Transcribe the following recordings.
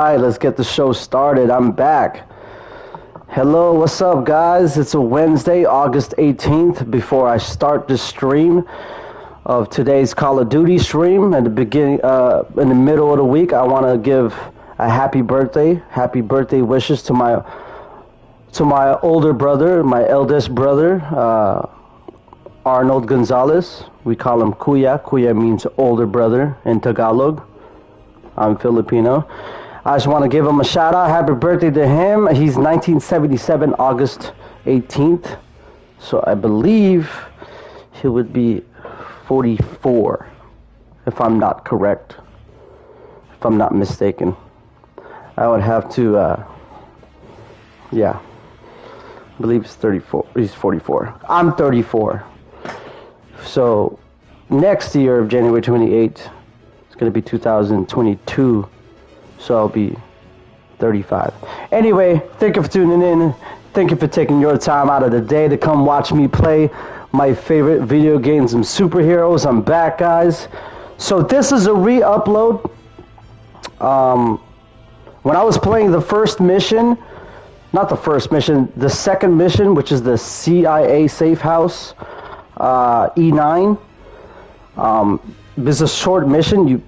All right, let's get the show started. I'm back. Hello, what's up, guys? It's a Wednesday, August 18th. Before I start the stream of today's Call of Duty stream, at the beginning, in the middle of the week, I want to give a happy birthday wishes to my older brother, my eldest brother, Arnold Gonzalez. We call him Kuya. Kuya means older brother in Tagalog. I'm Filipino. I just want to give him a shout out. Happy birthday to him. He's 1977, August 18th. So I believe he would be 44, if I'm not correct. If I'm not mistaken. I would have to, yeah. I believe he's 34. He's 44. I'm 34. So next year, January 28th, it's going to be 2022. So I'll be 35. Anyway, thank you for tuning in. Thank you for taking your time out of the day to come watch me play my favorite video games and superheroes. I'm back, guys. So this is a re-upload. When I was playing the first mission, not the first mission, the second mission, which is the CIA Safehouse E9. This is a short mission.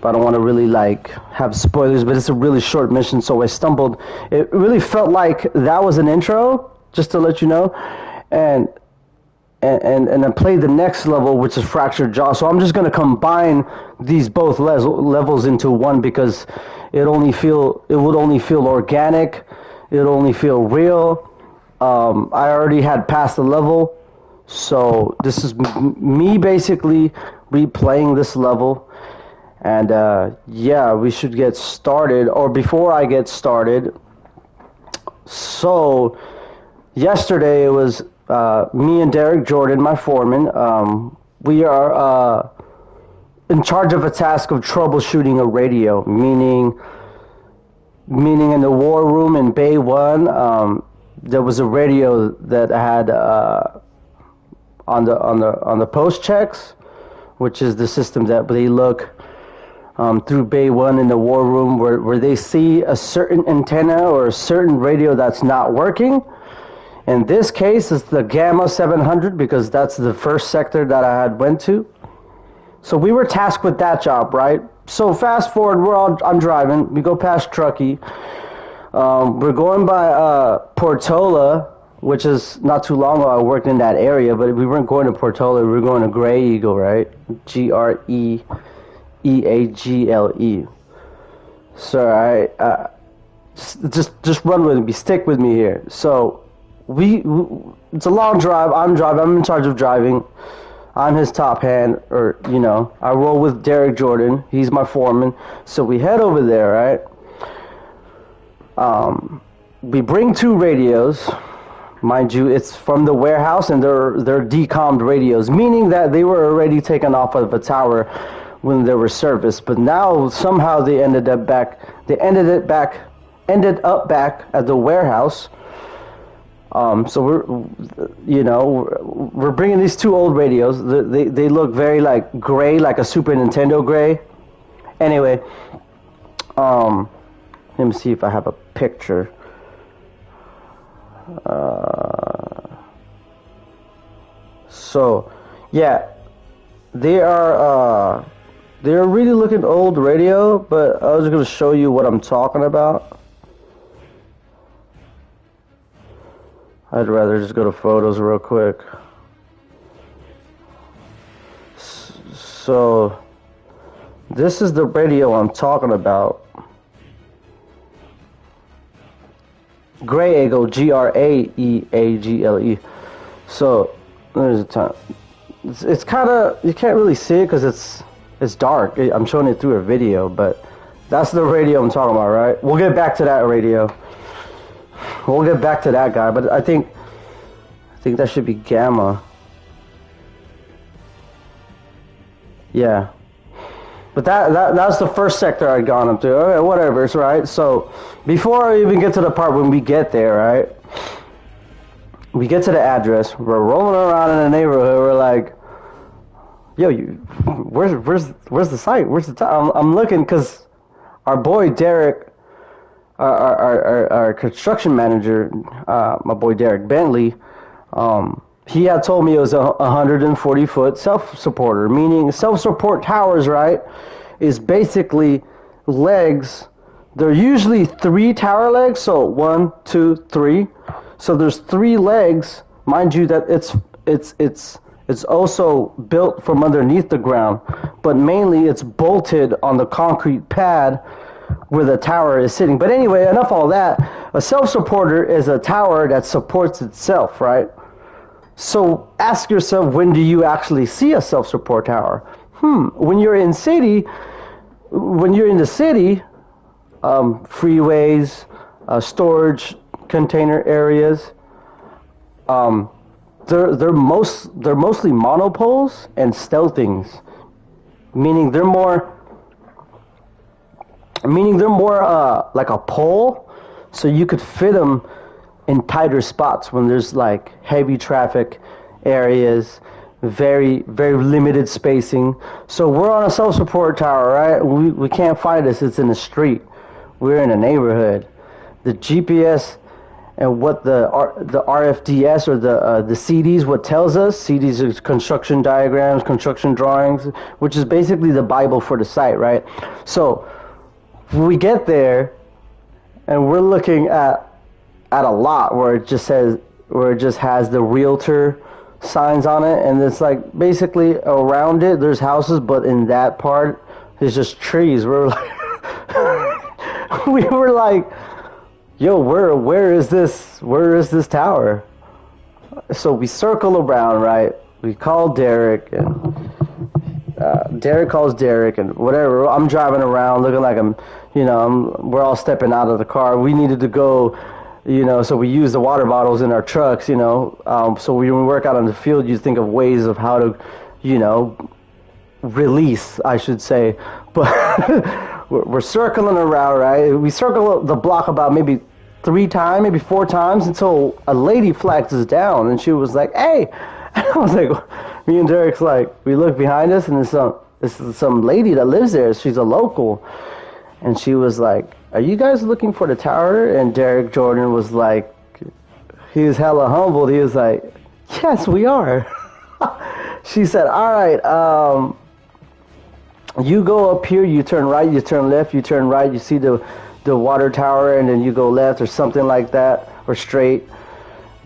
I don't want to really have spoilers, but it's a really short mission, so I stumbled. It really felt like that was an intro, just to let you know, and then play the next level, which is Fractured Jaw. So I'm just going to combine these both levels into one because it would only feel organic, it would only feel real. I already had passed the level, so this is me basically replaying this level. And yeah, we should get started, or before I get started. So yesterday it was me and Derek Jordan, my foreman. We are in charge of a task of troubleshooting a radio, meaning in the war room in Bay 1, there was a radio that had on the post checks, which is the system that they look through Bay 1 in the war room where they see a certain antenna or a certain radio that's not working. In this case, it's the Gamma 700 because that's the first sector that I had went to. So we were tasked with that job, right? So fast forward, I'm driving. We go past Truckee. We're going by Portola, which is not too long ago I worked in that area, but we weren't going to Portola. We were going to Gray Eagle, right? Greagle. So I just run with me, stick with me here. So it's a long drive. I'm in charge of driving. I'm his top hand, or I roll with Derek Jordan. He's my foreman. So we head over there, right? We bring 2 radios. Mind you, it's from the warehouse, and they're decommed radios, meaning that they were already taken off of a tower when they were serviced, but now somehow they ended up back at the warehouse. So we're bringing these 2 old radios. They look very gray, like a Super Nintendo gray. Anyway, let me see if I have a picture. So yeah, they're really looking old radio, but I was going to show you what I'm talking about. I'd rather just go to photos real quick. So this is the radio I'm talking about. Greagle, Graeagle. So there's a time. It's kind of, you can't really see it because it's dark. I'm showing it through a video, but that's the radio I'm talking about, right? We'll get back to that radio. We'll get back to that guy, but I think that should be Gamma. Yeah. But that's the first sector I'd gone up to. Okay, whatever, it's right. So before I even get to the part when we get there, right? We get to the address. We're rolling around in the neighborhood. We're like, yo, where's the site? Where's the time? I'm looking because our boy Derek, our construction manager, my boy Derek Bentley, he had told me it was a 140-foot self-supporter, meaning self-support towers, right, is basically legs. They're usually 3 tower legs, so 1, 2, 3. So there's 3 legs. Mind you that it's also built from underneath the ground, but mainly it's bolted on the concrete pad where the tower is sitting. But anyway, enough all that. A self-supporter is a tower that supports itself, right? So ask yourself, when do you actually see a self-support tower? When you're in the city, freeways, storage container areas, they're mostly monopoles and stealthings, meaning they're more like a pole, so you could fit them in tighter spots when there's like heavy traffic areas, very very limited spacing. So we're on a self-support tower, right? We can't find us. It's in the street. We're in a neighborhood. The GPS and what the RFDS or the CDs, what tells us, CDs is construction diagrams, construction drawings, which is basically the Bible for the site, right? So we get there and we're looking at a lot where it just has the realtor signs on it, and it's like basically around it there's houses, but in that part there's just trees. We're like we were like, yo, where is this tower? So we circle around, right? We call Derek, and Derek calls Derek, and whatever. I'm driving around looking like we're all stepping out of the car. We needed to go, so we use the water bottles in our trucks, so when we work out on the field, you think of ways of how to, release, I should say. But we're circling around, right? We circle the block about maybe 3 times, maybe 4 times, until a lady flags us down, and she was like, hey! And I was like, me and Derek's like, we look behind us, and this is some lady that lives there. She's a local. And she was like, are you guys looking for the tower? And Derek Jordan was like, he was hella humbled. He was like, yes, we are. She said, all right, you go up here, you turn right, you turn left, you turn right, you see the water tower, and then you go left or something like that, or straight.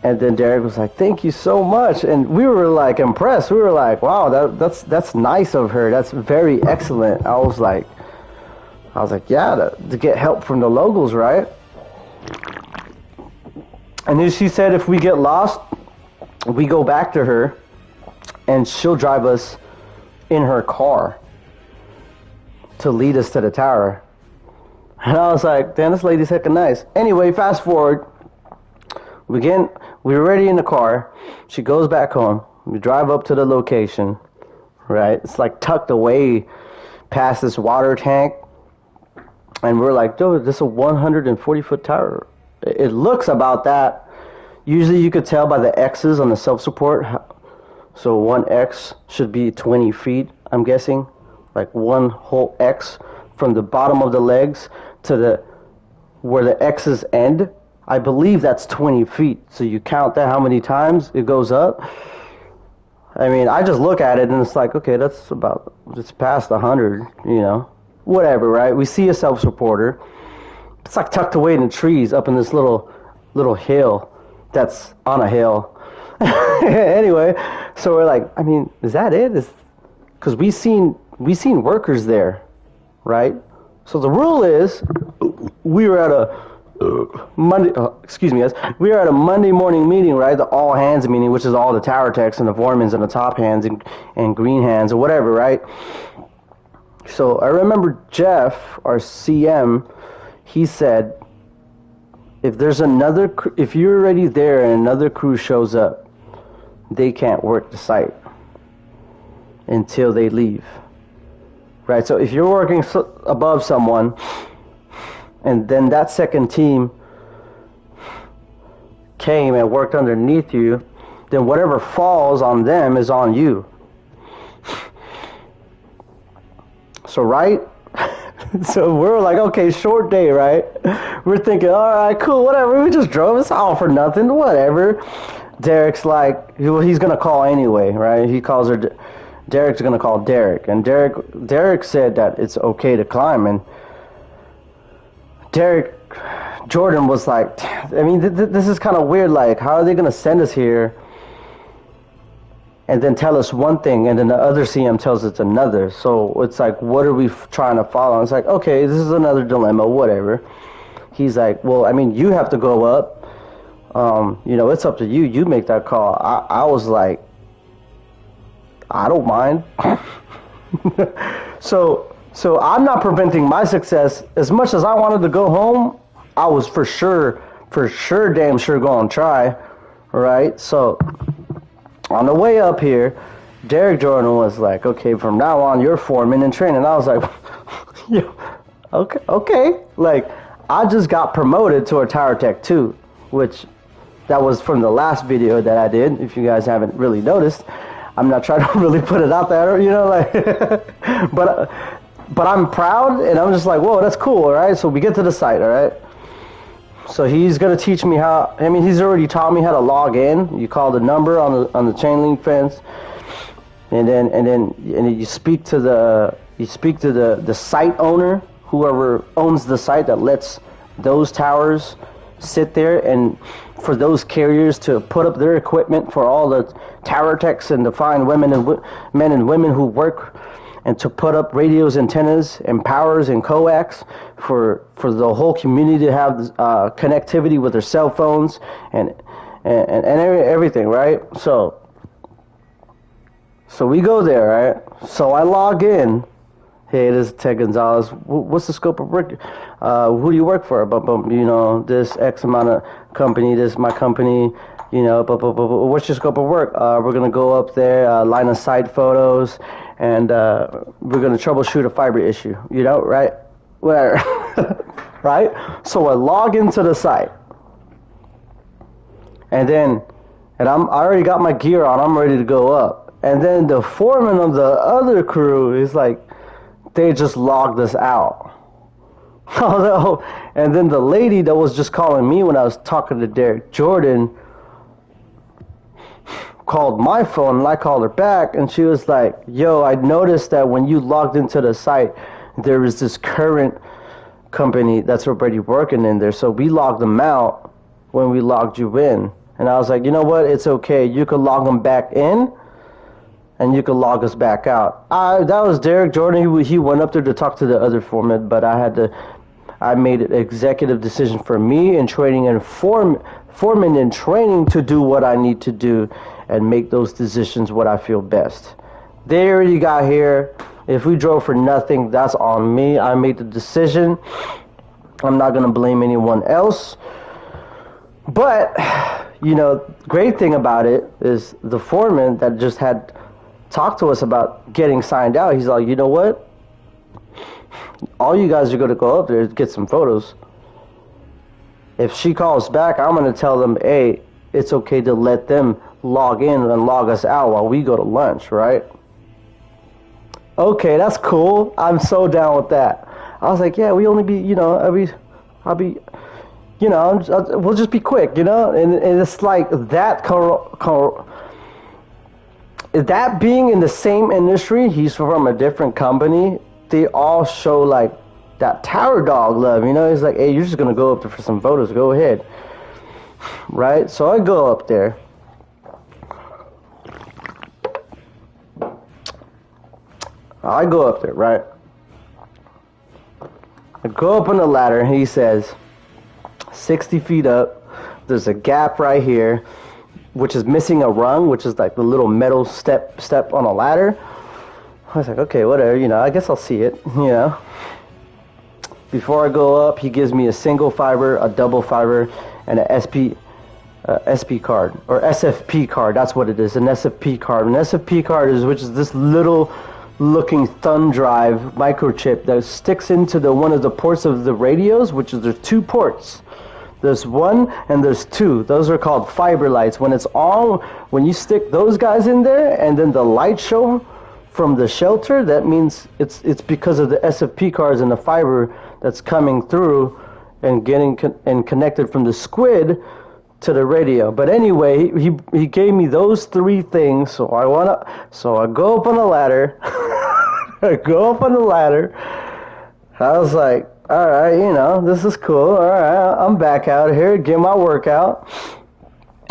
And then Derek was like, thank you so much. And we were like impressed. We were like, wow, that's nice of her. That's very excellent. I was like, yeah, to get help from the locals, right? And then she said if we get lost, we go back to her, and she'll drive us in her car to lead us to the tower. And I was like, damn, this lady's heckin' nice. Anyway, fast forward. We're already in the car. She goes back home. We drive up to the location, right? It's like tucked away past this water tank. And we're like, dude, this is a 140-foot tower. It looks about that. Usually you could tell by the X's on the self-support. So one X should be 20 feet, I'm guessing. Like one whole X from the bottom of the legs to where the X's end. I believe that's 20 feet. So you count that, how many times it goes up. I mean, I just look at it and it's like, okay, it's past 100, whatever, right? We see a self-supporter. It's like tucked away in the trees up in this little hill that's on a hill. Anyway, so we're like, I mean, is that it? Because we seen workers there, right? So the rule is, we were at a Monday morning meeting, right? The all hands meeting, which is all the tower techs and the foremans and the top hands and green hands or whatever, right? So I remember Jeff, our CM, he said, if you're already there and another crew shows up, they can't work the site until they leave. Right? So if you're working above someone and then that second team came and worked underneath you, then whatever falls on them is on you. So right So we're like, okay, short day, right? We're thinking, all right, cool, whatever. We just drove. It's all for nothing, whatever. Derek's like, well, he's gonna call anyway, right? He calls her. Derek's gonna call Derek, and Derek said that it's okay to climb, and Jordan was like, I mean, this is kind of weird. Like, how are they gonna send us here and then tell us one thing, and then the other CM tells us another? So it's like, what are we trying to follow? And it's like, okay, this is another dilemma, whatever. He's like, well, I mean, you have to go up. It's up to you. You make that call. I was like, I don't mind. So I'm not preventing my success. As much as I wanted to go home, I was for sure, damn sure going to try, right? So on the way up here, Derek Jordan was like, okay, from now on, you're foreman in training. I was like, yeah, okay. Like, I just got promoted to a Tower Tech 2, which that was from the last video that I did, if you guys haven't really noticed. I'm not trying to really put it out there, but I'm proud, and I'm just like, whoa, that's cool, all right? So we get to the site, all right? So he's going to teach me how, I mean, he's already taught me how to log in. You call the number on the chain link fence, and then you speak to the site owner, whoever owns the site that lets those towers sit there, and for those carriers to put up their equipment for all the tower techs and the fine men and women who work, and to put up radios, antennas, and powers and coax for the whole community to have connectivity with their cell phones and everything, right? So we go there, right? So I log in. Hey, this is Ted Gonzalez. What's the scope of work? Who do you work for? This X amount of company. This is my company. What's your scope of work? We're going to go up there, line of sight photos, and we're going to troubleshoot a fiber issue. Right? Where? Right? So I log into the site. And I already got my gear on. I'm ready to go up. And then the foreman of the other crew is like, they just logged us out. And then the lady that was just calling me when I was talking to Derek Jordan called my phone, and I called her back, and she was like, yo, I noticed that when you logged into the site, there was this current company that's already working in there, so we logged them out when we logged you in. And I was like, you know what, it's okay, you could log them back in, and you could log us back out. That was Derek Jordan. He went up there to talk to the other foreman, but I made an executive decision for me in training and foreman in training to do what I need to do and make those decisions what I feel best. They already got here. If we drove for nothing, that's on me. I made the decision. I'm not going to blame anyone else. But, great thing about it is the foreman that just had talked to us about getting signed out, he's like, you know what? All you guys are going to go up there to get some photos. If she calls back, I'm going to tell them, hey, it's okay to let them log in and log us out while we go to lunch, right? Okay, that's cool. I'm so down with that. I was like, yeah, we only be, we'll just be quick, and it's like that that being in the same industry, he's from a different company, they all show like that tower dog love, He's like, hey, you're just going to go up there for some photos, go ahead. Right? So I go up there. Right? I go up on the ladder, and he says, 60 feet up, there's a gap right here, which is missing a rung, which is like the little metal step on a ladder. I was like, okay, whatever, I guess I'll see it, Before I go up, he gives me a single fiber, a double fiber, and an SP card, or SFP card, that's what it is, an SFP card. An SFP card which is this little looking thumb drive microchip that sticks into one of the ports of the radios, which is there's two ports. There's one and there's two. Those are called fiber lights. When it's on, when you stick those guys in there and then the lights show from the shelter, that means it's because of the SFP cards and the fiber that's coming through and getting and connected from the squid to the radio. But anyway, he gave me those three things, so I go up on the ladder. I go up on the ladder. I was like, all right, this is cool. All right, I'm back out here, get my workout.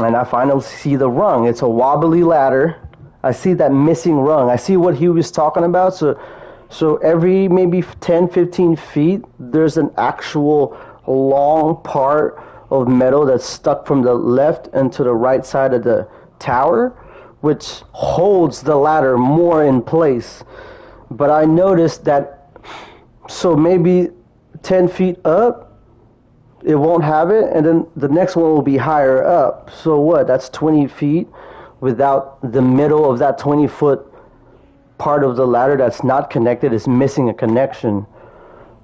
And I finally see the rung. It's a wobbly ladder. I see that missing rung. I see what he was talking about. So every maybe 10, 15 feet, there's an actual long part of metal that's stuck from the left and to the right side of the tower, which holds the ladder more in place. But I noticed that, so maybe 10 feet up, it won't have it, and then the next one will be higher up. So what? That's 20 feet without the middle of that 20-foot part of the ladder that's not connected, is missing a connection.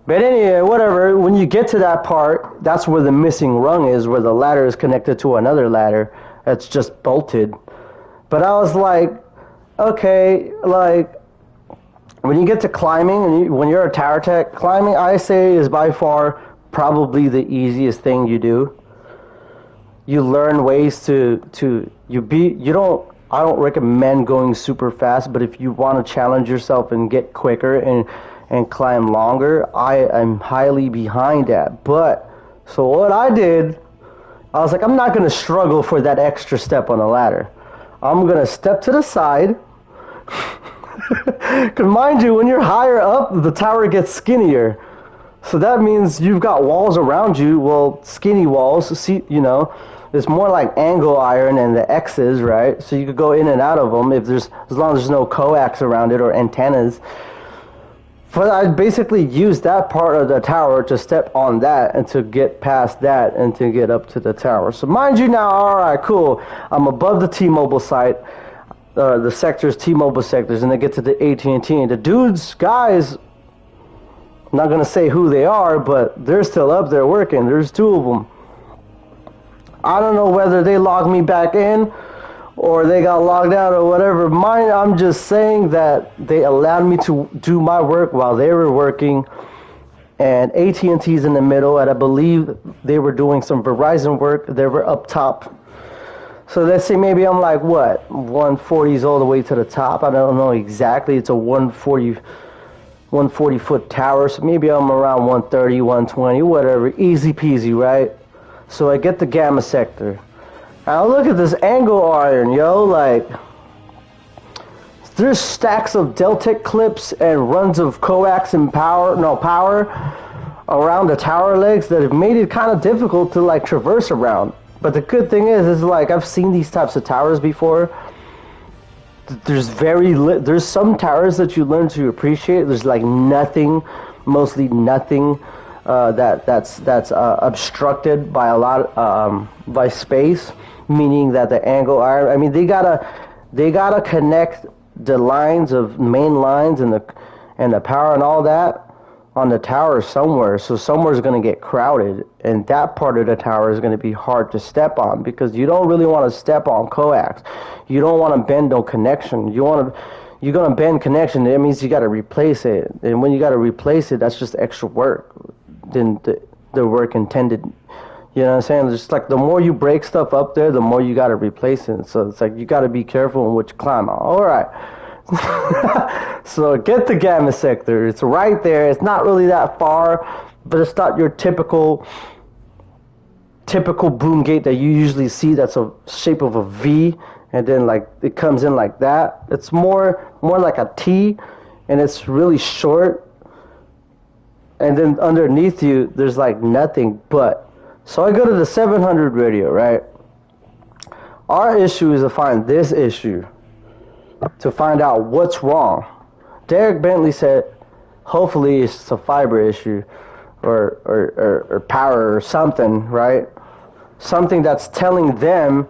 But anyway, whatever, when you get to that part, that's where the missing rung is, where the ladder is connected to another ladder that's just bolted. But I was like, okay, like, when you get to climbing, and when you're a tower tech, climbing, I say, is by far probably the easiest thing you do. You learn ways I don't recommend going super fast, but if you want to challenge yourself and get quicker and climb longer, I am highly behind that. But, so what I did, I was like, I'm not going to struggle for that extra step on the ladder. I'm going to step to the side. Because mind you, when you're higher up, the tower gets skinnier. So that means you've got walls around you, well, skinny walls, see, it's more like angle iron and the X's, right? So you could go in and out of them as long as there's no coax around it or antennas. But I basically used that part of the tower to step on that and to get past that and to get up to the tower. So mind you now, all right, cool. I'm above the T-Mobile site, the sectors, T-Mobile sectors, and they get to the AT&T. And the guys, I'm not going to say who they are, but they're still up there working. There's two of them. I don't know whether they logged me back in or they got logged out or whatever. I'm just saying that they allowed me to do my work while they were working. And AT&T's in the middle, and I believe they were doing some Verizon work. They were up top. So let's say maybe I'm like, 140s all the way to the top. I don't know exactly. It's a 140 foot tower, so maybe I'm around 130, 120, whatever, easy peasy, right? So I get the gamma sector. Now look at this angle iron, yo, like, there's stacks of Deltec clips and runs of coax and power around the tower legs that have made it kind of difficult to, like, traverse around. But the good thing is like, I've seen these types of towers before. There's some towers that you learn to appreciate. There's like nothing, mostly nothing that's obstructed by a lot by space, meaning that the angle iron. I mean, they gotta connect the lines of main lines and the power and all that on the tower somewhere. So somewhere's going to get crowded, and that part of the tower is going to be hard to step on because you don't really want to step on coax. You don't want to bend no connection. You're going to bend connection. That means you got to replace it, and when you got to replace it, that's just extra work than the work intended. You know what I'm saying? It's just like the more you break stuff up there, the more you got to replace it. So it's like you got to be careful in which climb. All right. So get the gamma sector. It's right there. It's not really that far, but it's not your typical boom gate that you usually see. That's a shape of a V, and then like it comes in like that. It's more like a T, and it's really short. And then underneath you, there's like nothing but. So I go to the 700 radio, right? Our issue is to find this issue, to find out what's wrong. Derek Bentley said, hopefully it's a fiber issue or power or something, right? Something that's telling them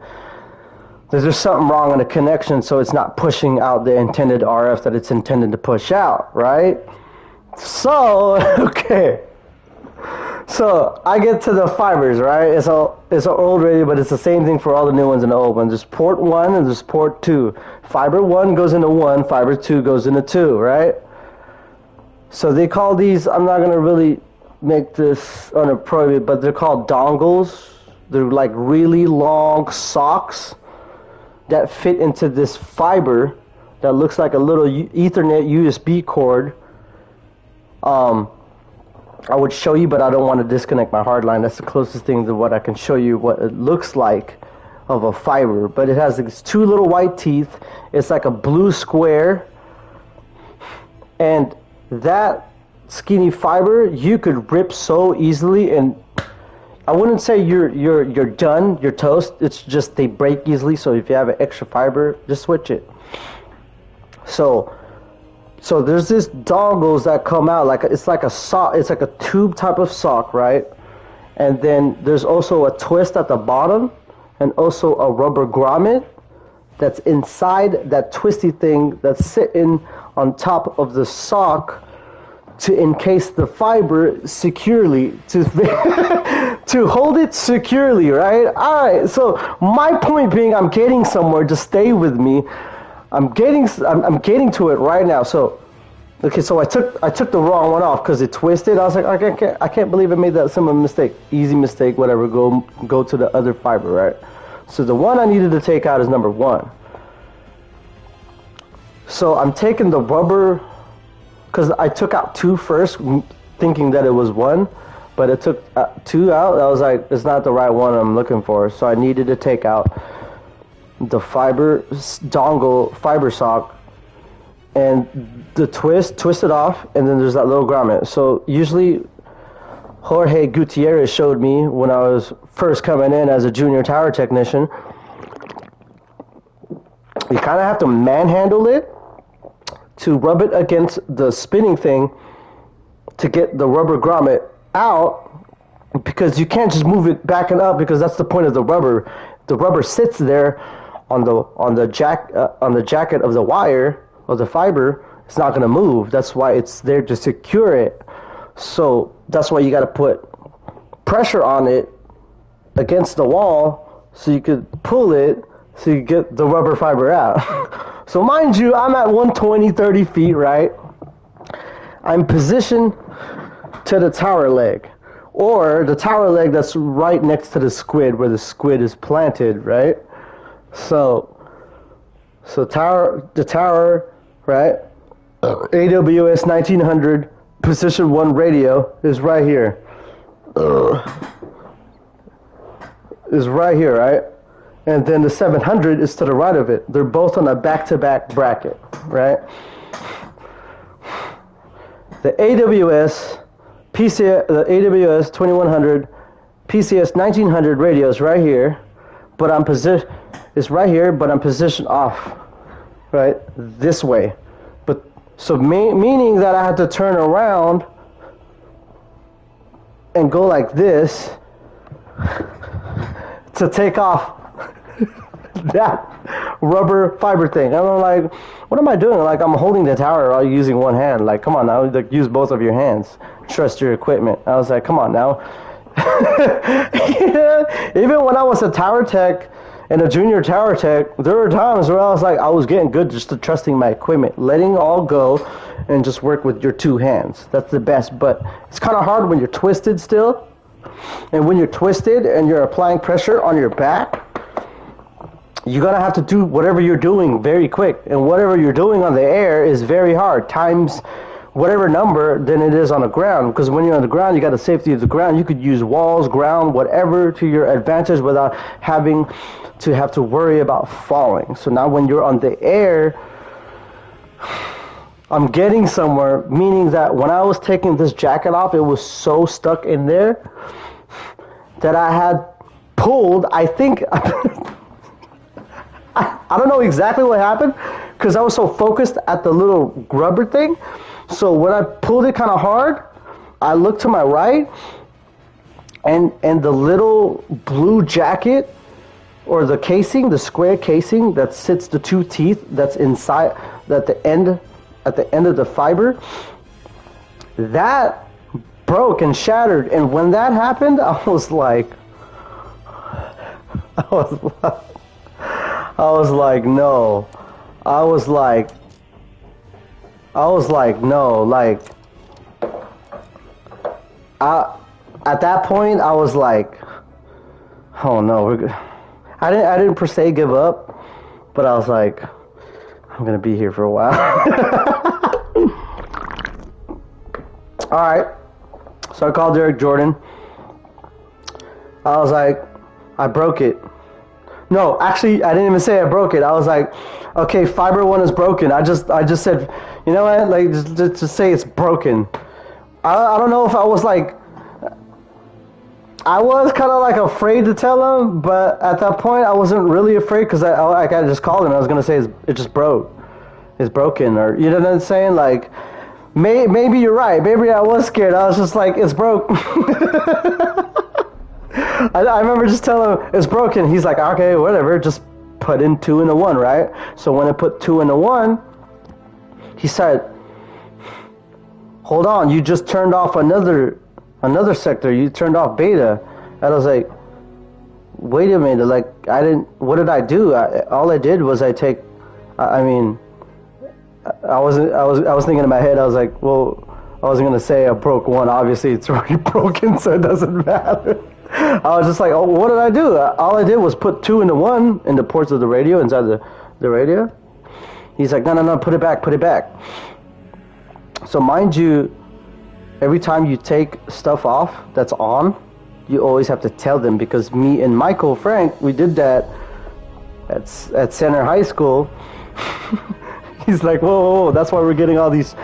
that there's something wrong in the connection, so it's not pushing out the intended RF that it's intended to push out, right? So, okay. So I get to the fibers, right? It's an old radio, but it's the same thing for all the new ones and the old ones. There's port 1 and there's port 2. Fiber 1 goes into 1, fiber 2 goes into 2, right? So they call these, I'm not going to really make this inappropriate, but they're called dongles. They're like really long socks that fit into this fiber that looks like a little Ethernet USB cord. I would show you, but I don't want to disconnect my hard line. That's the closest thing to what I can show you what it looks like of a fiber. But it has these two little white teeth. It's like a blue square. And that skinny fiber, you could rip so easily. And I wouldn't say you're done, you're toast. It's just they break easily. So if you have an extra fiber, just switch it. So there's this dongles that come out it's like a sock, it's like a tube type of sock, right? And then there's also a twist at the bottom and also a rubber grommet that's inside that twisty thing that's sitting on top of the sock to encase the fiber securely, to to hold it securely, right? All right. So my point being, I'm getting somewhere. Just stay with me. I'm getting to it right now. So, okay, so I took the wrong one off because it twisted. I was like, I can't believe I made that simple mistake. Easy mistake, whatever. Go to the other fiber, right? So the one I needed to take out is number 1. So I'm taking the rubber, because I took out 2 first, thinking that it was 1, but it took 2 out. I was like, it's not the right one I'm looking for. So I needed to take out the fiber dongle fiber sock and the twist it off, and then there's that little grommet. So usually Jorge Gutierrez showed me when I was first coming in as a junior tower technician, you kind of have to manhandle it to rub it against the spinning thing to get the rubber grommet out, because you can't just move it back and up, because that's the point of the rubber. The rubber sits there on the jacket of the wire of the fiber. It's not going to move. That's why it's there to secure it. So that's why you got to put pressure on it against the wall so you could pull it so you get the rubber fiber out. So mind you, I'm at 120, 30 feet, right? I'm positioned to the tower leg, or the tower leg that's right next to the squid, where the squid is planted, right? So the tower, right? AWS 1900 position 1 radio is right here. Is right here, right? And then the 700 is to the right of it. They're both on a back-to-back bracket, right? The AWS 2100 PCS 1900 radio is right here, but it's right here, but I'm positioned off, right, this way. But so meaning that I have to turn around and go like this to take off that rubber fiber thing. And I'm like, what am I doing? Like, I'm holding the tower while using one hand. Like, come on now, like, use both of your hands. Trust your equipment. I was like, come on now. Even when I was a tower tech and a junior tower tech, there were times where I was getting good just to trusting my equipment, letting all go and just work with your 2 hands. That's the best. But it's kind of hard when you're twisted still. And when you're twisted and you're applying pressure on your back, you're going to have to do whatever you're doing very quick. And whatever you're doing on the air is very hard, times whatever number than it is on the ground. Because when you're on the ground, you got the safety of the ground. You could use walls, ground, whatever to your advantage without having to have to worry about falling. So now when you're on the air, I'm getting somewhere, meaning that when I was taking this jacket off, it was so stuck in there that I had pulled, I think, I don't know exactly what happened, because I was so focused at the little rubber thing. So when I pulled it kind of hard, I looked to my right, and the little blue jacket, or the casing, the square casing that sits the 2 teeth that's inside, at the end of the fiber, that broke and shattered. And when that happened, I was like, I was like, no. I was like, no. Like, at that point, I was like, oh no, we're good. I didn't per se give up, but I was like, I'm gonna be here for a while. All right. So I called Derek Jordan. I was like, I broke it. No, actually, I didn't even say I broke it. I was like, okay, fiber one is broken. I just said, you know what? Like, just say it's broken. I don't know if I was like, I was kind of like afraid to tell him, but at that point I wasn't really afraid because I just called him. I was gonna say it just broke, it's broken, or you know what I'm saying? Like, maybe you're right. Maybe I was scared. I was just like, it's broke. I remember just telling him it's broken. He's like, okay, whatever. Just put in 2 and a 1, right? So when I put 2 and a 1, he said, hold on, you just turned off another sector. You turned off beta. And I was like, wait a minute. Like, what did I do? All I did was I was thinking in my head, I was like, well, I wasn't going to say I broke 1. Obviously, it's already broken, so it doesn't matter. I was just like, oh, what did I do? All I did was put 2 into 1 in the ports of the radio, inside the radio. He's like, no, put it back. So mind you, every time you take stuff off that's on, you always have to tell them, because me and Michael Frank, we did that at Center High School. He's like, whoa, that's why we're getting all these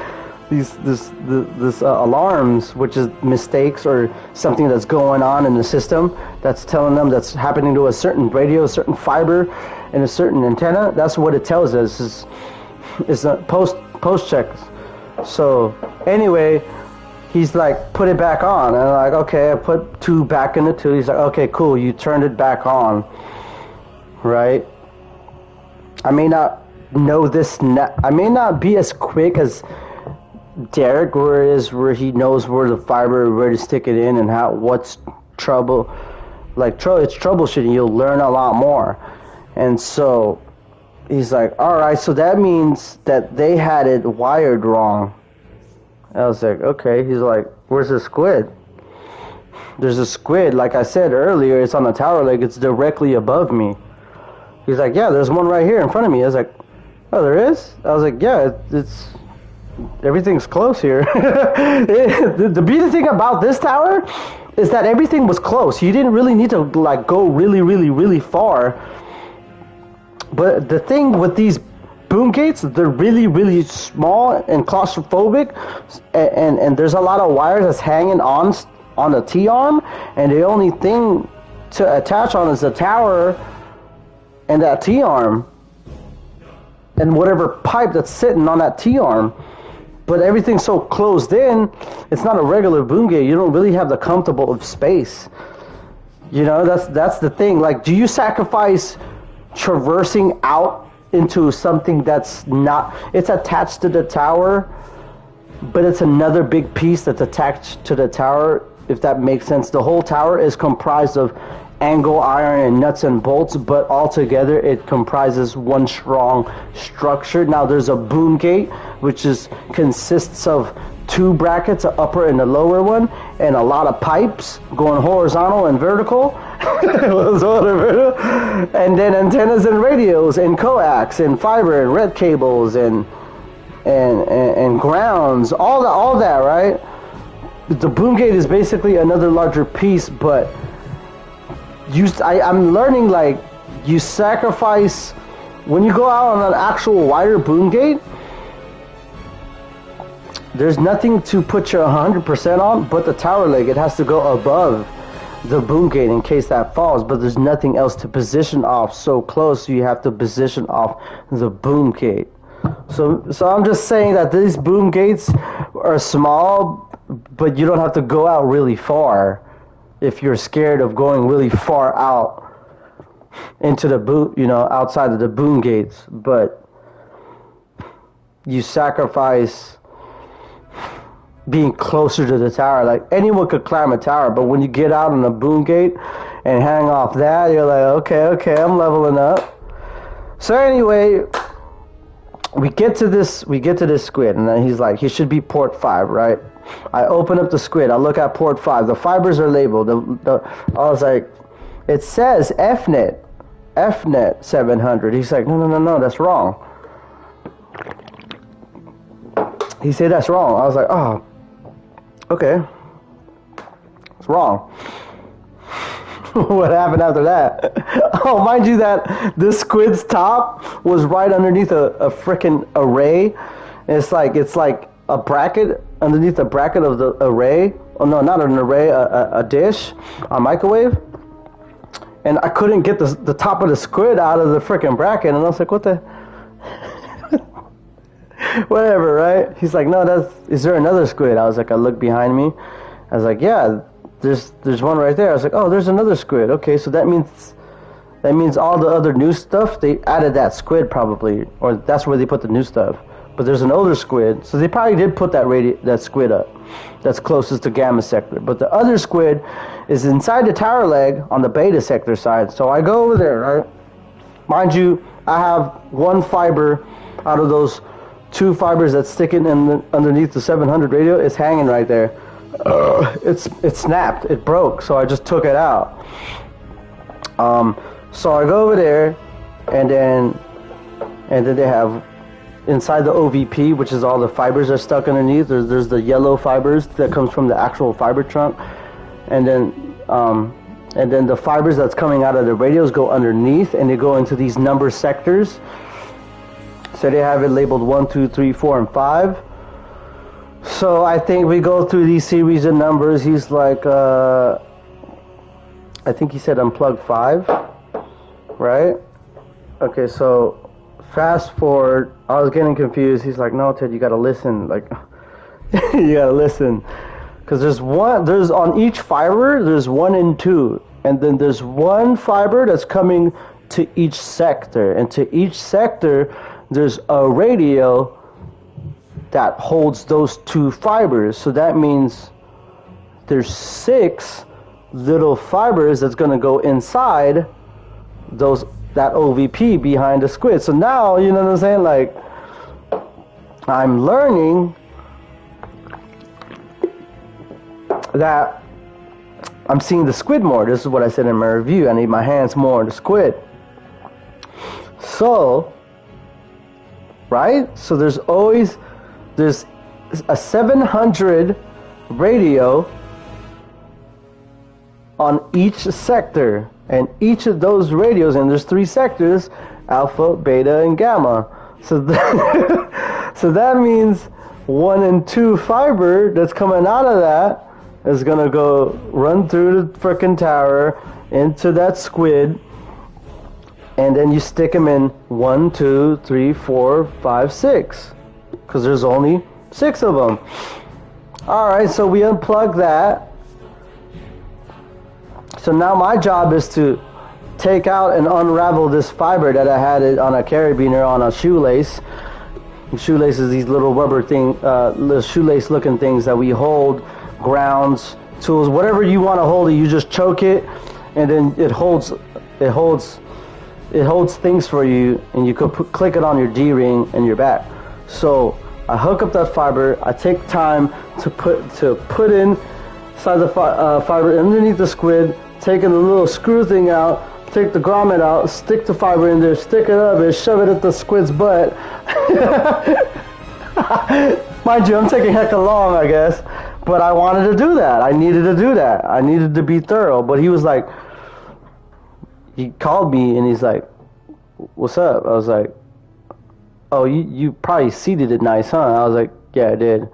alarms, which is mistakes or something that's going on in the system that's telling them that's happening to a certain radio, a certain fiber, and a certain antenna. That's what it tells us. Is a post checks. So anyway, he's like, put it back on, and I'm like, okay, I put 2 back into 2. He's like, okay, cool, you turned it back on, right? I may not know this. I may not be as quick as Derek, where he knows where the fiber, where to stick it in, and what's trouble. Like, it's troubleshooting. You'll learn a lot more. And so he's like, all right, so that means that they had it wired wrong. I was like, okay. He's like, where's the squid? There's a squid, like I said earlier, it's on the tower leg. It's directly above me. He's like, yeah, there's one right here in front of me. I was like, oh, there is? I was like, yeah, it's everything's close here. The beauty thing about this tower is that everything was close. You didn't really need to like go really, really, really far. But the thing with these boom gates, they're really, really small and claustrophobic, and there's a lot of wires that's hanging on the T-arm, and the only thing to attach on is the tower and that T-arm and whatever pipe that's sitting on that T-arm. But everything's so closed in, it's not a regular boom gate. You don't really have the comfortable of space. You know, that's the thing. Like, do you sacrifice traversing out into something that's not, it's attached to the tower, but it's another big piece that's attached to the tower, if that makes sense. The whole tower is comprised of angle iron and nuts and bolts, but altogether it comprises one strong structure. Now there's a boom gate, which consists of 2 brackets, an upper and a lower one, and a lot of pipes going horizontal and vertical. And then antennas and radios and coax and fiber and red cables and grounds, all that, right? The boom gate is basically another larger piece, but I'm learning, like, you sacrifice when you go out on an actual wire boom gate. There's nothing to put your 100% on but the tower leg. It has to go above the boom gate in case that falls, but there's nothing else to position off so close, so you have to position off the boom gate. So I'm just saying that these boom gates are small, but you don't have to go out really far if you're scared of going really far out into the boom, outside of the boom gates. But you sacrifice being closer to the tower. Like anyone could climb a tower, but when you get out on the boom gate and hang off that, you're like, okay, I'm leveling up. So anyway, we get to this squid, and then he's like, he should be port 5, right? I open up the squid, I look at port 5, the fibers are labeled. I was like, it says FNet 700. He's like, no, that's wrong. He said that's wrong. I was like, oh, okay, it's wrong. What happened after that? Oh, mind you that this squid's top was right underneath a freaking array. It's like a bracket underneath the bracket of the array. Oh no, not an array, a dish, a microwave. And I couldn't get the top of the squid out of the freaking bracket, and I was like, what the? Whatever, right? He's like, no, is there another squid? I was like, I looked behind me. I was like, yeah, there's one right there. I was like, oh, there's another squid. Okay, so that means all the other new stuff, they added that squid probably, or that's where they put the new stuff. But there's an older squid, so they probably did put that squid up. That's closest to Gamma sector. But the other squid is inside the tower leg on the Beta sector side. So I go over there, right? Mind you, I have one fiber out of those 2 fibers that's sticking underneath the 700 radio. It's hanging right there. It snapped. It broke. So I just took it out. So I go over there, and then they have inside the OVP, which is all the fibers are stuck underneath. There's the yellow fibers that comes from the actual fiber trunk, and then the fibers that's coming out of the radios go underneath, and they go into these number sectors. So they have it labeled 1, 2, 3, 4, and 5. So I think we go through these series of numbers. He's like, I think he said unplug 5, right? Okay, so fast forward. I was getting confused. He's like, no, Ted, you gotta listen. Like, you gotta listen, because there's on each fiber there's 1 and 2, and then there's one fiber that's coming to each sector, and to each sector there's a radio that holds those 2 fibers. So that means there's 6 little fibers that's going to go inside that OVP behind the squid. So now, you know what I'm saying, like, I'm learning that I'm seeing the squid more. This is what I said in my review. I need my hands more on the squid. So, right? So there's a 700 radio on each sector, and each of those radios, and there's 3 sectors, alpha, beta, and gamma. So that means 1 and 2 fiber that's coming out of that is gonna go run through the frickin' tower into that squid, and then you stick them in 1, 2, 3, 4, 5, 6, because there's only 6 of them. Alright, so we unplug that. So now my job is to take out and unravel this fiber that I had it on a carabiner on a shoelace. And shoelace is these little rubber little shoelace looking things that we hold grounds, tools, whatever you want to hold it. You just choke it, and then it holds things for you, and you could click it on your D-ring and your back. So I hook up that fiber. I take time to put inside the fiber underneath the squid, taking the little screw thing out, take the grommet out, stick the fiber in there, stick it up, and shove it at the squid's butt. Mind you, I'm taking hecka long, I guess, but I wanted to do that. I needed to do that. I needed to be thorough. But he was like, he called me and he's like, what's up? I was like, oh, you probably seeded it nice, huh? I was like, yeah, I did.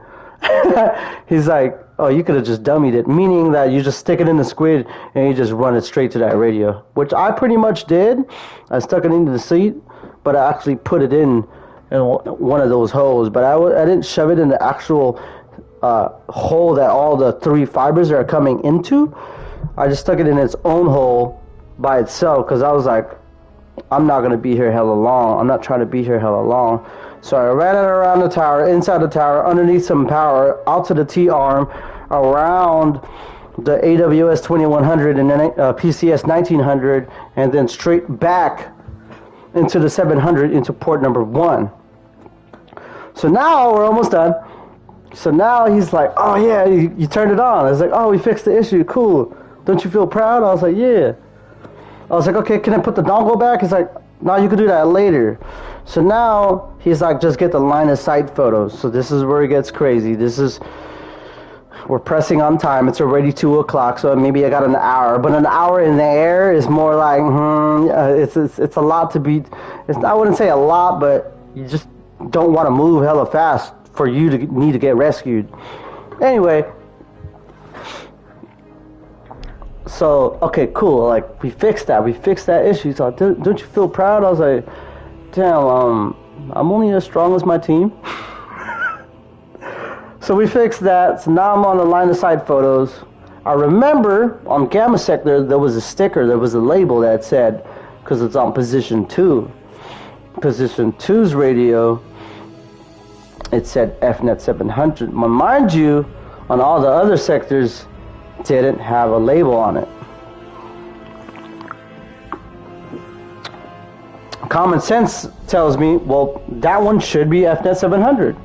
He's like, oh, you could have just dummied it, meaning that you just stick it in the squid and you just run it straight to that radio, which I pretty much did. I stuck it into the seat, but I actually put it in one of those holes, but I didn't shove it in the actual hole that all the 3 fibers are coming into. I just stuck it in its own hole by itself, because I was like, I'm not going to be here hella long. I'm not trying to be here hella long. So I ran it around the tower, inside the tower, underneath some power, out to the T-arm, around the AWS 2100 and then PCS 1900, and then straight back into the 700 into port number 1. So now we're almost done. So now he's like, oh yeah, you turned it on. I was like, oh, we fixed the issue, cool. Don't you feel proud? I was like, yeah. I was like, okay, can I put the dongle back? He's like, no, you can do that later. So now he's like, just get the line of sight photos. So this is where it gets crazy. We're pressing on time. It's already 2 o'clock, so maybe I got an hour. But an hour in the air is more like, it's a lot to be. I wouldn't say a lot, but you just don't want to move hella fast for you to need to get rescued. Anyway. So, okay, cool. Like, we fixed that. We fixed that issue. So, don't you feel proud? I was like, damn, I'm only as strong as my team. So we fixed that. So now I'm on the line of sight photos. I remember on Gamma Sector there was a sticker, there was a label that said, because it's on position 2. Position 2's radio, it said FNet 700. But mind you, on all the other sectors, didn't have a label on it. Common sense tells me, well, that one should be FNet 700.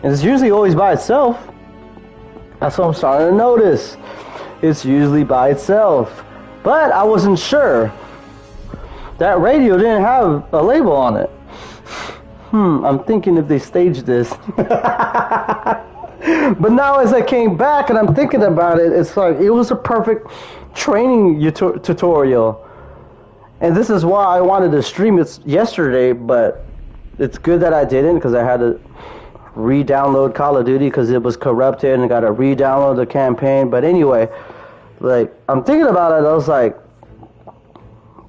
And it's usually always by itself. That's what I'm starting to notice. It's usually by itself. But I wasn't sure. That radio didn't have a label on it. I'm thinking if they staged this. But now as I came back and I'm thinking about it, it's like it was a perfect training tutorial. And this is why I wanted to stream it yesterday, but it's good that I didn't, because I had to re-download Call of Duty because it was corrupted, and I got to re-download the campaign. But anyway, like, I'm thinking about it, I was like,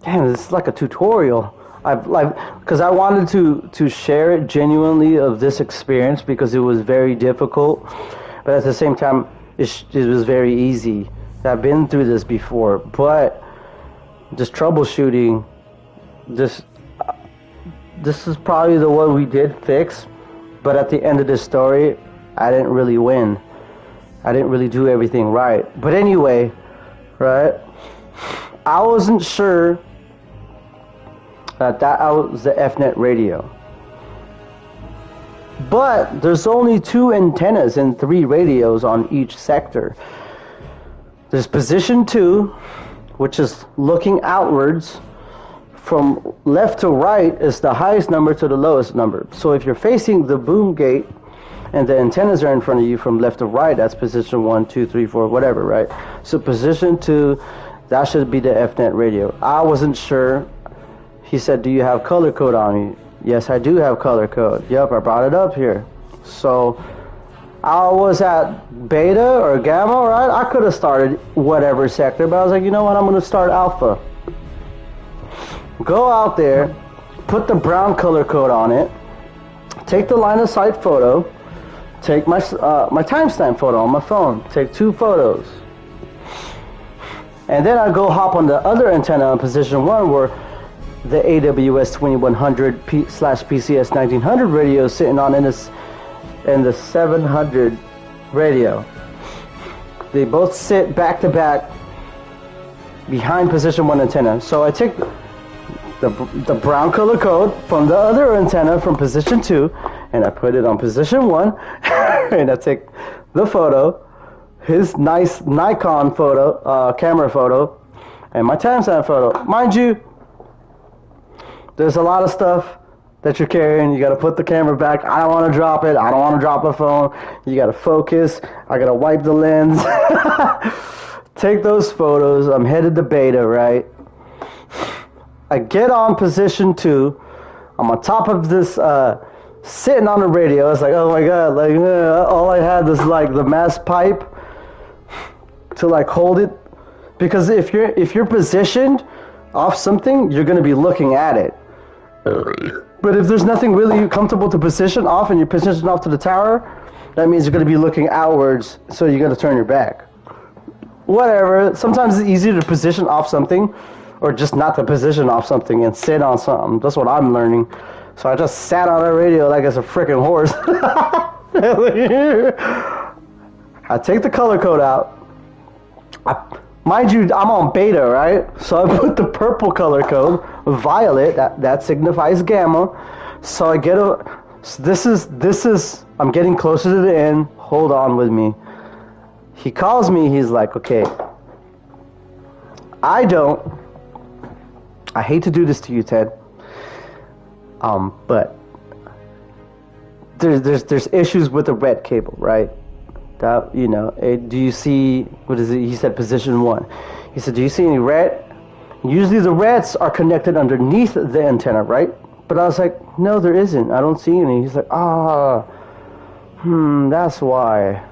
damn, this is like a tutorial. Because I wanted to share it genuinely of this experience, because it was very difficult, but at the same time it was very easy. I've been through this before, but just troubleshooting, this is probably the one we did fix. But at the end of the story, I didn't really win. I didn't really do everything right. But anyway, right, I wasn't sure that was the FNet radio. But there's only 2 antennas and 3 radios on each sector. There's position 2, which is looking outwards. From left to right is the highest number to the lowest number. So if you're facing the boom gate and the antennas are in front of you from left to right, that's position 1, 2, 3, 4, whatever, right? So position 2, that should be the FNet radio. I wasn't sure. He said, do you have color code on you? Yes, I do have color code. Yep, I brought it up here. So I was at beta or gamma, right? I could have started whatever sector, but I was like, you know what? I'm going to start alpha. Go out there, put the brown color code on it, take the line of sight photo, take my timestamp photo on my phone, take 2 photos. And then I go hop on the other antenna on position 1 where the AWS 2100 /PCS 1900 radio is sitting on in the 700 radio. They both sit back to back behind position 1 antenna. So I take the brown color code from the other antenna from position 2 and I put it on position 1 and I take the photo, his nice Nikon photo, camera photo, and my timestamp photo. Mind you, there's a lot of stuff that you're carrying. You got to put the camera back. I don't want to drop it. I don't want to drop the phone. You got to focus. I got to wipe the lens. Take those photos. I'm headed to beta, right? I get on position 2. I'm on top of this, sitting on the radio. It's like, oh my God, like, all I had was like the mass pipe to like hold it. Because if you're positioned off something, you're going to be looking at it. But if there's nothing really comfortable to position off and you're positioned off to the tower, that means you're going to be looking outwards, so you're going to turn your back. Whatever. Sometimes it's easier to position off something or just not to position off something and sit on something. That's what I'm learning. So I just sat on that radio like it's a freaking horse. I take the color code out. Mind you, I'm on beta, right? So I put the purple color code, violet, that signifies gamma. So I get this is, I'm getting closer to the end. Hold on with me. He calls me, he's like, okay, I hate to do this to you, Ted. But there's issues with the red cable, right? That, you know, do you see, what is it? He said position 1. He said, do you see any red? Usually the reds are connected underneath the antenna, right? But I was like, no, there isn't. I don't see any. He's like, that's why.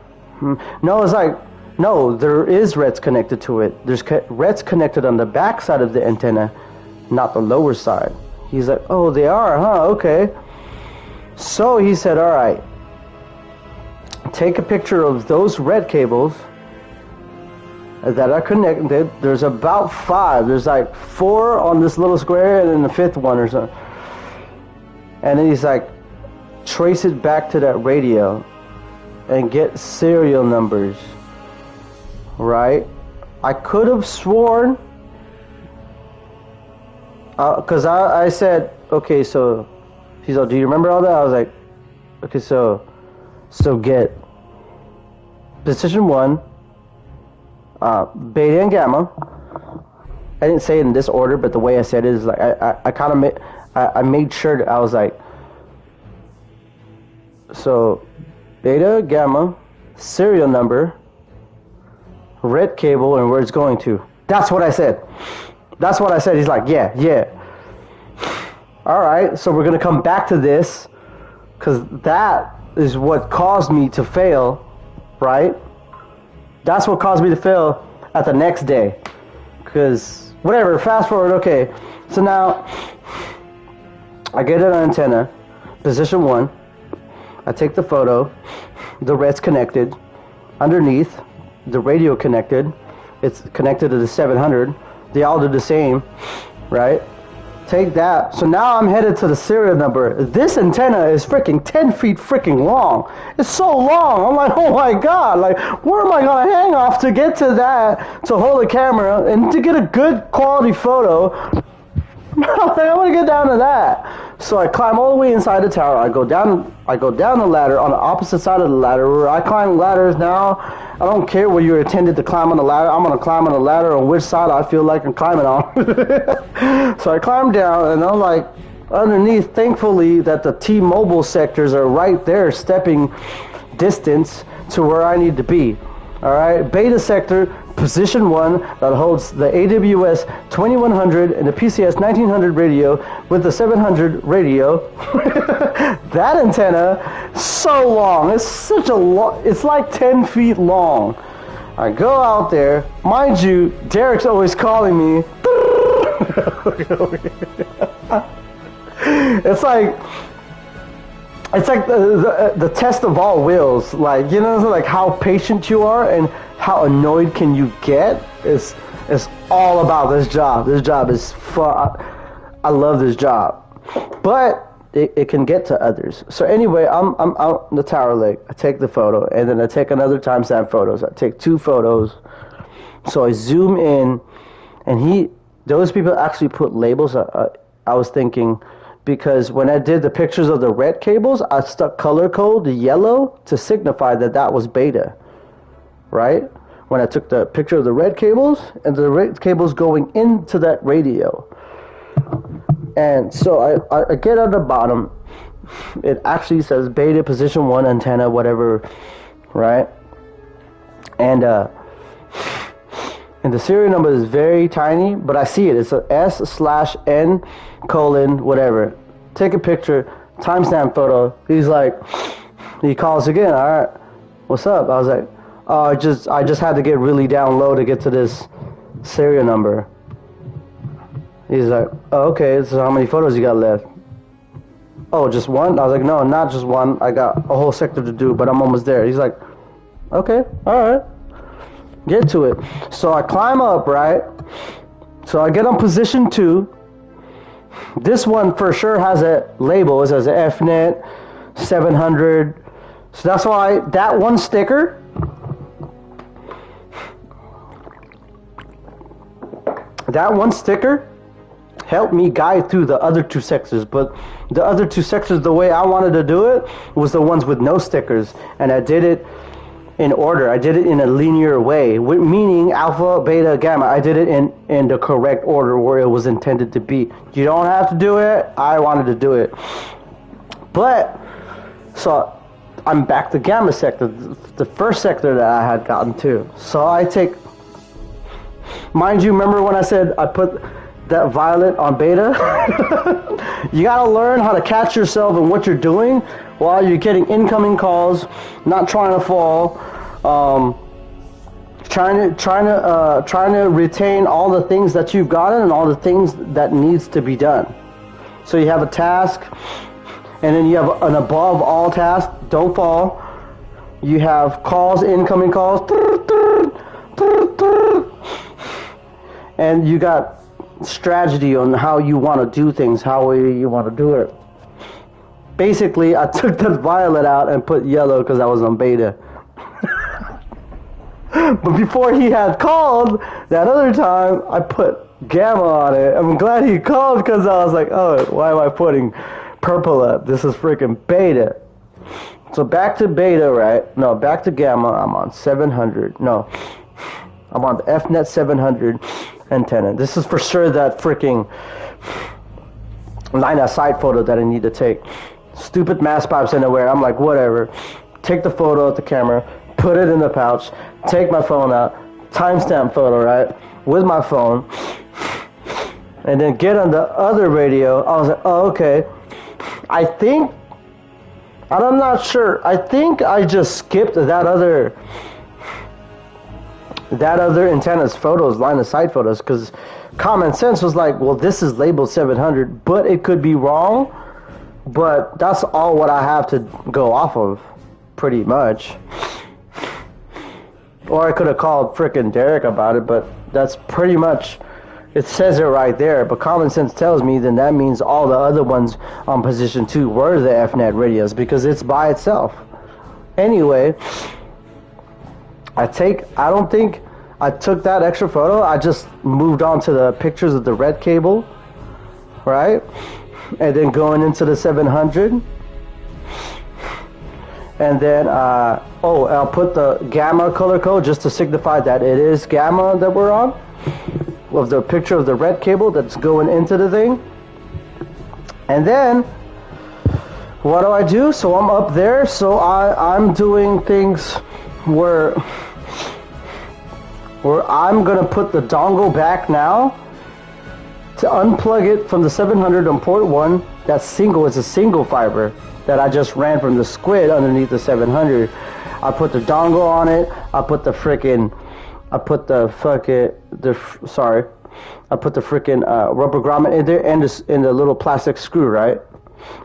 No, it's like, no, there is reds connected to it. There's reds connected on the back side of the antenna, not the lower side. He's like, oh, they are, huh? Okay. So he said, all right, take a picture of those red cables that are connected. There's about 5. There's like 4 on this little square and then the 5th one or something. And then he's like, trace it back to that radio and get serial numbers, right? I could have sworn, because I said, okay, so he's like, do you remember all that? I was like, okay, so get position 1, beta and gamma. I didn't say it in this order, but the way I said it is like, I kind of made, I made sure that I was like, so beta, gamma, serial number, red cable, and where it's going to. That's what I said. That's what I said. He's like, yeah. All right, so we're going to come back to this, because that is what caused me to fail, right? That's what caused me to fail at the next day. Because, whatever, fast forward, okay. So now, I get an antenna, position 1. I take the photo, the red's connected. Underneath, the radio connected. It's connected to the 700. They all do the same, right? Take that. So now I'm headed to the serial number. This antenna is freaking 10 feet freaking long. It's so long. I'm like, oh my God. Like, where am I going to hang off to get to that, to hold the camera, and to get a good quality photo? I'm going to get down to that. So I climb all the way inside the tower. I go down the ladder on the opposite side of the ladder. Where I climb ladders now. I don't care where you're intended to climb on the ladder. I'm going to climb on the ladder on which side I feel like I'm climbing on. So I climb down, and I'm like, underneath, thankfully, that the T-Mobile sectors are right there, stepping distance to where I need to be. All right, beta sector, position 1, that holds the AWS 2100 and the PCS 1900 radio with the 700 radio. That antenna, so long. It's such a long, it's like 10 feet long. I go out there. Mind you, Derek's always calling me. It's like the test of all wills. Like, you know, like how patient you are and how annoyed can you get. It's all about this job. This job is fun. I love this job, but it can get to others. So anyway, I'm out in the tower leg. I take the photo, and then I take another timestamp photos. I take 2 photos. So I zoom in, and those people actually put labels. I was thinking, because when I did the pictures of the red cables, I stuck color code, the yellow, to signify that was beta, right? When I took the picture of the red cables, and the red cables going into that radio. And so I get on the bottom. It actually says beta position 1 antenna, whatever, right? And the serial number is very tiny, but I see it. It's a S/N colon whatever. Take a picture, timestamp photo. He's like, he calls again. All right, what's up? I was like, oh, I just had to get really down low to get to this serial number. He's like, oh, okay, so how many photos you got left? Oh, just one? I was like, no, not just one. I got a whole sector to do, but I'm almost there. He's like, okay, all right. Get to it. So I climb up, right? So I get on position 2. This one for sure has a label. It says FNet 700. So that's why that one sticker, helped me guide through the other 2 sectors. But the other 2 sectors, the way I wanted to do it was the ones with no stickers. And I did it in order. I did it in a linear way, meaning alpha, beta, gamma. I did it in the correct order where it was intended to be. You don't have to do it. I wanted to do it. But, so I'm back to gamma sector, the first sector that I had gotten to. So I take, mind you, remember when I said I put that violet on beta? You gotta learn how to catch yourself in what you're doing while you're getting incoming calls, not trying to fall, trying to retain all the things that you've gotten and all the things that needs to be done. So you have a task, and then you have an above all task, don't fall. You have calls, incoming calls, and you got strategy on how you want to do things, how you want to do it. Basically, I took the violet out and put yellow because I was on beta. But before he had called, that other time, I put gamma on it. I'm glad he called because I was like, oh, why am I putting purple up? This is freaking beta. So back to beta, right? No, back to gamma. I'm on 700. No, I'm on the FNet 700 antenna. This is for sure that freaking line of sight photo that I need to take. Stupid mass pipes anywhere. I'm like, whatever. Take the photo of the camera, put it in the pouch, take my phone out, timestamp photo, right, with my phone, and then get on the other radio. I was like, oh, okay. I'm not sure. I think I just skipped that other antenna's photos, line of sight photos, because common sense was like, well, this is labeled 700, but it could be wrong. But that's all what I have to go off of, pretty much. Or I could have called frickin' Derek about it, but that's pretty much, it says it right there. But common sense tells me then that means all the other ones on position 2 were the FNet radios, because it's by itself. Anyway, I don't think I took that extra photo. I just moved on to the pictures of the red cable, right? And then going into the 700. And then, I'll put the gamma color code just to signify that it is gamma that we're on. With the picture of the red cable that's going into the thing. And then, what do I do? So I'm up there, so I'm doing things where I'm going to put the dongle back now to unplug it from the 700 on port 1. That's single. It's a single fiber that I just ran from the squid underneath the 700. I put the dongle on it. I put the freaking rubber grommet in there and the little plastic screw, right?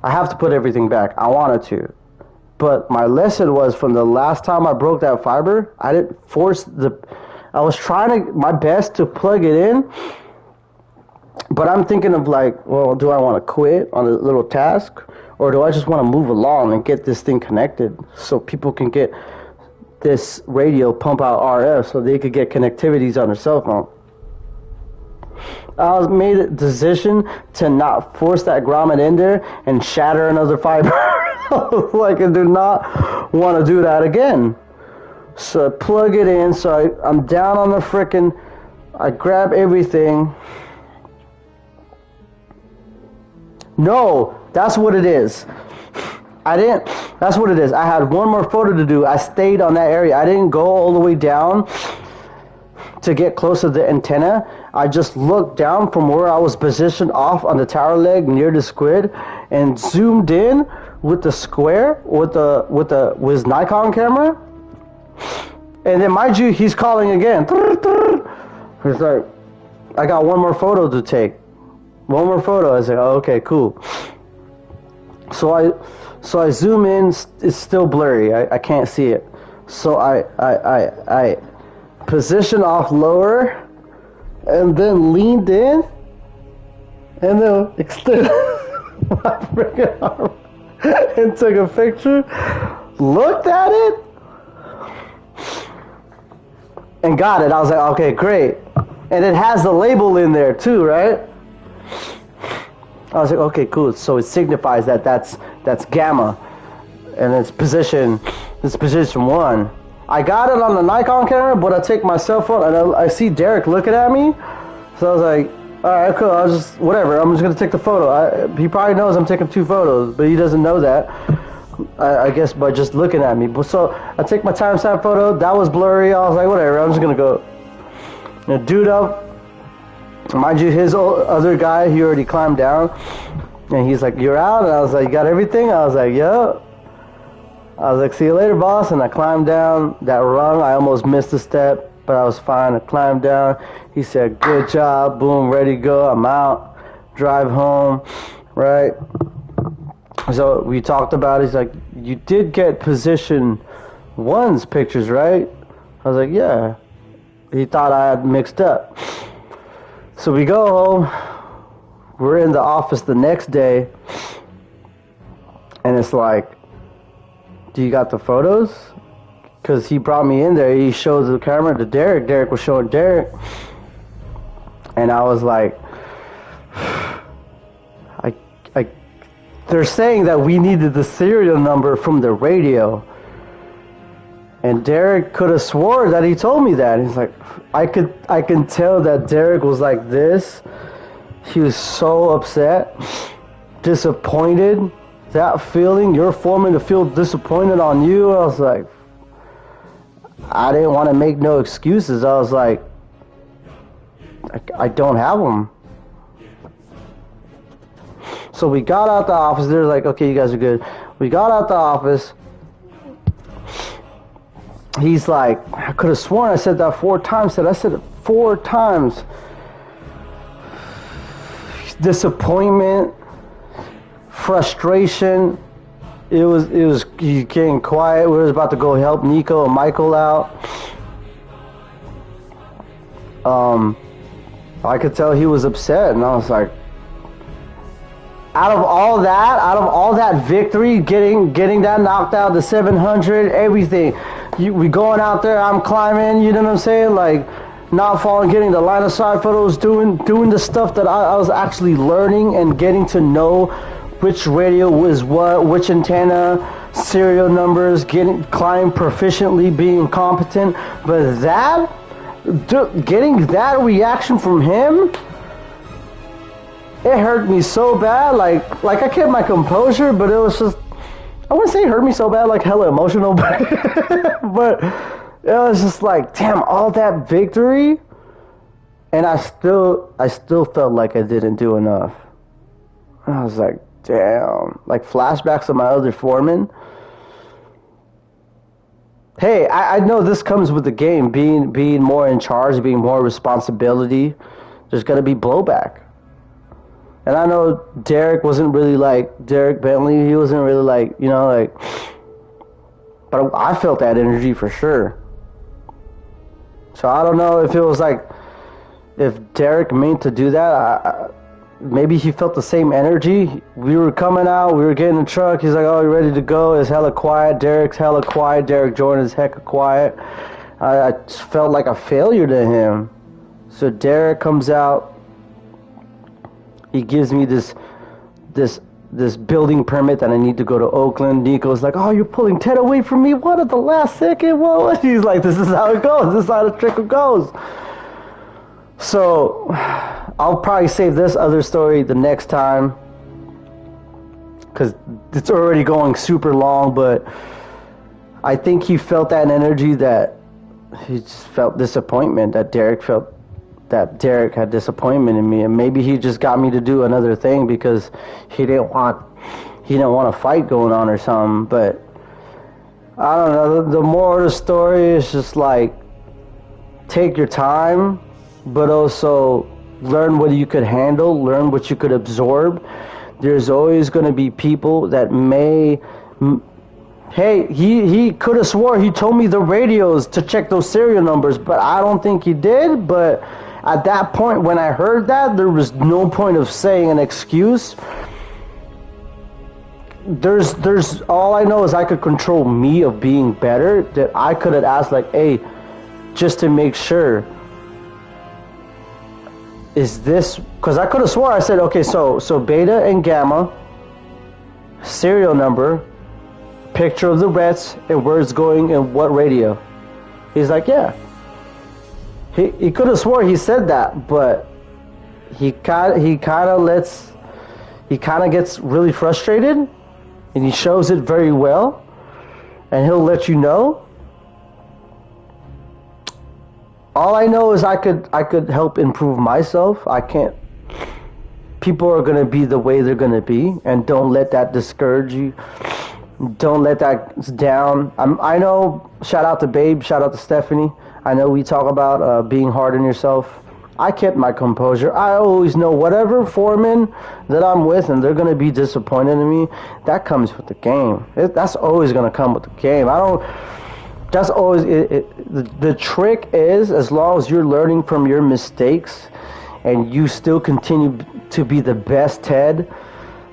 I have to put everything back. I wanted to. But my lesson was from the last time I broke that fiber, I didn't force I was trying my best to plug it in. But I'm thinking of like, well, do I want to quit on a little task? Or do I just want to move along and get this thing connected so people can get this radio pump out RF so they could get connectivities on their cell phone? I made a decision to not force that grommet in there and shatter another fiber. Like, I do not want to do that again. So I plug it in, so I'm down on the frickin', I grab everything. No, that's what it is. That's what it is. I had one more photo to do. I stayed on that area. I didn't go all the way down to get close to the antenna. I just looked down from where I was positioned off on the tower leg near the squid and zoomed in with the square with his Nikon camera. And then mind you, he's calling again. He's like, I got one more photo to take. One more photo. I said, oh, okay, cool. So I zoom in. It's still blurry. I can't see it. So I position off lower and then leaned in, and then extended my freaking arm and took a picture, looked at it, and got it. I was like, okay, great. And it has the label in there too, right? I was like, okay, cool. So it signifies that that's gamma, and it's position 1. I got it on the Nikon camera, but I take my cell phone and I see Derek looking at me. So I was like, all right, cool. I was just whatever. I'm just gonna take the photo. He probably knows I'm taking 2 photos, but he doesn't know that. I guess by just looking at me. But so I take my timestamp photo. That was blurry. I was like, whatever. I'm just gonna go. And dude up. Mind you, his other guy, he already climbed down, and he's like, you're out? And I was like, you got everything? I was like, yep. I was like, see you later, boss. And I climbed down that rung. I almost missed a step, but I was fine. I climbed down. He said, good job. Boom, ready to go. I'm out. Drive home, right? So we talked about it. He's like, you did get position 1's pictures, right? I was like, yeah. He thought I had mixed up. So we go home, we're in the office the next day, and it's like, do you got the photos? Because he brought me in there, he showed the camera to Derek, Derek was showing Derek, and I was like, they're saying that we needed the serial number from the radio. And Derek could have swore that he told me that. He's like, I can tell that Derek was like this. He was so upset, disappointed. That feeling, your foreman to feel disappointed on you. I was like, I didn't want to make no excuses. I was like, I don't have them. So we got out the office. They're like, okay, you guys are good. We got out the office. He's like, I could have sworn I said that 4 times. I said it 4 times. Disappointment, frustration. It was getting quiet. We were about to go help Nico and Michael out. I could tell he was upset, and I was like, out of all that victory, getting that knocked out, the 700, everything. We going out there, I'm climbing, you know what I'm saying? Like, not falling, getting the line of sight photos, doing the stuff that I was actually learning and getting to know which radio was what, which antenna, serial numbers, climbing proficiently, being competent. But getting that reaction from him, it hurt me so bad. Like I kept my composure, but it was just, I wouldn't say it hurt me so bad, like hella emotional, but it was just like, damn, all that victory, and I still felt like I didn't do enough. I was like, damn, like flashbacks of my other foreman. Hey, I know this comes with the game, being more in charge, being more responsibility. There's gonna be blowback. And I know Derek wasn't really like, Derek Bentley, he wasn't really like, you know, like, but I felt that energy for sure. So I don't know if it was like, if Derek meant to do that, maybe he felt the same energy. We were coming out, we were getting in the truck, he's like, oh, you ready to go? It's hella quiet, Derek's hella quiet, Derek Jordan is hecka quiet. I just felt like a failure to him. So Derek comes out, he gives me this building permit that I need to go to Oakland. Nico's like, oh, you're pulling Ted away from me? What at the last second? What? He's like, this is how it goes. This is how the trickle goes. So I'll probably save this other story the next time, because it's already going super long, but I think he felt that energy, that he just felt disappointment, that Derek had disappointment in me, and maybe he just got me to do another thing because he didn't want a fight going on or something. But I don't know, the moral of the story is just like, take your time, but also learn what you could handle, learn what you could absorb. There's always going to be people that may, hey, he could have swore he told me the radios to check those serial numbers, but I don't think he did. But at that point, when I heard that, there was no point of saying an excuse. There's all I know is I could control me of being better. That I could have asked like, hey, just to make sure. Is this, because I could have swore I said, okay, so beta and gamma, serial number, picture of the rets, and where it's going and what radio. He's like, yeah. He could have swore he said that, but he kind of gets really frustrated, and he shows it very well, and he'll let you know. All I know is I could help improve myself. I can't. People are gonna be the way they're gonna be, and don't let that discourage you. Don't let that down. I know. Shout out to Babe. Shout out to Stephanie. I know we talk about being hard on yourself. I kept my composure. I always know whatever foreman that I'm with, and they're gonna be disappointed in me. That comes with the game. That's always gonna come with the game. That's always the trick is, as long as you're learning from your mistakes, and you still continue to be the best Ted,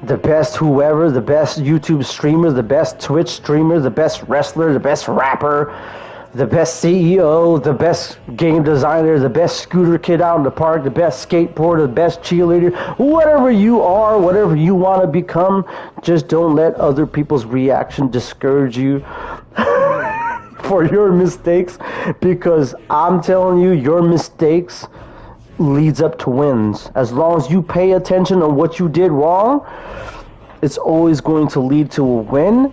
the best whoever, the best YouTube streamer, the best Twitch streamer, the best wrestler, the best rapper, the best CEO, the best game designer, the best scooter kid out in the park, the best skateboarder, the best cheerleader, whatever you are, whatever you want to become, just don't let other people's reaction discourage you for your mistakes, because I'm telling you, your mistakes leads up to wins. As long as you pay attention on what you did wrong, it's always going to lead to a win.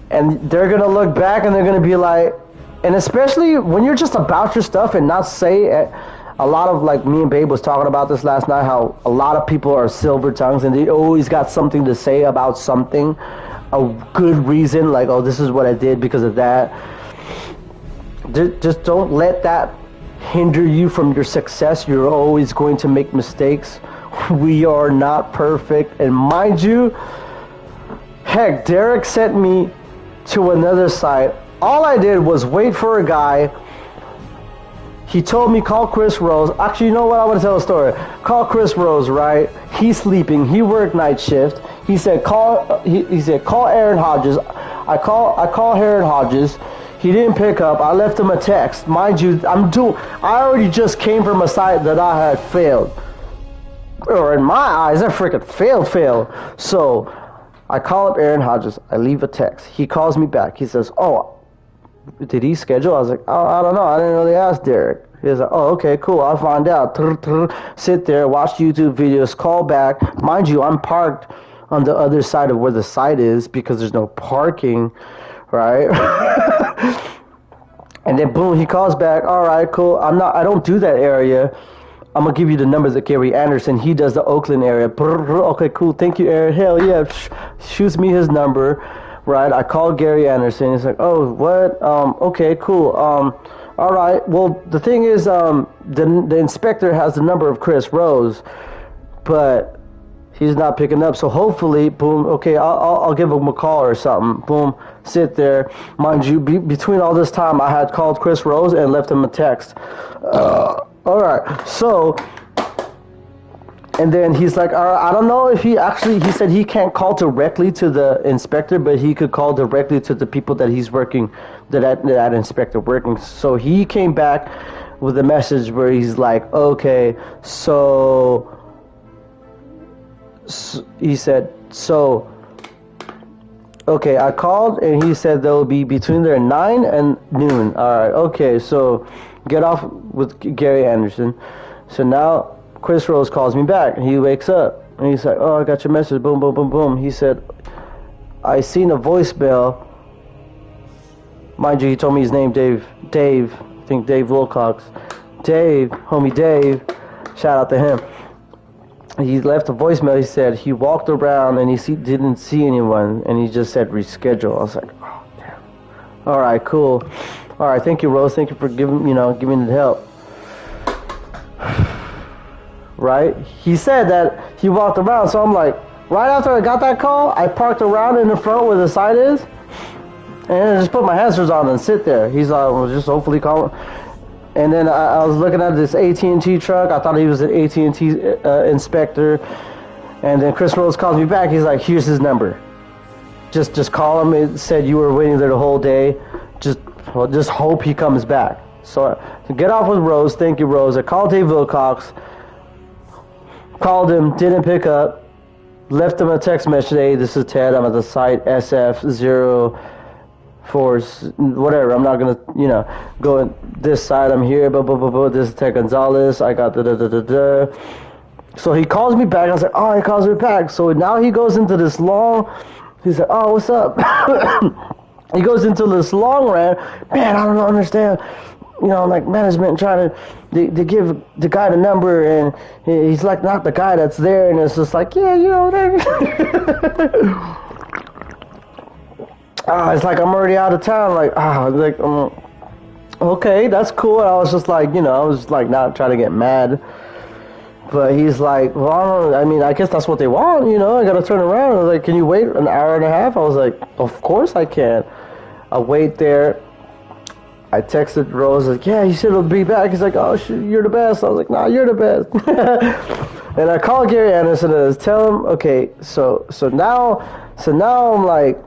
And they're going to look back and they're going to be like, and especially when you're just about your stuff and not say, a lot of, like, me and Babe was talking about this last night, how a lot of people are silver tongues and they always got something to say about something, a good reason, like, oh, this is what I did because of that. Just don't let that hinder you from your success. You're always going to make mistakes. We are not perfect. And mind you, heck, Derek sent me to another site. All I did was wait for a guy. He told me, call Chris Rose. Actually, you know what? I want to tell a story. Call Chris Rose, right? He's sleeping. He worked night shift. He said, call Aaron Hodges. I call Aaron Hodges. He didn't pick up. I left him a text. Mind you, I already just came from a site that I had failed. Or in my eyes, I freaking failed. So I call up Aaron Hodges. I leave a text. He calls me back. He says, oh, did he schedule? I was like, oh, I don't know. I didn't really ask Derek. He was like, oh, okay, cool. I'll find out. Sit there, watch YouTube videos, call back. Mind you, I'm parked on the other side of where the site is because there's no parking, right? And then boom, he calls back. All right, cool. I don't do that area. I'm gonna give you the numbers of Gary Anderson. He does the Oakland area. Okay, cool. Thank you, Aaron. Hell yeah. Shoots me his number. Right, I called Gary Anderson. He's like, oh, what? Okay, cool. All right. Well, the thing is, the inspector has the number of Chris Rose, but he's not picking up. So hopefully, boom. Okay, I'll give him a call or something. Boom. Sit there. Mind you, between all this time, I had called Chris Rose and left him a text. All right. So. And then he's like, I don't know if he said he can't call directly to the inspector, but he could call directly to the people that he's working, that inspector working. So he came back with a message where he's like, okay, so he said, okay, I called and he said they'll be between there 9 and noon. All right, okay, so get off with Gary Anderson. So now Chris Rose calls me back. He wakes up and he's like, oh, I got your message. Boom, boom, boom, boom. He said, I seen a voicemail. Mind you, he told me his name, Dave. I think Dave Wilcox. Dave, homie Dave. Shout out to him. He left a voicemail. He said he walked around and he didn't see anyone. And he just said reschedule. I was like, oh, damn. All right, cool. All right, thank you, Rose. Thank you for giving me the help. Right? He said that he walked around, so I'm like, right after I got that call, I parked around in the front where the site is, and I just put my hazards on and sit there. He's like, well, just hopefully call him. And then I was looking at this AT&T truck. I thought he was an AT&T inspector. And then Chris Rose calls me back. He's like, here's his number. Just call him. It said you were waiting there the whole day. Just hope he comes back. So get off with Rose. Thank you, Rose. I called Dave Wilcox. Called him. Didn't pick up. Left him a text message. Hey, this is Ted. I'm at the site SF04. Whatever. I'm not going to, go in this side. I'm here. Blah, blah, blah, blah. This is Ted Gonzalez. I got da-da-da-da-da. So he calls me back. I was like, oh, he calls me back. So now he goes into this long... He's like, oh, what's up? He goes into this long rant. Man, I don't understand. Like management trying to they give the guy the number, and he's like not the guy that's there, and it's just like, yeah, it's like I'm already out of town. Okay, that's cool. And I was just like, I was like not trying to get mad. But he's like, well, I guess that's what they want, I got to turn around. I was like, can you wait an hour and a half? I was like, of course I can. I wait there. I texted Rose, like, yeah, he said he'll be back. He's like, oh, you're the best. I was like, nah, you're the best. And I called Gary Anderson and I tell him, okay, so now I'm like,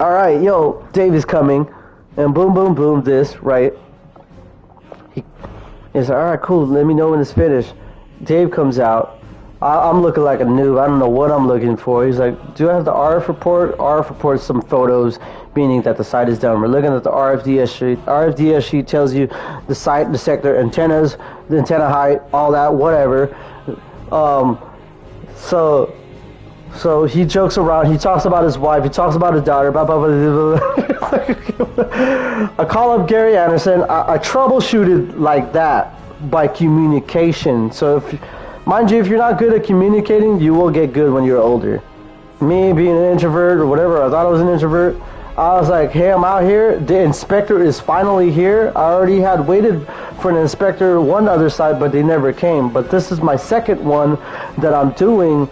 all right, yo, Dave is coming. And boom, boom, boom, this, right? He's like, all right, cool. Let me know when it's finished. Dave comes out. I'm looking like a noob. I don't know what I'm looking for. He's like, do I have the RF report? RF reports some photos, meaning that the site is done. We're looking at the RFDS sheet. RFDS sheet tells you the site, the sector, antennas, the antenna height, all that, whatever. So he jokes around. He talks about his wife. He talks about his daughter. Blah, blah, blah, blah. I call up Gary Anderson. I troubleshooted like that by communication. So, mind you, if you're not good at communicating, you will get good when you're older. Me being an introvert or whatever, I thought I was an introvert. I was like, hey, I'm out here. The inspector is finally here. I already had waited for an inspector one other side, but they never came. But this is my second one that I'm doing.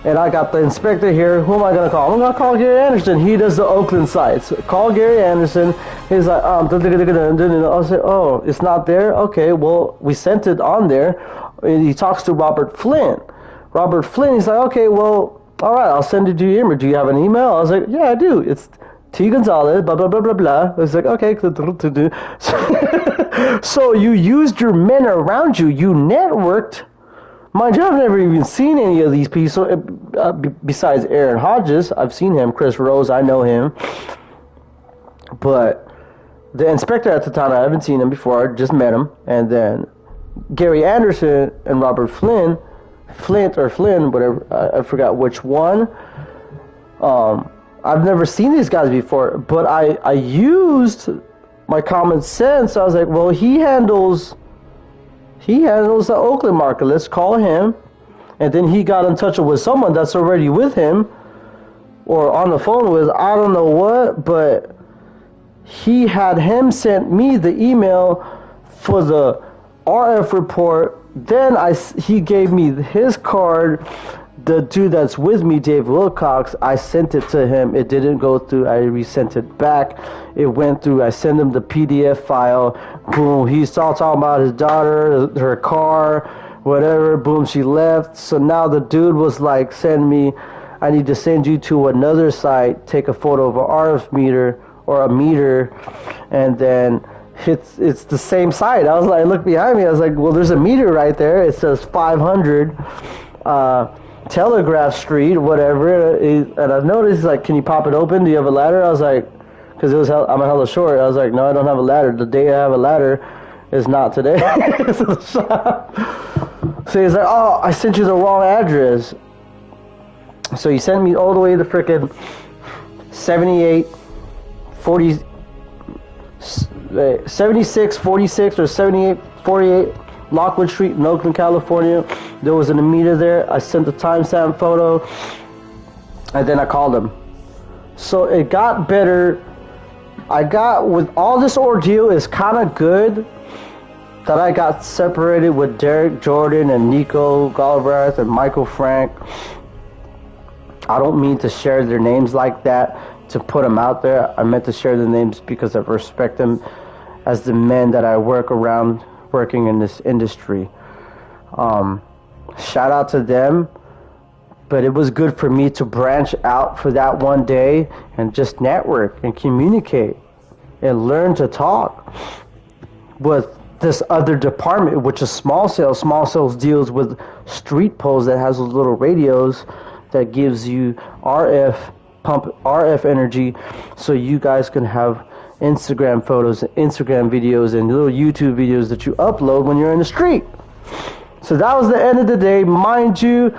And I got the inspector here. Who am I going to call? I'm going to call Gary Anderson. He does the Oakland sites. Call Gary Anderson. He's like, I was like, oh, it's not there? Okay, well, we sent it on there. And he talks to Robert Flynn. Robert Flynn, he's like, okay, well, all right, I'll send it to your email. Do you have an email? I was like, yeah, I do. It's T. Gonzalez, blah, blah, blah, blah, blah. I was like, okay. So you used your men around you. You networked. Mind you, I've never even seen any of these people besides Aaron Hodges. I've seen him. Chris Rose, I know him. But the inspector at the time, I haven't seen him before. I just met him. And then Gary Anderson and Robert Flynn, whatever, I forgot which one. I've never seen these guys before. But I used my common sense. I was like, well, he handles the Oakland market. Let's call him. And then he got in touch with someone that's already with him or on the phone with, I don't know what, but he had him sent me the email for the RF report. Then he gave me his card. The dude that's with me, Dave Wilcox, I sent it to him. It didn't go through. I resent it back. It went through. I sent him the PDF file. Boom. He's all talking about his daughter, her car, whatever. Boom. She left. So now the dude was like, send me. I need to send you to another site. Take a photo of an RF meter or a meter, and then it's the same site. I was like, look behind me. I was like, well, there's a meter right there. It says 500. Telegraph Street, whatever, and I noticed, like, can you pop it open? Do you have a ladder? I was like, because I'm a hella short. I was like, no, I don't have a ladder. The day I have a ladder is not today. So he's like, oh, I sent you the wrong address. So he sent me all the way to frickin' 7646 or 7848 Lockwood Street in Oakland, California. There was an meter there. I sent the timestamp photo, and then I called him. So it got better. With all this ordeal, is kind of good that I got separated with Derek Jordan and Nico Galbraith and Michael Frank. I don't mean to share their names like that to put them out there. I meant to share their names because I respect them as the men that I work around working in this industry. Shout out to them, but it was good for me to branch out for that one day and just network and communicate and learn to talk with this other department, which is small sales. Small sales deals with street poles that has those little radios that gives you RF energy, so you guys can have Instagram photos, Instagram videos, and little YouTube videos that you upload when you're in the street. So that was the end of the day. Mind you,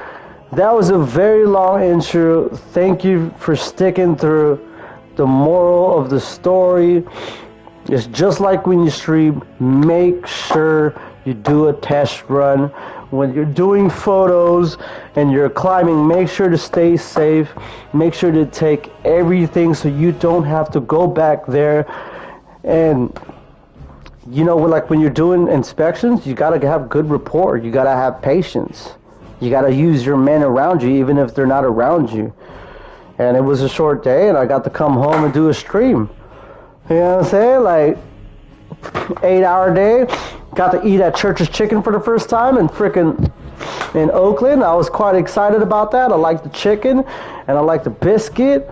that was a very long intro. Thank you for sticking through. The moral of the story is just like when you stream, make sure you do a test run. When you're doing photos and you're climbing, make sure to stay safe. Make sure to take everything so you don't have to go back there. And you know, like when you're doing inspections, you gotta have good rapport. You gotta have patience. You gotta use your men around you, even if they're not around you. And it was a short day, and I got to come home and do a stream. You know what I'm saying? Like, 8-hour day. Got to eat at Church's Chicken for the first time in Oakland. I was quite excited about that. I like the chicken, and I like the biscuit.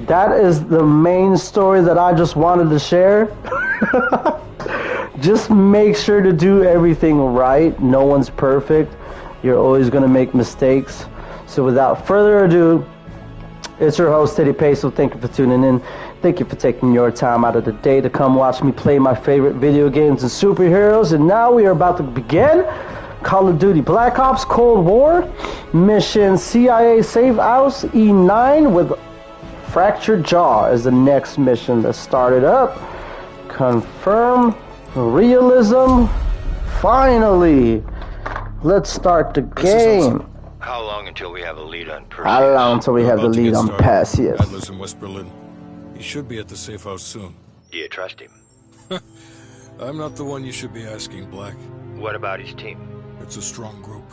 That is the main story that I just wanted to share. Just make sure to do everything right. No one's perfect. You're always going to make mistakes. So without further ado, it's your host, TeddyPESO. Thank you for tuning in. Thank you for taking your time out of the day to come watch me play my favorite video games and superheroes. And now we are about to begin Call of Duty Black Ops Cold War, mission CIA Safehouse E9 with Fractured Jaw is the next mission that started up. Confirm realism. Finally, let's start the game. How long until we have a lead on Perseus? How long until we have the lead on Perseus? Adler's in West Berlin. He should be at the safe house soon. Do you trust him? I'm not the one you should be asking, Black. What about his team? It's a strong group.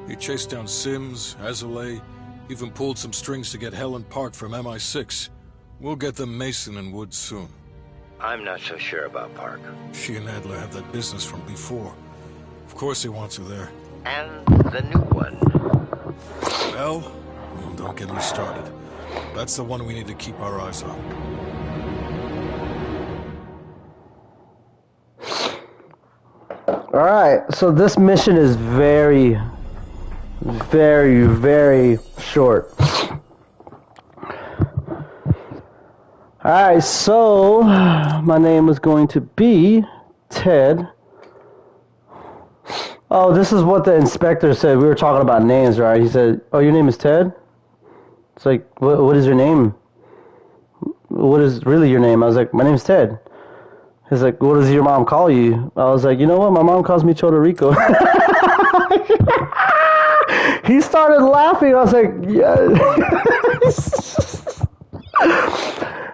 He chased down Sims, Azalea, even pulled some strings to get Helen Park from MI6. We'll get them Mason and Woods soon. I'm not so sure about Park. She and Adler have that business from before. Of course he wants her there. And the new one. Well, don't get me started. That's the one we need to keep our eyes on. Alright, so this mission is very, very, very short. Alright, so my name is going to be Ted. Oh, this is what the inspector said. We were talking about names, right? He said, "Oh, your name is Ted?" It's like, what is your name? What is really your name? I was like, "My name's Ted." He's like, "What does your mom call you?" I was like, "You know what? My mom calls me Chodorico." He started laughing. I was like, "Yeah."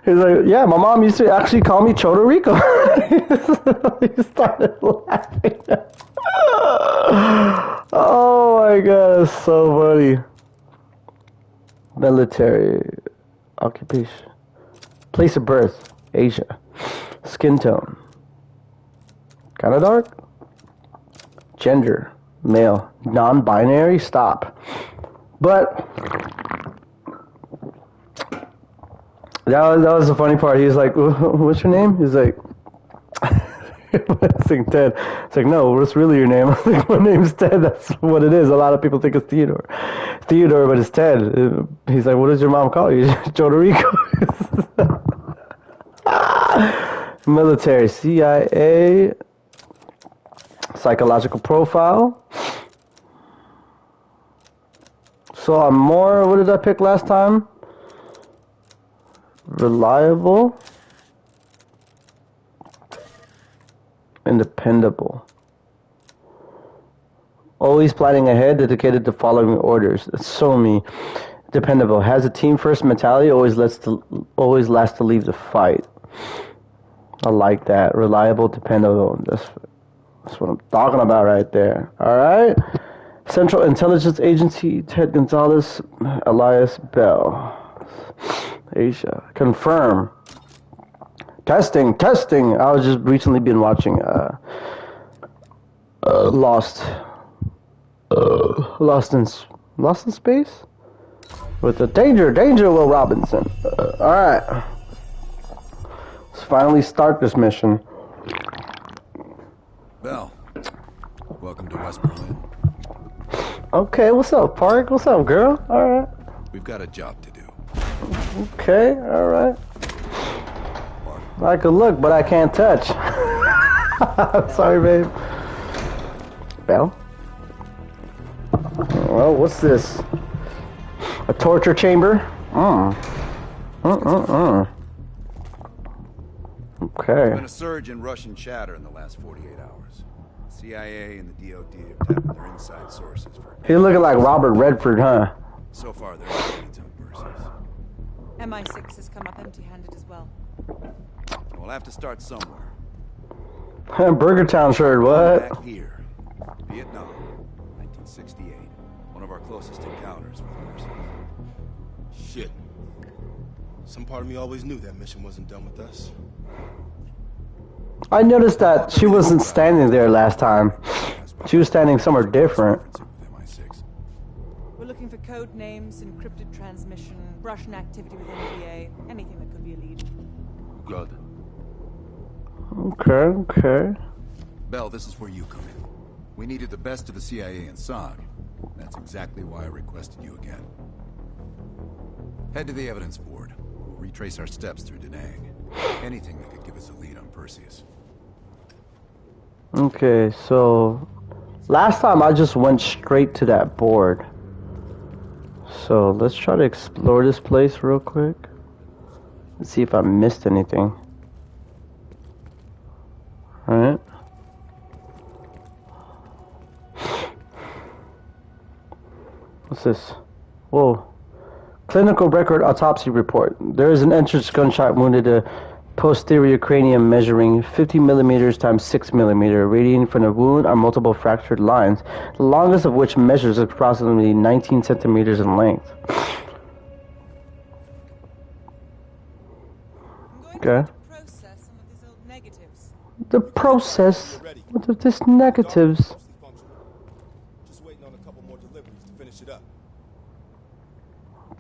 He's like, "Yeah, my mom used to actually call me Chodorico." He started laughing. Oh my god, that's so funny. Military occupation. Place of birth, Asia. Skin tone, kinda dark. Gender, male. Non-binary, stop. But that was the funny part. He was like, "What's your name?" He's like, it's like Ted. It's like, "No, what's really your name?" I was like, "My name's Ted." That's what it is. A lot of people think it's Theodore, but it's Ted. He's like, "What does your mom call you?" Chodorico. Military, CIA, psychological profile. So I'm more, what did I pick last time? Reliable and dependable. Always planning ahead, dedicated to following orders. That's so me. Dependable. Has a team first mentality, always last to leave the fight. I like that. Reliable, dependable. That's what I'm talking about right there. Alright? Central Intelligence Agency, Ted Gonzalez, Elias Bell. Asia. Confirm. Testing. I was just recently been watching Lost. Lost in Space with the Danger Will Robinson. All right, let's finally start this mission. Bell, welcome to West Berlin. Okay, what's up, Park? What's up, girl? All right. We've got a job to do. Okay, all right. I could look, but I can't touch. Sorry, babe. Bell? Well, what's this? A torture chamber? Okay. There's been a surge in Russian chatter in the last 48 hours. CIA and the DOD have tapped their inside sources for... He's looking like Robert Redford, huh? So far, there are leads on Perseus. MI6 has come up empty-handed as well. We'll have to start somewhere. Burger Town shirt, what? Back here. Vietnam, 1968. One of our closest encounters with Perseus. Shit. Some part of me always knew that mission wasn't done with us. I noticed that she wasn't standing there last time. She was standing somewhere different. We're looking for code names, encrypted transmission, Russian activity with NVA, anything that could be a lead. Good. Okay. Bell, this is where you come in. We needed the best of the CIA and SOG. That's exactly why I requested you again. Head to the evidence board. We'll retrace our steps through Da Nang. Anything that could give us a lead on Perseus. Okay, so last time I just went straight to that board. So let's try to explore this place real quick. Let's see if I missed anything. Alright. What's this? Whoa. Clinical record autopsy report. There is an entrance gunshot wounded to posterior cranium measuring 50 millimeters times 6 millimeter. Radiating from the wound are multiple fractured lines, the longest of which measures approximately 19 centimeters in length. Okay. The process of these negatives. Just waiting on a couple more deliveries to finish it up.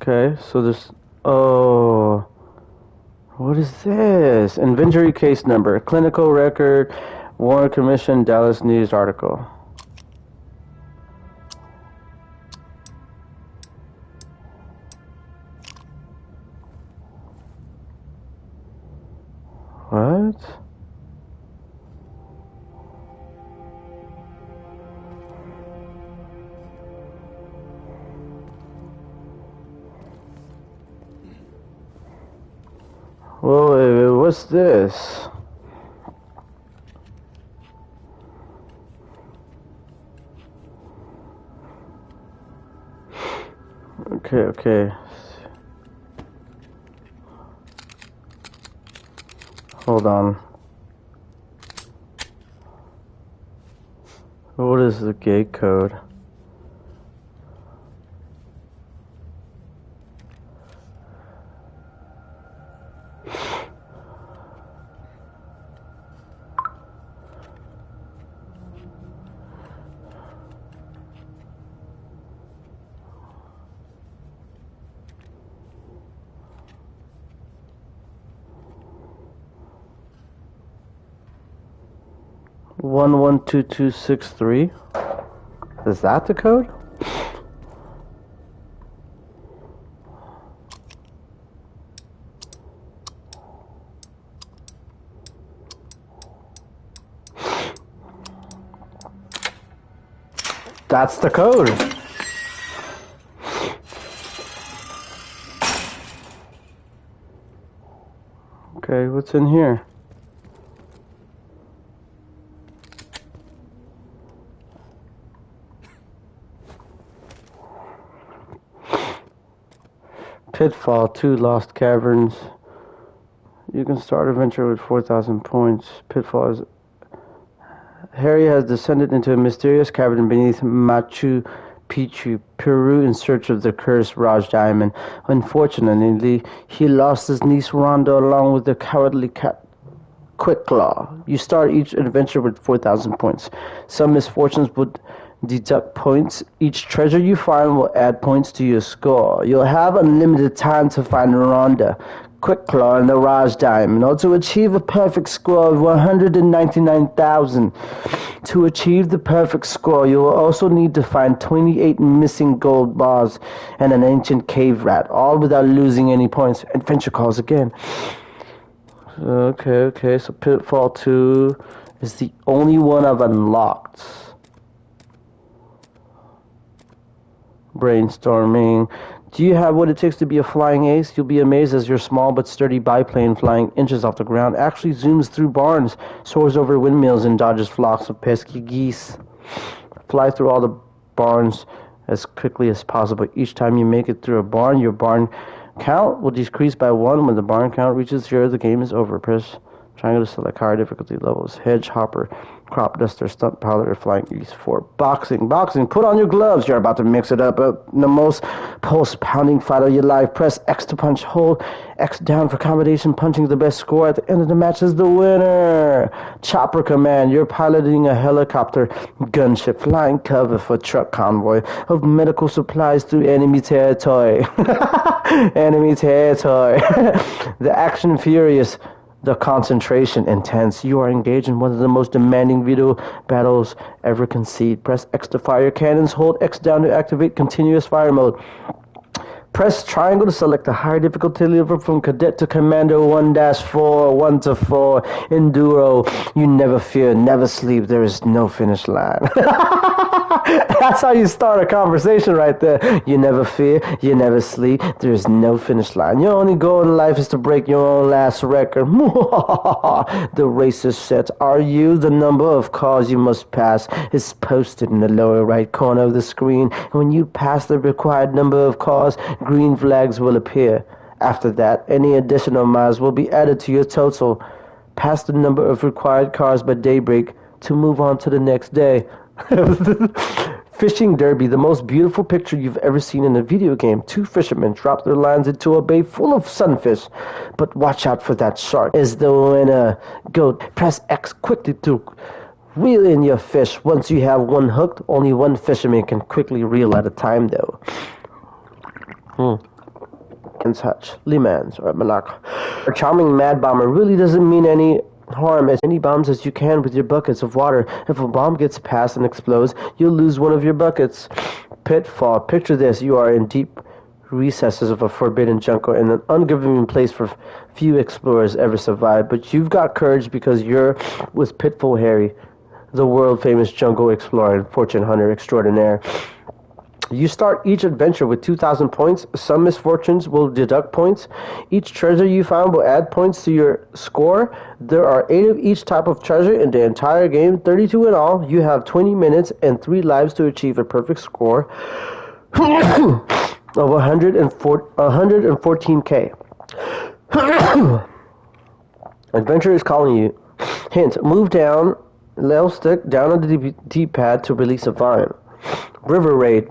Okay, so there's... Oh... What is this? Inventory case number. Clinical record. Warren Commission. Dallas News article. What? Whoa, what's this? Okay. Hold on. What is the gate code? One 12263. Is that the code? That's the code. Okay, what's in here? Pitfall, 2 lost caverns. You can start a venture with 4,000 points. Pitfall is... Harry has descended into a mysterious cavern beneath Machu Picchu, Peru, in search of the cursed Raj Diamond. Unfortunately, he lost his niece Rhonda along with the cowardly cat Quick Claw. You start each adventure with 4,000 points. Some misfortunes would deduct points. Each treasure you find will add points to your score. You'll have unlimited time to find Rhonda, Quick Claw, and the Raj Diamond, or to achieve a perfect score of 199,000. To achieve the perfect score, you will also need to find 28 missing gold bars and an ancient cave rat, all without losing any points. Adventure calls again. Okay, so Pitfall 2 is the only one I've unlocked. Brainstorming. Do you have what it takes to be a flying ace? You'll be amazed as your small but sturdy biplane flying inches off the ground actually zooms through barns, soars over windmills, and dodges flocks of pesky geese. Fly through all the barns as quickly as possible. Each time you make it through a barn, your barn count will decrease by 1. When the barn count reaches 0, the game is over. Press triangle to select higher difficulty levels. Hedge, hopper, crop duster, stunt powder, flying geese. 4. Boxing. Put on your gloves. You're about to mix it up. In the most pulse-pounding fight of your life. Press X to punch. Hold X down for combination punching. The best score at the end of the match is the winner. Chopper command. You're piloting a helicopter gunship, flying cover for truck convoy of medical supplies through enemy territory. Enemy territory. The action furious. The concentration intense. You are engaged in one of the most demanding video battles ever conceived. Press X to fire cannons. Hold X down to activate continuous fire mode. Press triangle to select the higher difficulty level from Cadet to Commander 1-4, 1 to 4, Enduro. You never fear, never sleep. There is no finish line. That's how you start a conversation right there. You never fear, you never sleep. There is no finish line. Your only goal in life is to break your own last record. The racer said, "Are you?" The number of cars you must pass is posted in the lower right corner of the screen. And when you pass the required number of cars, green flags will appear. After that, any additional miles will be added to your total. Pass the number of required cars by daybreak to move on to the next day. Fishing derby, the most beautiful picture you've ever seen in a video game. 2 fishermen drop their lines into a bay full of sunfish. But watch out for that shark. Is the winner. Go press X quickly to reel in your fish. Once you have one hooked, only one fisherman can quickly reel at a time though. Touch, Limans, or Malak. A charming mad bomber really doesn't mean any harm as many bombs as you can with your buckets of water. If a bomb gets past and explodes, you'll lose one of your buckets. Pitfall. Picture this. You are in deep recesses of a forbidden jungle in an ungiven place for few explorers ever survive. But you've got courage because you're with Pitfall Harry, the world-famous jungle explorer and fortune hunter extraordinaire. You start each adventure with 2,000 points. Some misfortunes will deduct points. Each treasure you find will add points to your score. There are 8 of each type of treasure in the entire game, 32 in all. You have 20 minutes and 3 lives to achieve a perfect score of 114k. Adventure is calling you. Hint, move down, left stick down on the D-pad to release a vine. River Raid.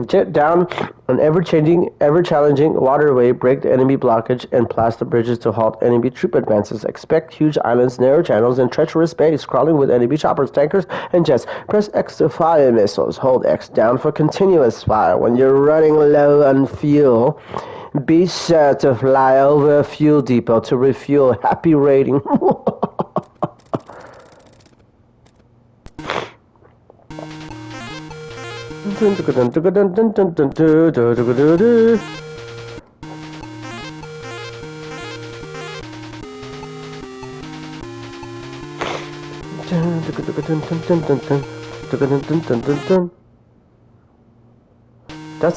Jet down an ever-challenging waterway, break the enemy blockage, and blast the bridges to halt enemy troop advances. Expect huge islands, narrow channels, and treacherous bays crawling with enemy choppers, tankers, and jets. Press X to fire missiles. Hold X down for continuous fire. When you're running low on fuel, be sure to fly over a fuel depot to refuel. Happy raiding. That's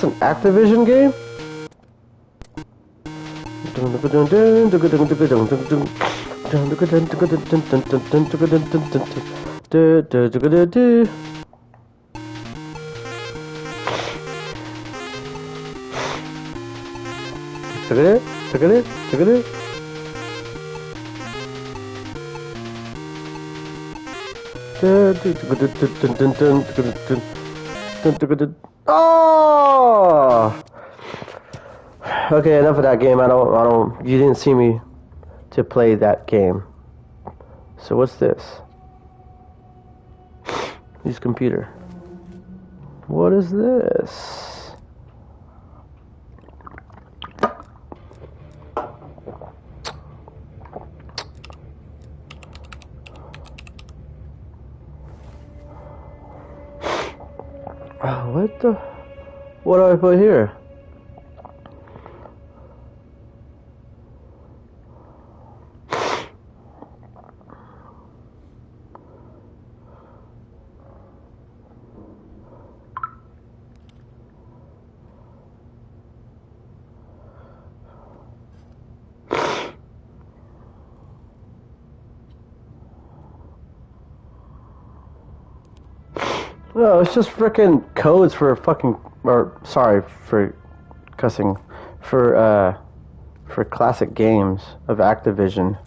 an Activision game? Look at it. Oh! Okay, enough of that game. You didn't see me to play that game. So what's this? Use computer. What is this? What the? What do I put here? No, it's just freaking codes for fucking, or sorry for cussing, for classic games of Activision.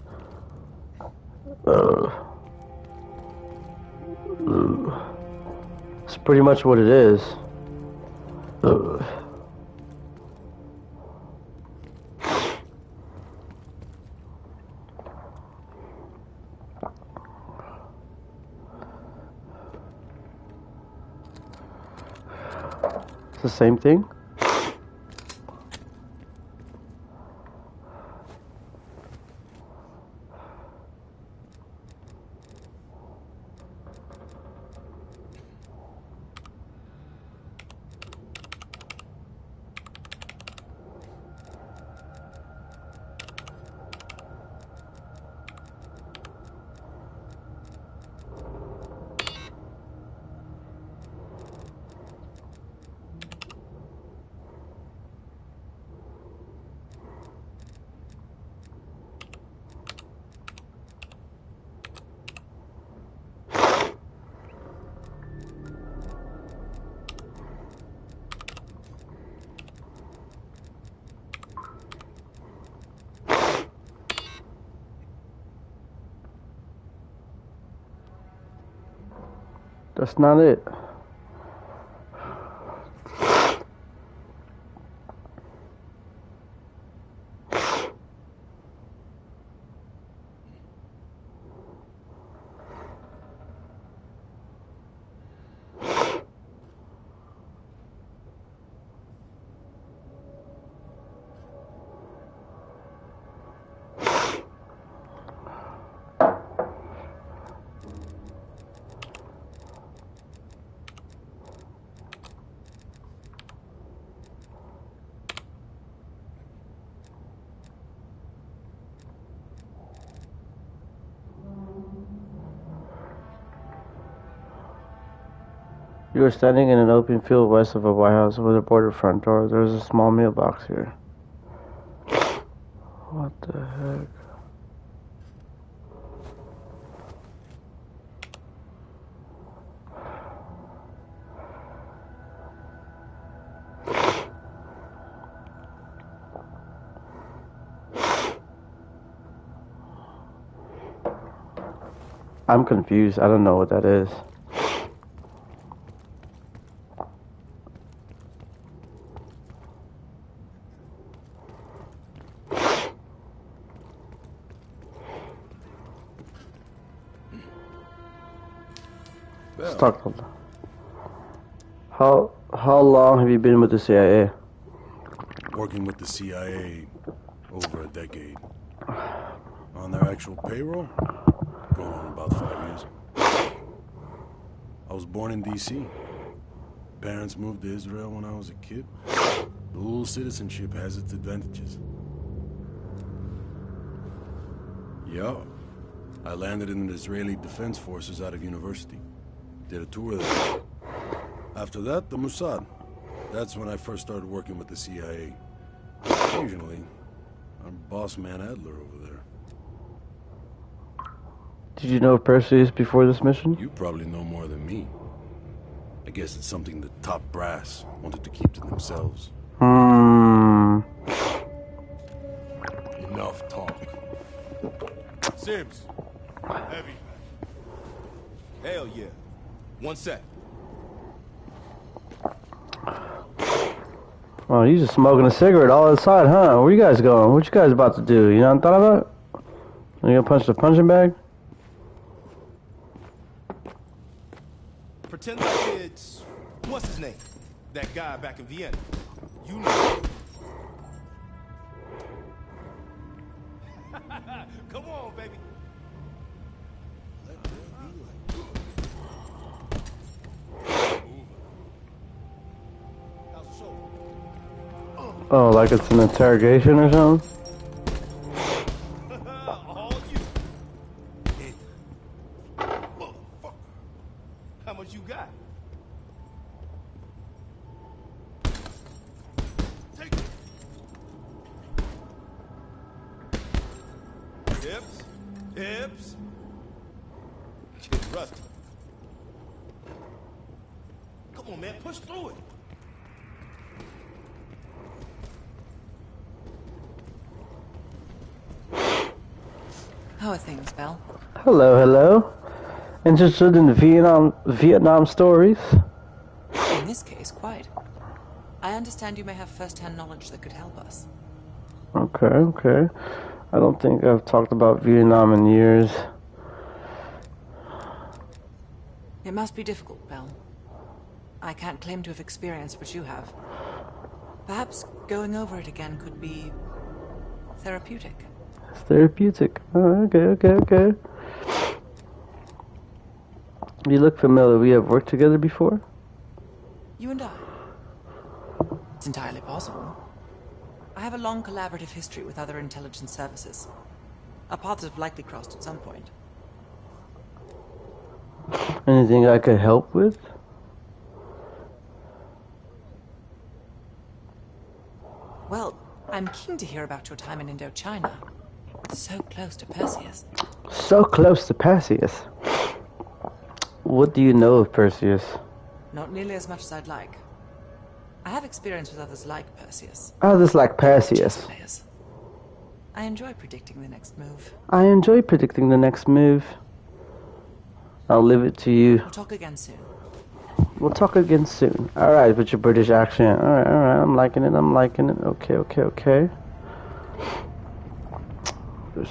It's pretty much what it is. It's the same thing. That's not it. You are standing in an open field west of a White House with a boarded front door. There is a small mailbox here. What the heck? I'm confused. I don't know what that is. Talk to them. How long have you been with the CIA? Working with the CIA over a decade. On their actual payroll, going on about 5 years. I was born in D.C. Parents moved to Israel when I was a kid. Dual citizenship has its advantages. Yeah. I landed in the Israeli Defense Forces out of university. Did a tour there. After that, the Mossad. That's when I first started working with the CIA. Occasionally, our boss man Adler over there. Did you know Perseus before this mission? You probably know more than me. I guess it's something the top brass wanted to keep to themselves. Enough talk. Sims. Heavy. Hell yeah. One sec. Oh, you just smoking a cigarette all outside, huh? Where you guys going? What you guys about to do? You know what I'm talking about? You gonna punch the punching bag? Pretend like it's what's his name? That guy back in Vienna. You know. Come on, baby. Let there be light. How's the shoulder? Oh, like it's an interrogation or something? All you. Motherfucker. How much you got? Take it. Hips. Hips. Get rusty. Come on, man. Push through it. How are things, Belle? Hello, hello. Interested in Vietnam stories? In this case, quite. I understand you may have first-hand knowledge that could help us. Okay, okay. I don't think I've talked about Vietnam in years. It must be difficult, Belle. I can't claim to have experienced what you have. Perhaps going over it again could be therapeutic. It's therapeutic. Oh, okay. You look familiar. We have worked together before? You and I? It's entirely possible. I have a long collaborative history with other intelligence services. Our paths have likely crossed at some point. Anything I could help with? Well, I'm keen to hear about your time in Indochina. So close to Perseus. So close to Perseus. What do you know of Perseus? Not nearly as much as I'd like. I have experience with others like Perseus. Others like Perseus. Chess players. I enjoy predicting the next move. I enjoy predicting the next move. I'll leave it to you. We'll talk again soon. We'll talk again soon. Alright, with your British accent. Alright. I'm liking it. Okay.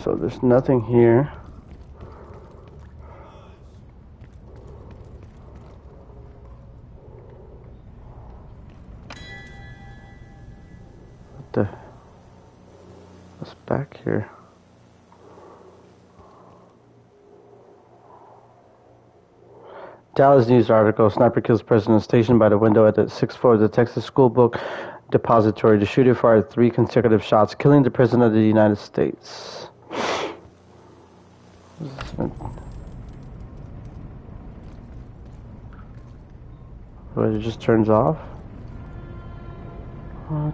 So there's nothing here. What's back here? Dallas News article. Sniper kills president stationed by the window at the 6th floor of the Texas School Book Depository. The shooter fired 3 consecutive shots, killing the president of the United States. What, it just turns off? What,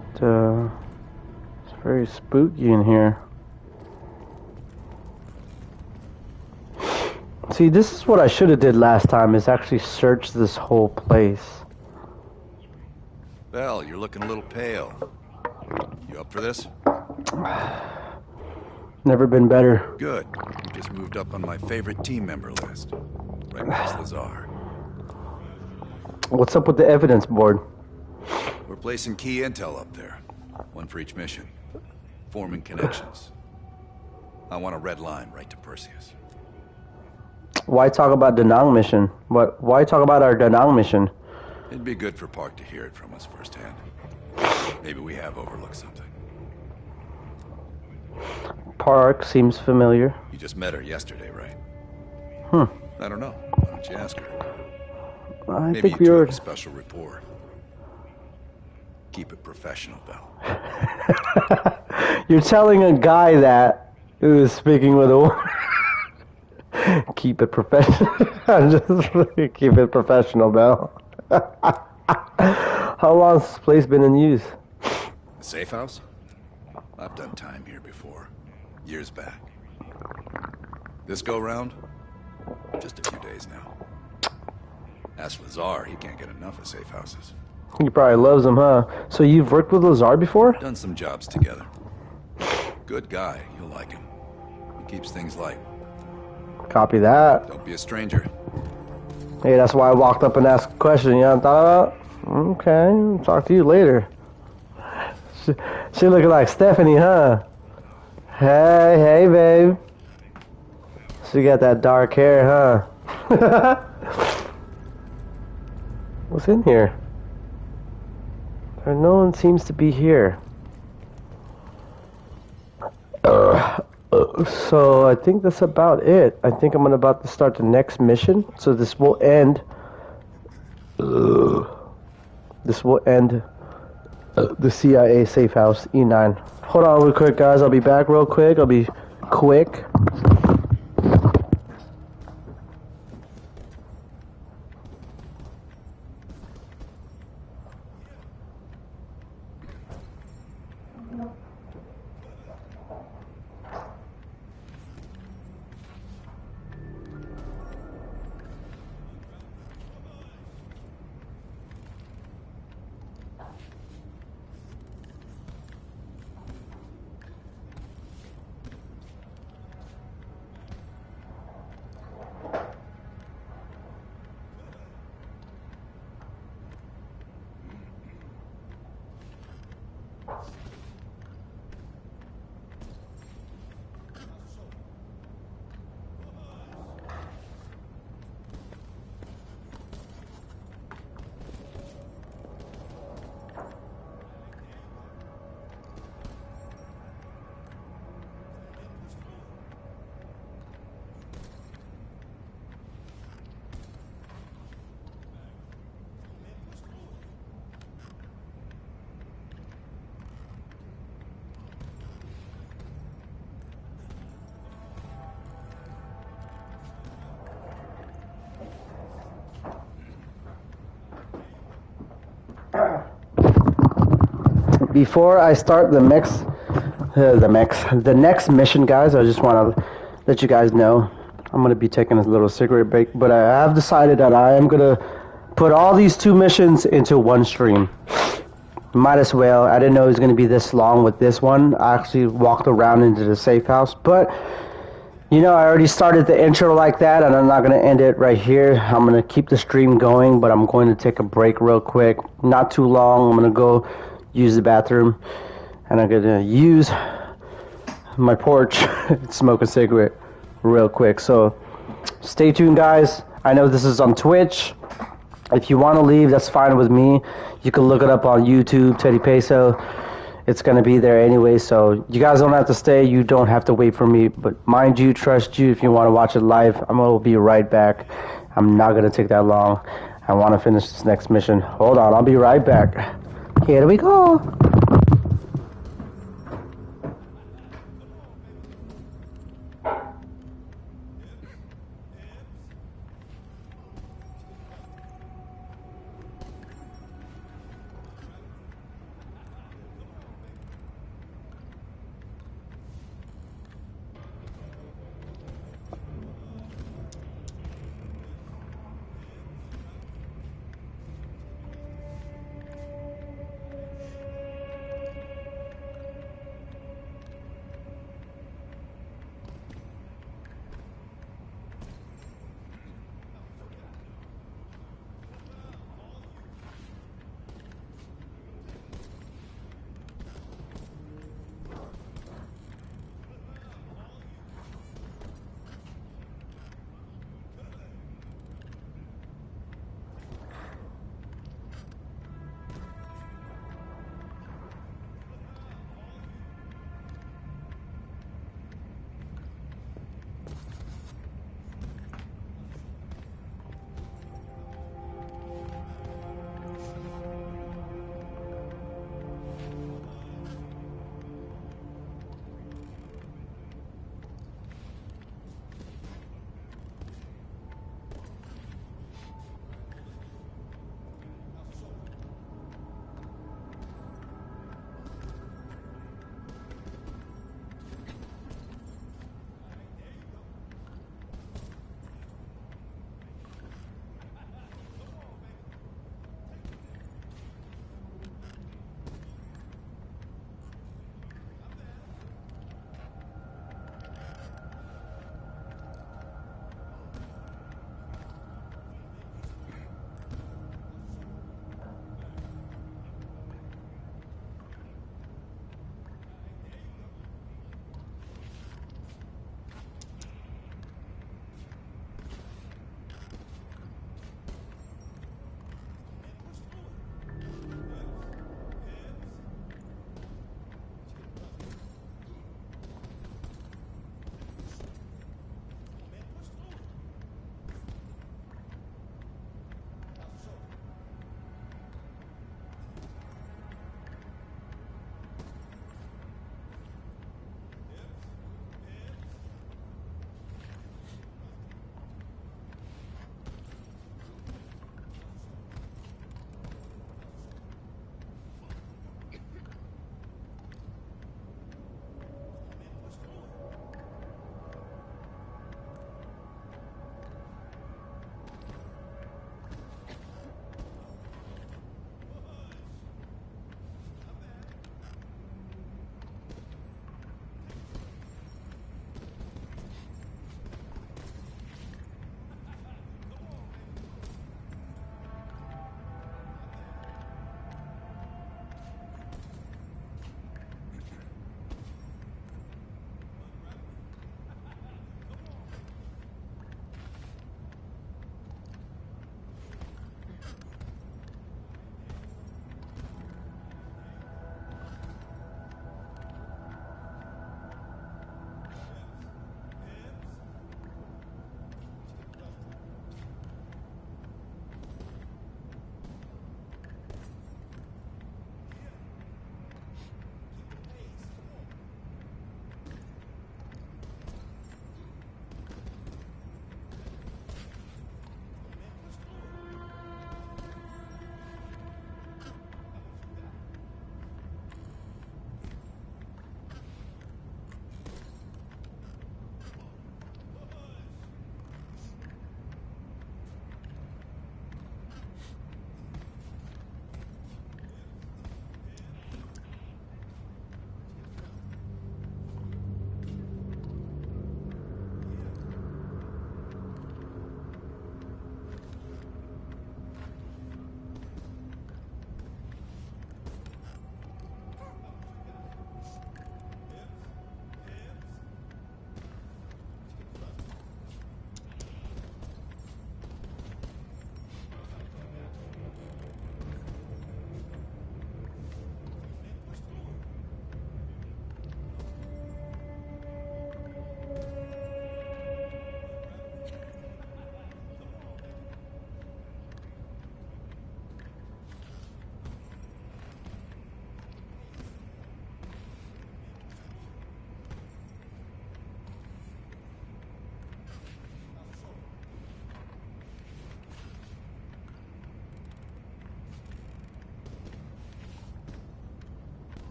it's very spooky in here. See, this is what I should have did last time, is actually search this whole place. Belle, you're looking a little pale. You up for this? Never been better. Good. You just moved up on my favorite team member list. Right next to Lazar. What's up with the evidence board? We're placing key intel up there. One for each mission. Forming connections. I want a red line right to Perseus. Why talk about Da Nang mission? Why talk about our Da Nang mission? It'd be good for Park to hear it from us firsthand. Maybe we have overlooked something. Park seems familiar. You just met her yesterday, right? I don't know. Why don't you ask her? I Maybe think you we two were... have a special rapport. Keep it professional, Belle. You're telling a guy that who is speaking with a woman. Keep it professional. Just keep it professional, Belle. How long has this place been in use? The safe house? I've done time here before. Years back. This go round? Just a few days now. As for Lazar, he can't get enough of safe houses. He probably loves them, huh? So you've worked with Lazar before? Done some jobs together. Good guy, you'll like him. He keeps things light. Copy that. Don't be a stranger. Hey, that's why I walked up and asked a question. You haven't thought about? Okay, talk to you later. She looking like Stephanie, huh? Hey, babe. She got that dark hair, huh? What's in here? No one seems to be here. So I think that's about it. I think I'm about to start the next mission. So this will end. This will end the CIA Safehouse E9. Hold on real quick, guys. I'll be back real quick. I'll be quick. Before I start the next mission, guys, I just want to let you guys know I'm going to be taking a little cigarette break, but I have decided that I am going to put all these 2 missions into one stream. Might as well. I didn't know it was going to be this long with this one. I actually walked around into the safe house, but you know, I already started the intro like that, and I'm not going to end it right here. I'm going to keep the stream going, but I'm going to take a break real quick. Not too long. I'm going to go use the bathroom, and I'm going to use my porch and smoke a cigarette real quick. So stay tuned, guys. I know this is on Twitch. If you want to leave, that's fine with me. You can look it up on YouTube, TeddyPESO. It's going to be there anyway, so you guys don't have to stay. You don't have to wait for me. But mind you, trust you, if you want to watch it live, I'm going to be right back. I'm not going to take that long. I want to finish this next mission. Hold on, I'll be right back. Here we go.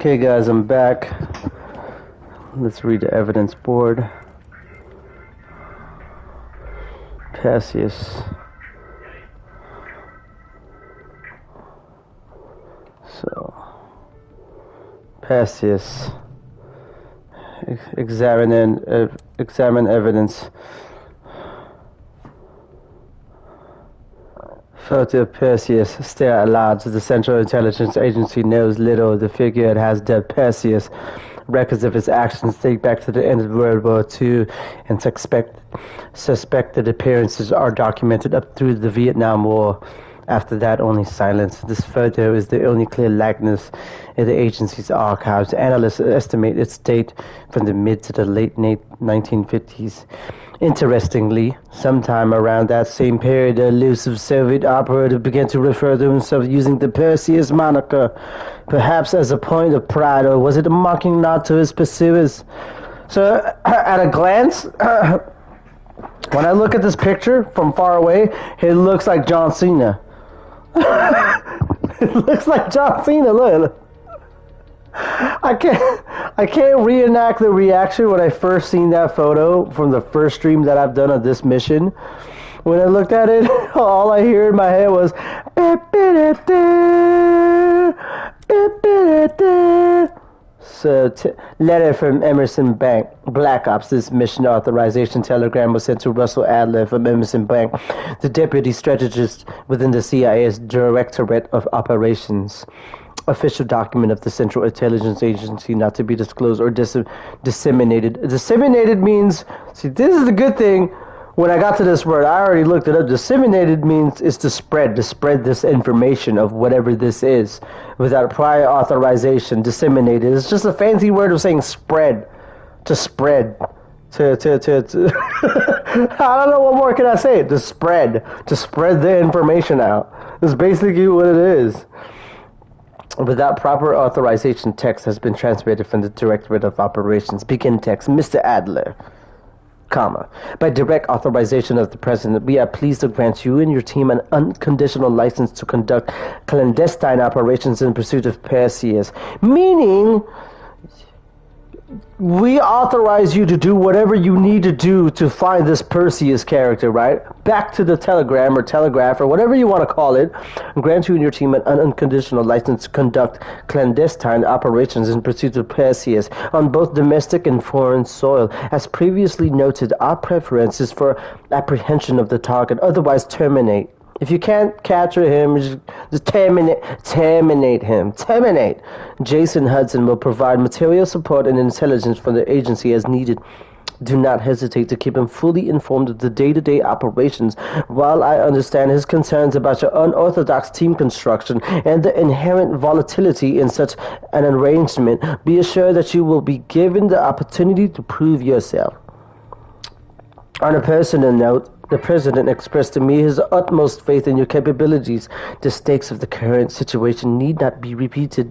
Okay, guys, I'm back. Let's read the evidence board. Perseus. So, Perseus. Examine evidence. Photo of Perseus. Stare aloud. The Central Intelligence Agency knows little. The figure it has dubbed Perseus. Records of his actions date back to the end of World War II, and suspected appearances are documented up through the Vietnam War. After that, only silence. This photo is the only clear likeness in the agency's archives. Analysts estimate its date from the mid to the late 1950s. Interestingly, sometime around that same period, the elusive Soviet operative began to refer to himself using the Perseus moniker, perhaps as a point of pride, or was it a mocking nod to his pursuers? So, at a glance, when I look at this picture from far away, it looks like John Cena. It looks like John Cena, look. I can't reenact the reaction when I first seen that photo from the first stream that I've done of this mission. When I looked at it, all I hear in my head was so, letter from Emerson Bank. Black Ops. This mission authorization telegram was sent to Russell Adler from Emerson Bank, the deputy strategist within the CIA's Directorate of Operations. Official document of the Central Intelligence Agency, not to be disclosed or disseminated. Disseminated means, see, this is the good thing. When I got to this word, I already looked it up. Disseminated means is to spread this information of whatever this is without prior authorization. Disseminated is just a fancy word of saying spread. To spread. I don't know what more can I say. To spread the information out. That's basically what it is. Without proper authorization, text has been transmitted from the Directorate of Operations. Begin text. Mr. Adler, comma. By direct authorization of the President, we are pleased to grant you and your team an unconditional license to conduct clandestine operations in pursuit of Perseus. Meaning, we authorize you to do whatever you need to do to find this Perseus character, right? Back to the telegram or telegraph or whatever you want to call it. Grant you and your team an unconditional license to conduct clandestine operations in pursuit of Perseus on both domestic and foreign soil. As previously noted, our preference is for apprehension of the target, otherwise terminate. If you can't capture him, just terminate him. Terminate. Jason Hudson will provide material support and intelligence from the agency as needed. Do not hesitate to keep him fully informed of the day-to-day operations. While I understand his concerns about your unorthodox team construction and the inherent volatility in such an arrangement, be assured that you will be given the opportunity to prove yourself. On a personal note, the President expressed to me his utmost faith in your capabilities. The stakes of the current situation need not be repeated.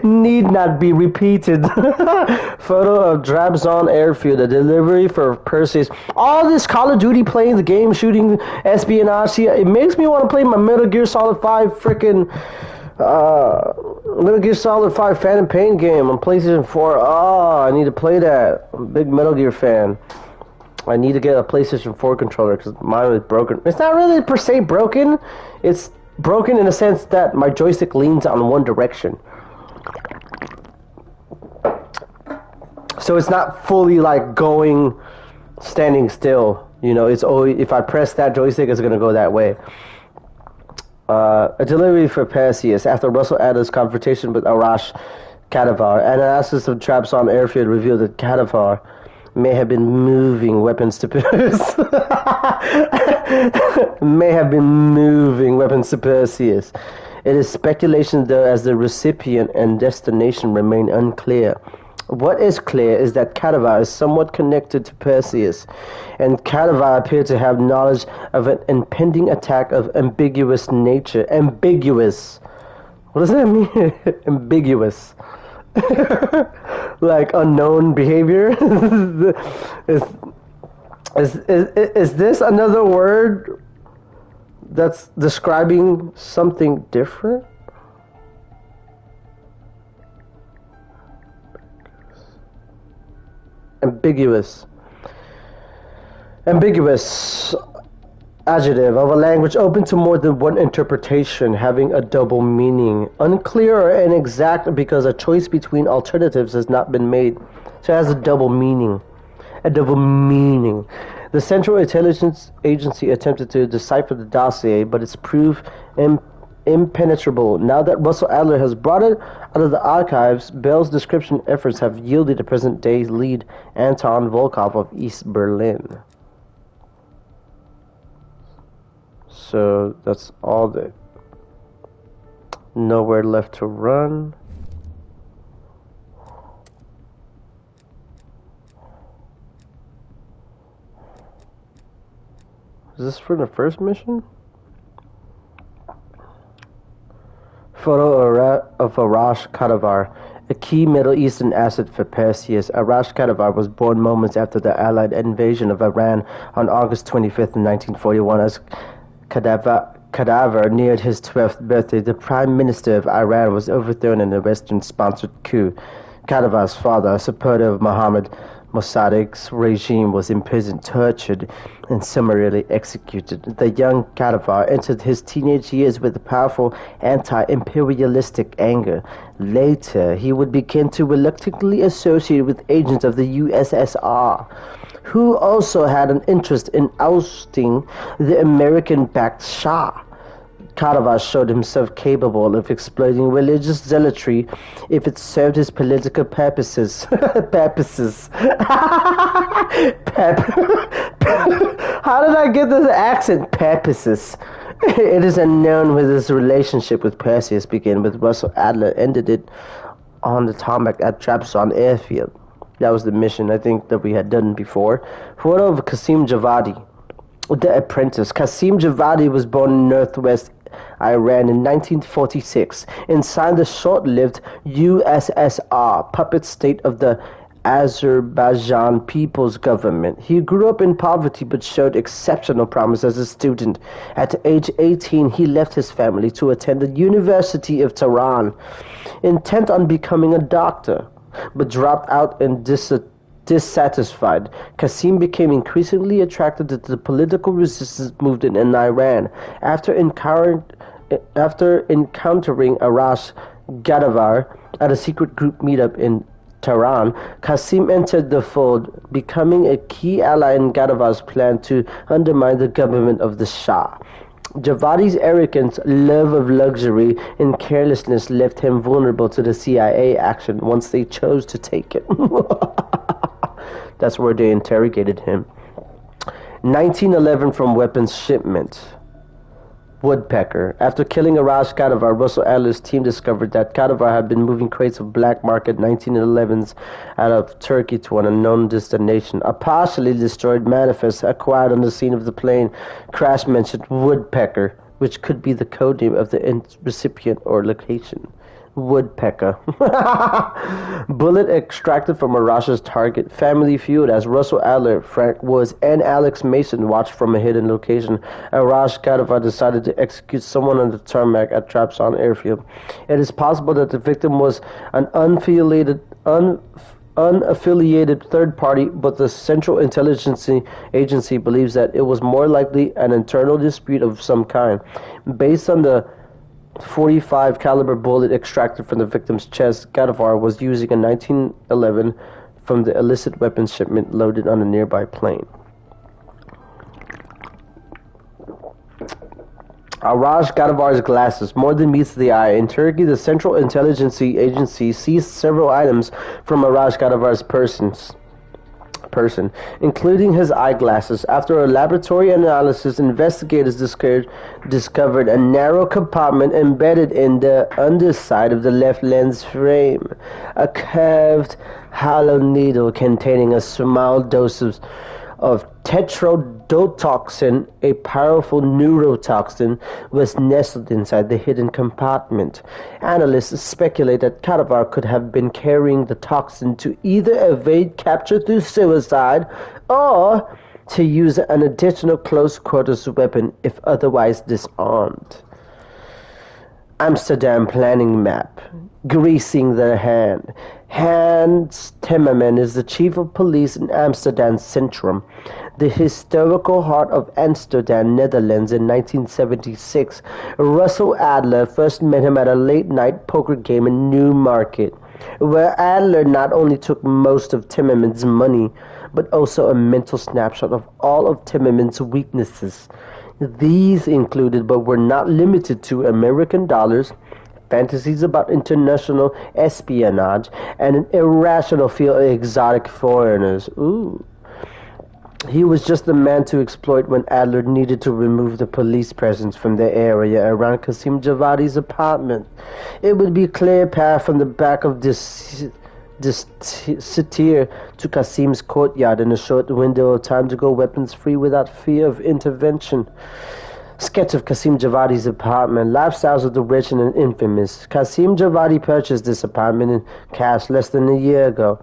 Need not be repeated. Photo of Drabzon Airfield, a delivery for Perseus. All this Call of Duty playing the game, shooting, espionage. See, it makes me want to play my Metal Gear Solid 5 freaking Metal Gear Solid 5 Phantom Pain game on PlayStation 4. Oh, I need to play that. I'm a big Metal Gear fan. I need to get a PlayStation 4 controller because mine is broken. It's not really per se broken. It's broken in the sense that my joystick leans on one direction. So it's not fully like standing still. You know, it's always, if I press that joystick, it's going to go that way. A delivery for Perseus. After Russell Adler's confrontation with Arash Kadavar, analysis of traps on airfield revealed that Kadavar may have been moving weapons to Perseus. It is speculation, though, as the recipient and destination remain unclear. What is clear is that Kadavar is somewhat connected to Perseus, and Kadavar appeared to have knowledge of an impending attack of ambiguous nature. Ambiguous. What does that mean? Ambiguous. Like unknown behavior? Is this another word that's describing something different? ambiguous adjective of a language open to more than one interpretation, having a double meaning. Unclear or inexact because a choice between alternatives has not been made. So it has a double meaning. A double meaning. The Central Intelligence Agency attempted to decipher the dossier, but it's proved impenetrable. Now that Russell Adler has brought it out of the archives, Bell's description efforts have yielded the present-day lead, Anton Volkov of East Berlin. So that's all the... Nowhere left to run. Is this for the first mission? Photo of Arash Kadivar, a key Middle Eastern asset for Perseus. Arash Kadivar was born moments after the Allied invasion of Iran on August 25th, 1941. As Kadivar neared his 12th birthday, the Prime Minister of Iran was overthrown in a Western-sponsored coup. Kadivar's father, a supporter of Mohammed Mossadegh's regime, was imprisoned, tortured, and summarily executed. The young Kadivar entered his teenage years with a powerful anti-imperialistic anger. Later, he would begin to reluctantly associate with agents of the USSR, who also had an interest in ousting the American-backed Shah. Kadivar showed himself capable of exploiting religious zealotry if it served his political purposes. How did I get this accent? Purposes. It is unknown whether his relationship with Perseus began with Russell Adler, ended it on the tarmac at Trabzon airfield. That was the mission, I think, that we had done before. Photo of Qasim Javadi, the apprentice. Qasim Javadi was born in northwest Iran in 1946 inside the short-lived USSR, puppet state of the Azerbaijan People's Government. He grew up in poverty but showed exceptional promise as a student. At age 18, he left his family to attend the University of Tehran, intent on becoming a doctor, but dropped out and dissatisfied. Qasim became increasingly attracted to the political resistance movement in Iran. After encountering Arash Kadivar at a secret group meetup in Tehran, Qasim entered the fold, becoming a key ally in Kadivar's plan to undermine the government of the Shah. Javadi's arrogance, love of luxury, and carelessness left him vulnerable to the CIA action once they chose to take it. That's where they interrogated him. 1911 from weapons shipment. Woodpecker. After killing Arash Kadivar, Russell Adler's team discovered that Kadivar had been moving crates of black market 1911s out of Turkey to an unknown destination. A partially destroyed manifest acquired on the scene of the plane crash mentioned Woodpecker, which could be the codename of the recipient or location. Woodpecker. Bullet extracted from Arash's target. Family feud as Russell Adler, Frank Woods, and Alex Mason watched from a hidden location. Arash Kadivar decided to execute someone on the tarmac at Trabzon airfield. It is possible that the victim was an unaffiliated third party, but the Central Intelligence Agency believes that it was more likely an internal dispute of some kind. Based on the .45 caliber bullet extracted from the victim's chest, Kadivar was using a 1911 from the illicit weapons shipment loaded on a nearby plane. Arash Kadivar's glasses, more than meets the eye. In Turkey, the Central Intelligence Agency seized several items from Arash Kadivar's person, including his eyeglasses. After a laboratory analysis, investigators discovered a narrow compartment embedded in the underside of the left lens frame. A curved, hollow needle containing a small dose of tetrodotoxin, a powerful neurotoxin, was nestled inside the hidden compartment. Analysts speculate that Kadivar could have been carrying the toxin to either evade capture through suicide or to use an additional close-quarters weapon if otherwise disarmed. Amsterdam planning map, greasing their hand. Hans Timmerman is the chief of police in Amsterdam Centrum, the historical heart of Amsterdam, Netherlands in 1976. Russell Adler first met him at a late-night poker game in Newmarket, where Adler not only took most of Timmerman's money, but also a mental snapshot of all of Timmerman's weaknesses. These included, but were not limited to, American dollars, fantasies about international espionage, and an irrational fear of exotic foreigners. Ooh. He was just the man to exploit when Adler needed to remove the police presence from the area around Qasim Javadi's apartment. It would be a clear path from the back of this Satir to Qasim's courtyard in a short window of time to go weapons-free without fear of intervention. Sketch of Qasim Javadi's apartment. Lifestyles of the rich and infamous. Qasim Javadi purchased this apartment in cash less than a year ago,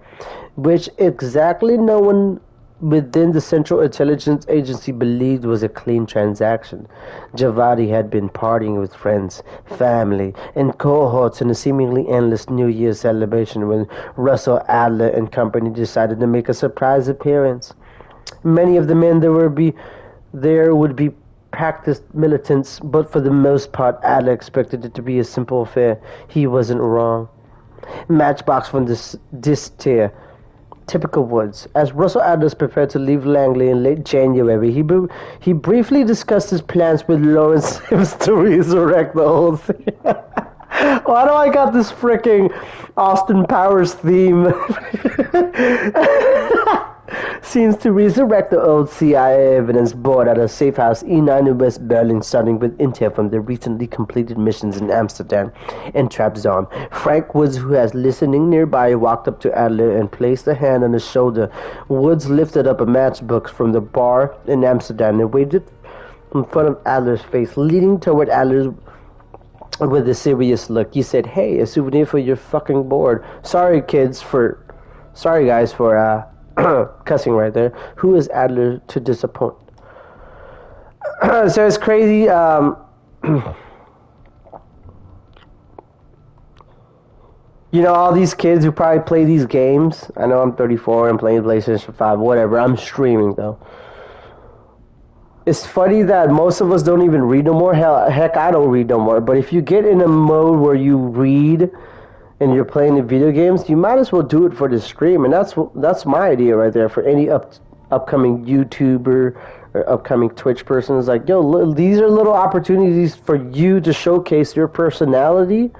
which exactly no one within the Central Intelligence Agency believed was a clean transaction. Javadi had been partying with friends, family, and cohorts in a seemingly endless New Year's celebration when Russell Adler and company decided to make a surprise appearance. Many of the men there would be practiced militants, but for the most part Adler expected it to be a simple affair. He wasn't wrong. Matchbox from this tier. Typical Woods. As Russell Adler prepared to leave Langley in late January, he briefly discussed his plans with Lawrence Sims to resurrect the whole thing. Why do I got this freaking Austin Powers theme? Seems to resurrect the old CIA evidence board at a Safehouse E3 in West Berlin, starting with intel from the recently completed missions in Amsterdam and Trabzon. Frank Woods, who was listening nearby, walked up to Adler and placed a hand on his shoulder. Woods lifted up a matchbook from the bar in Amsterdam and waved it in front of Adler's face, leaning toward Adler with a serious look. He said, "Hey, a souvenir for your fucking board. Sorry guys for cussing right there. Who is Adler to disappoint?" So it's crazy. You know, all these kids who probably play these games. I know I'm 34 and playing PlayStation 5, whatever. I'm streaming, though. It's funny that most of us don't even read no more. Heck, I don't read no more. But if you get in a mode where you read and you're playing the video games, you might as well do it for the stream. And that's my idea right there for any upcoming YouTuber or upcoming Twitch person. Is like, yo, these are little opportunities for you to showcase your personality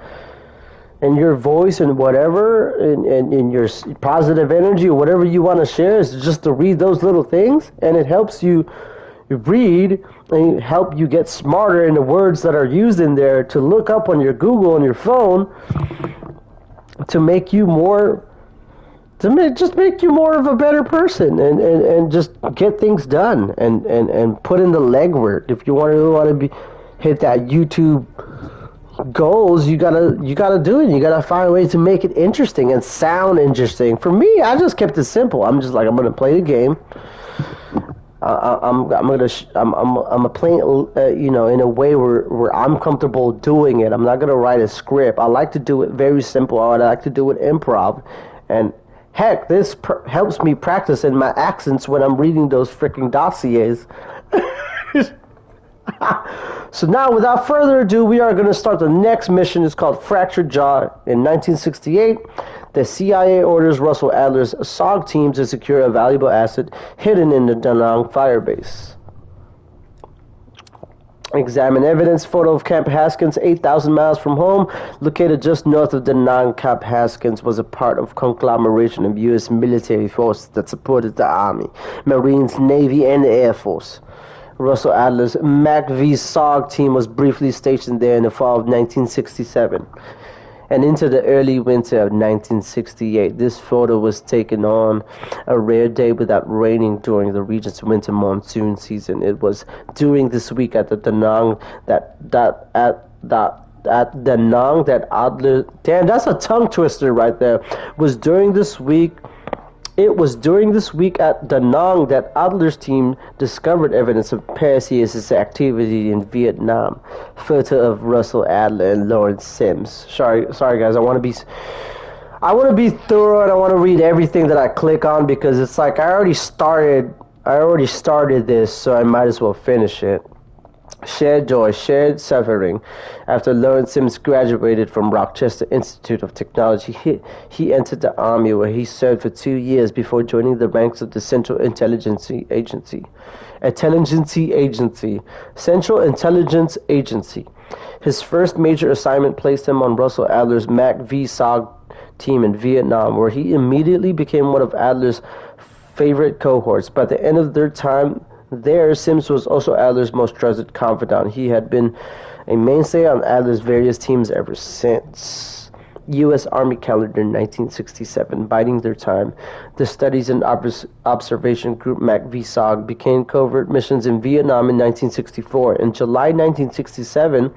and your voice and whatever, and your positive energy or whatever you want to share, is just to read those little things, and it helps you read and help you get smarter in the words that are used in there, to look up on your Google on your phone to make you more, just make you more of a better person, and just get things done, and put in the legwork. If you want to hit that YouTube goals, you gotta do it. You gotta find ways to make it interesting and sound interesting. For me, I just kept it simple. I'm just like, I'm gonna play the game. I'm gonna play it, in a way where I'm comfortable doing it. I'm not gonna write a script. I like to do it very simple. I like to do it improv, and heck, this helps me practice in my accents when I'm reading those freaking dossiers. So now, without further ado, we are going to start the next mission. It's called Fractured Jaw. In 1968, the CIA orders Russell Adler's SOG team to secure a valuable asset hidden in the Da Nang firebase. Examine evidence. Photo of Camp Haskins, 8,000 miles from home, located just north of Da Nang. Camp Haskins was a part of conglomeration of U.S. military forces that supported the Army, Marines, Navy, and the Air Force. Russell Adler's MAC-V SOG team was briefly stationed there in the fall of 1967 and into the early winter of 1968. This photo was taken on a rare day without raining during the region's winter monsoon season. It was during this week at the Da Nang that Adler, damn, that's a tongue twister right there, was during this week It was during this week at Da Nang that Adler's team discovered evidence of Perseus' activity in Vietnam. Photo of Russell Adler and Lawrence Sims. Sorry guys, I want to be thorough, and I want to read everything that I click on, because it's like I already started this, so I might as well finish it. Shared joy, shared suffering. After Lawrence Sims graduated from Rochester Institute of Technology, he entered the Army, where he served for 2 years before joining the ranks of the Central Intelligence Agency. Central Intelligence Agency. His first major assignment placed him on Russell Adler's MAC-V-SOG team in Vietnam, where he immediately became one of Adler's favorite cohorts. By the end of their time there, Sims was also Adler's most trusted confidant. He had been a mainstay on Adler's various teams ever since. U.S. Army calendar 1967, biding their time. The Studies and Observation Group MAC-V-SOG began covert missions in Vietnam in 1964. In July 1967,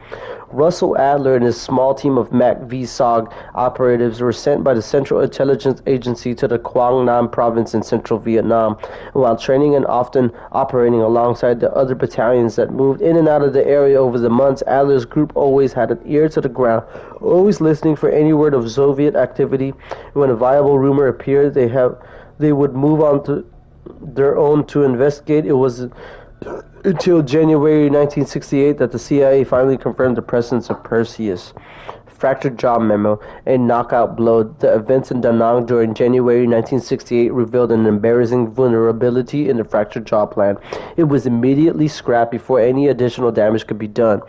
Russell Adler and his small team of MAC-V-SOG operatives were sent by the Central Intelligence Agency to the Quang Nam province in central Vietnam. While training and often operating alongside the other battalions that moved in and out of the area over the months, Adler's group always had an ear to the ground, always listening for any word of Soviet activity. When a viable rumor appeared, they would move on to their own to investigate. It was until January 1968 that the CIA finally confirmed the presence of Perseus. Fractured jaw memo, a knockout blow. The events in Da Nang during January 1968 revealed an embarrassing vulnerability in the fractured jaw plan. It was immediately scrapped before any additional damage could be done.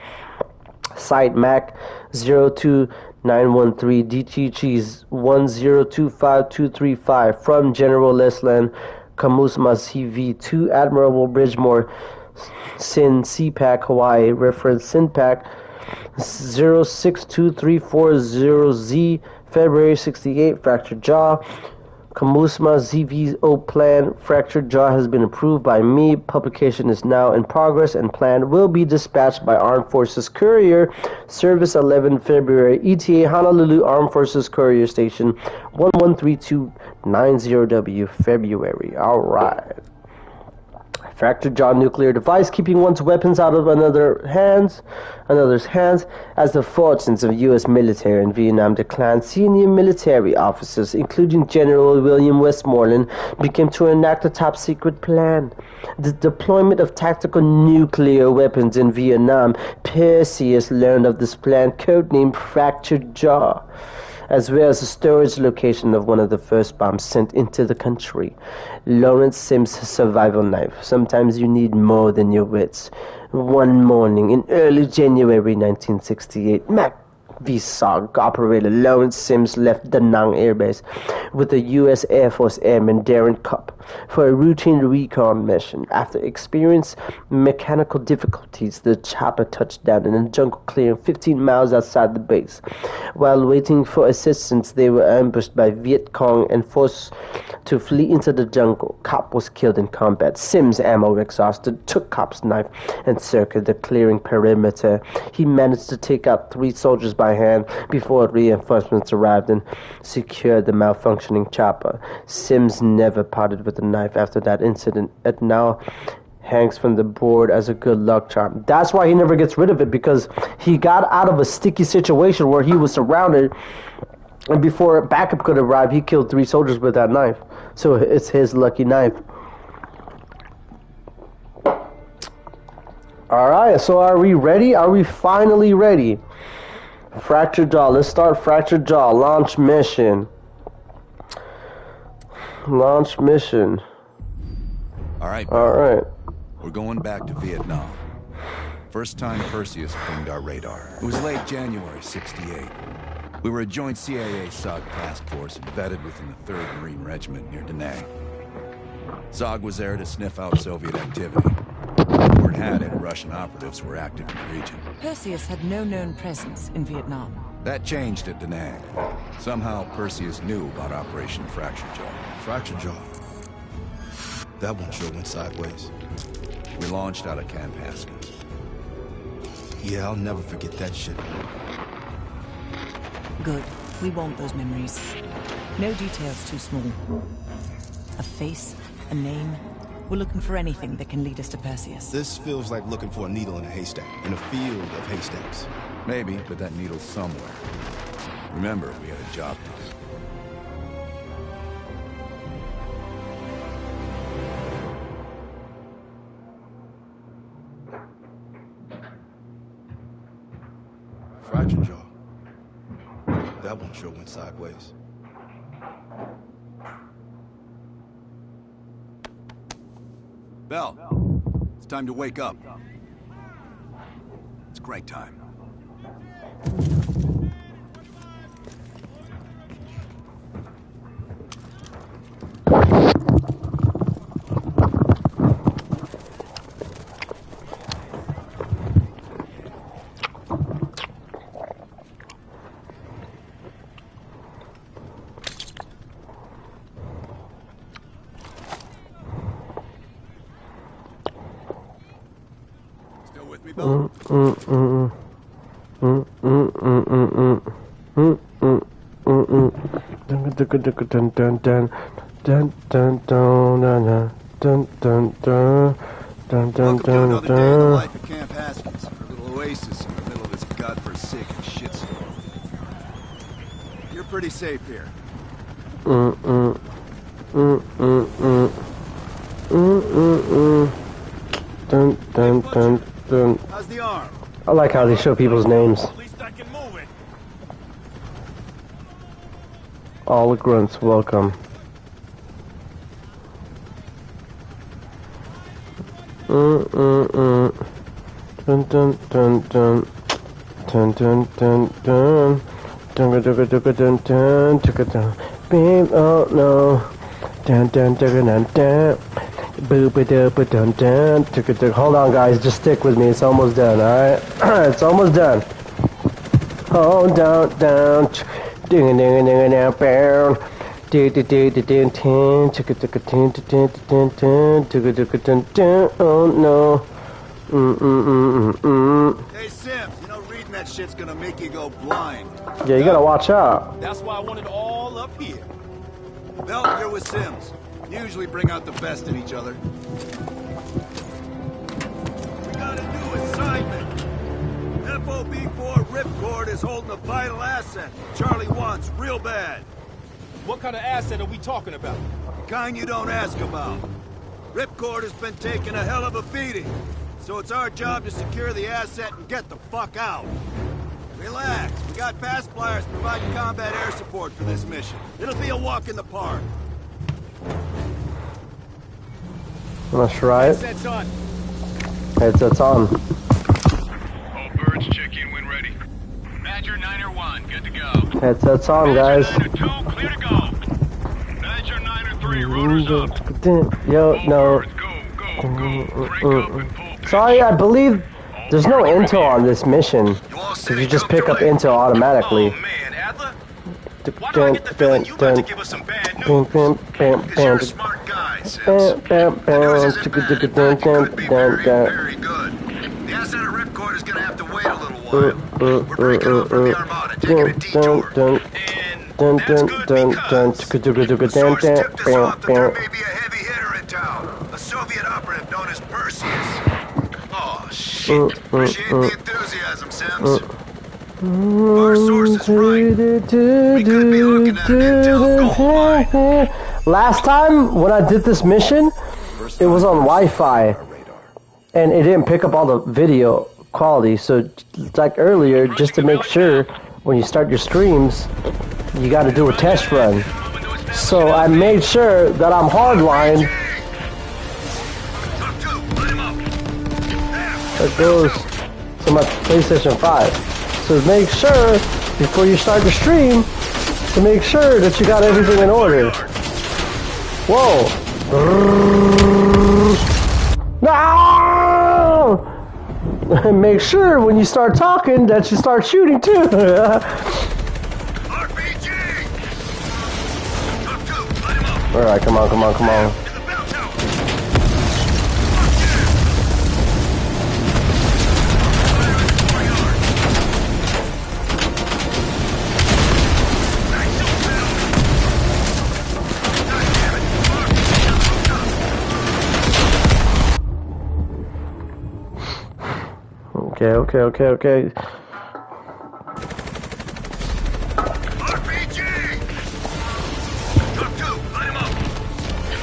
Site MAC 02913 DTGs 1025235 from General Lesland Kamusma CV to Admiral Bridgemore Sin CPAC Hawaii. Reference SINPAC 062340Z February 68. Fractured jaw. Kamusma ZVO plan. Fractured jaw has been approved by me. Publication is now in progress, and plan will be dispatched by Armed Forces Courier Service 11 February. ETA Honolulu Armed Forces Courier Station 113290W February. Alright. Fractured jaw nuclear device, keeping one's weapons out of another's hands. As the fortunes of U.S. military in Vietnam declined, senior military officers, including General William Westmoreland, began to enact a top-secret plan. The deployment of tactical nuclear weapons in Vietnam. Perseus learned of this plan, codenamed Fractured Jaw, as well as the storage location of one of the first bombs sent into the country. Lawrence Sims' survival knife. Sometimes you need more than your wits. One morning in early January 1968, MAC-V-SOG operator Lawrence Sims left Da Nang Air Base with the U.S. Air Force Airman Darren Cupp for a routine recon mission. After experiencing mechanical difficulties, the chopper touched down in a jungle clearing 15 miles outside the base. While waiting for assistance, they were ambushed by Viet Cong and forced to flee into the jungle. Cupp was killed in combat. Sims, ammo exhausted, took Cupp's knife and circled the clearing perimeter. He managed to take out 3 soldiers by hand before reinforcements arrived and secured the malfunctioning chopper. Sims never parted with the knife after that incident. It now hangs from the board as a good luck charm. That's why he never gets rid of it, because he got out of a sticky situation where he was surrounded, and before backup could arrive, he killed 3 soldiers with that knife. So it's his lucky knife. Alright, so are we ready? Are we finally ready? Fractured jaw. Let's start Fractured jaw. Launch mission. Launch mission. Alright. Alright. We're going back to Vietnam. First time Perseus pinged our radar. It was late January, 68. We were a joint CIA SOG task force embedded within the 3rd Marine Regiment near Da Nang. SOG was there to sniff out Soviet activity. Word had it Russian operatives were active in the region. Perseus had no known presence in Vietnam. That changed at Da Nang. Somehow Perseus knew about Operation Fractured Jaw. Fractured jaw. That one sure went sideways. We launched out of Camp Haskins. Yeah, I'll never forget that shit. Good. We want those memories. No details too small. A face, a name. We're looking for anything that can lead us to Perseus. This feels like looking for a needle in a haystack, in a field of haystacks. Maybe, but that needle's somewhere. Remember, we had a job to do. Fracture jaw. That one sure went sideways. Bell, it's time to wake up. It's crank time. Still with me, Bell? Welcome to another day in the life of Camp Haskins, a little oasis in the middle of this godforsaken shitstorm. You're pretty safe here. How's the arm? I like how they show people's names. At least I can move it. All the grunts, welcome. Dun dun dun dun. Dun dun dun dun. Dun dun dun dun dun dun. Babe, oh no. Dun dun dun dun dun. Dun dun. Hold on, guys. Just stick with me. It's almost done. All right. It's almost done. Hold down, down. Ding ding ding ding down. Oh no. Hey, Sims, you know reading that shit's gonna make you go blind. Yeah, you gotta watch out. That's why I want it all up here. Bell, you're with Sims. Usually bring out the best in each other. We got a new assignment. FOB4 Ripcord is holding a vital asset Charlie wants real bad. What kind of asset are we talking about? The kind you don't ask about. Ripcord has been taking a hell of a beating, so it's our job to secure the asset and get the fuck out. Relax, we got fast flyers providing combat air support for this mission. It'll be a walk in the park. Let's try it. Headsets on. Headsets on. All birds, check in when ready. Badger 9-1, good to go. Headsets on, guys. Badger 9-2, clear to go. Badger 9-3, rotors up. Yo, All no. birds, go. Crank up and pull. Sorry, I believe there's no intel on this mission. So you just pick up intel automatically. Oh man, Adler? Why do I get the feeling you about to give us some bad news? Because you're a smart guy, Sims. The news isn't bad. In fact, it could be very, very good. The asset of Ripcord is going to have to wait a little while. We're breaking off from the Armada, taking a detour. And that's good because the source tipped us off that there may be a heavy hitter in town. A Soviet operative known as Perseus. Oh, shit. Appreciate the enthusiasm, Sims. Our source is right. We could be looking at an intel gold mine. Last time when I did this mission, it was on Wi-Fi, and it didn't pick up all the video quality. So, like earlier, just to make sure when you start your streams, you got to do a test run. So I made sure that I'm hardline. That goes to my PlayStation 5. So make sure, before you start the stream, to make sure that you got everything in order. Whoa! No! And make sure when you start talking that you start shooting too. Alright, come on, come on, come on. Okay. RPG! Top 2, line him up.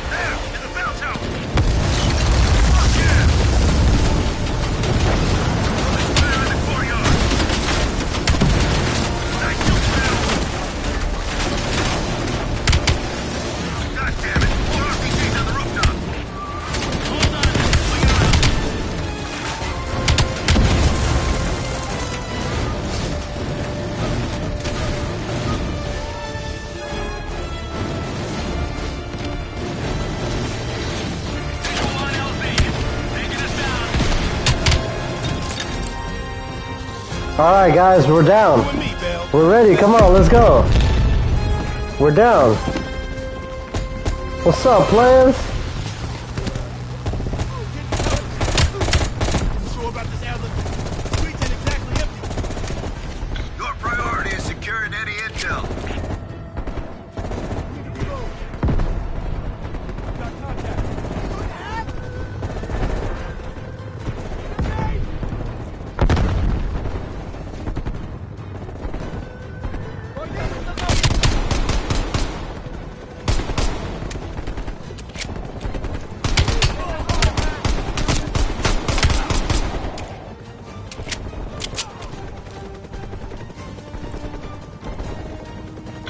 There, in the bounce house. Fuck yeah! Building fire in the courtyard. Nice shoot, pal. God damn it, more RPGs on the rooftop. Hold on a minute, swing it around. Alright guys, we're down. We're ready, come on, let's go. We're down. What's up, players? Your priority is securing any intel.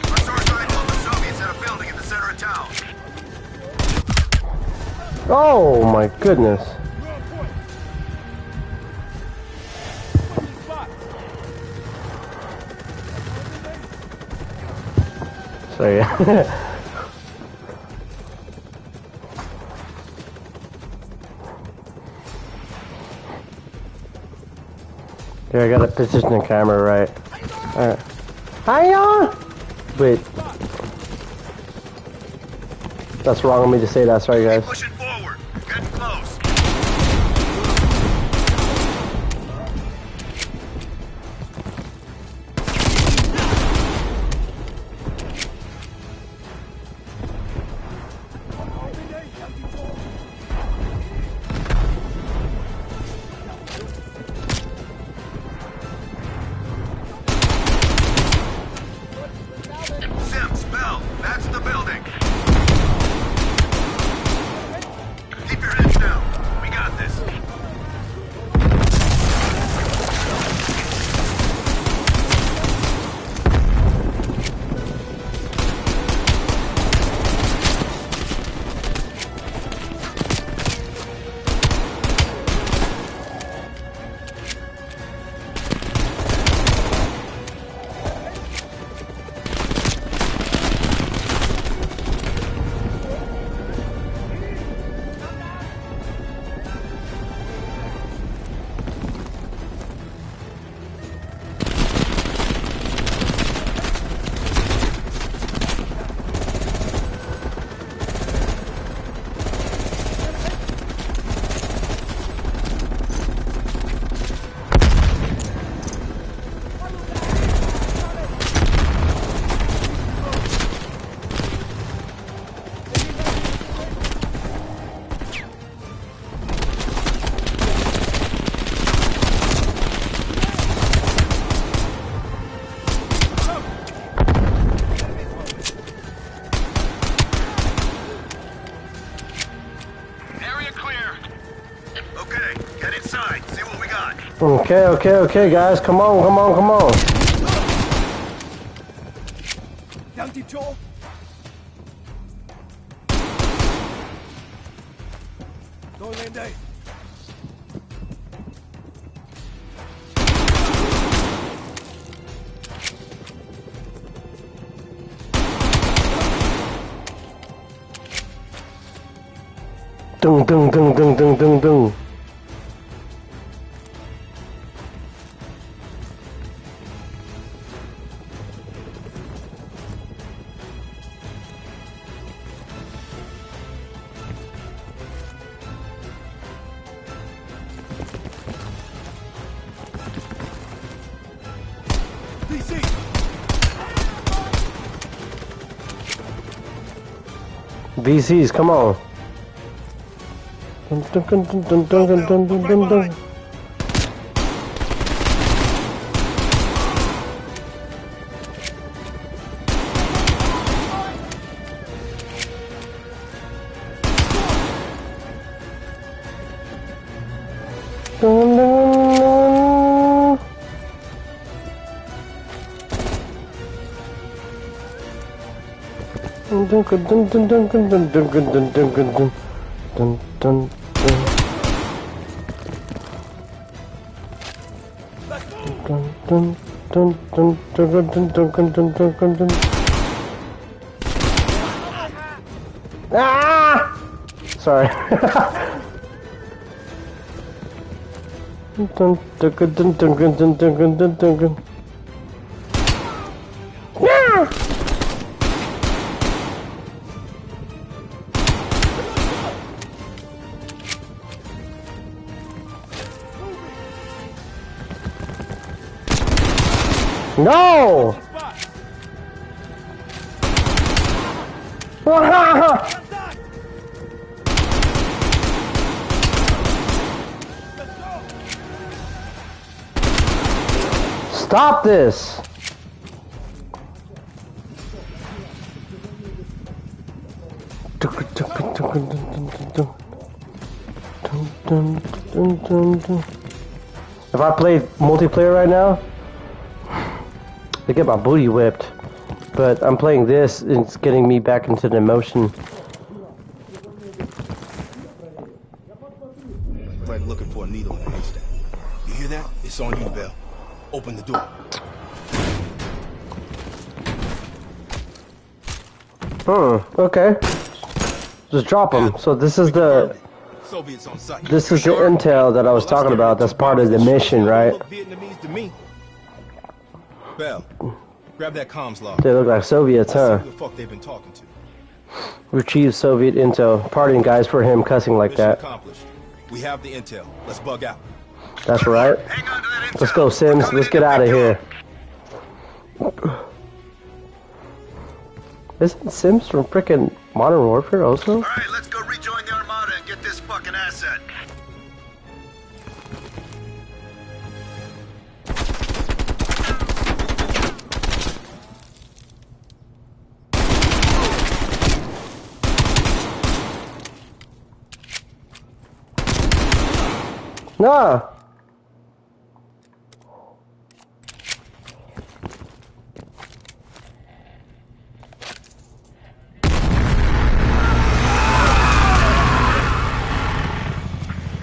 Our source line told the Soviets at a building in the center of town. Oh my goodness. So yeah. Here, I gotta position the camera right. Alright. Hiya! Wait. That's wrong of me to say that, sorry guys. Pushing forward. Getting close. Sims, Bell, that's the building. Keep your heads down. We got this. Area clear. Okay, get inside. See what we got. Okay, guys, come on. Dung. VCs, come on. Dun. Ah! Sorry. No! Stop this! If I played multiplayer right now, I get my booty whipped. But I'm playing this, and it's getting me back into the emotion. Like looking for a needle in a haystack. You hear that? It's on you, Bell. Open the door. Okay. Just drop them. So this is the Soviets on site. this is the intel that I was talking about. That's part of the mission, right? Look Vietnamese to me. Bell, grab that comms log. They look like Soviets, huh? Who the fuck they've been talking to? Retrieve Soviet intel. Pardon, guys, for him cussing like Mission that. accomplished. We have the intel. Let's bug out. That's right. Hang on to that intel. Let's go, Sims. Let's get out of here. Isn't Sims from frickin' Modern Warfare also? All right, let's go rejoin the Armada and get this fucking asset. Nah.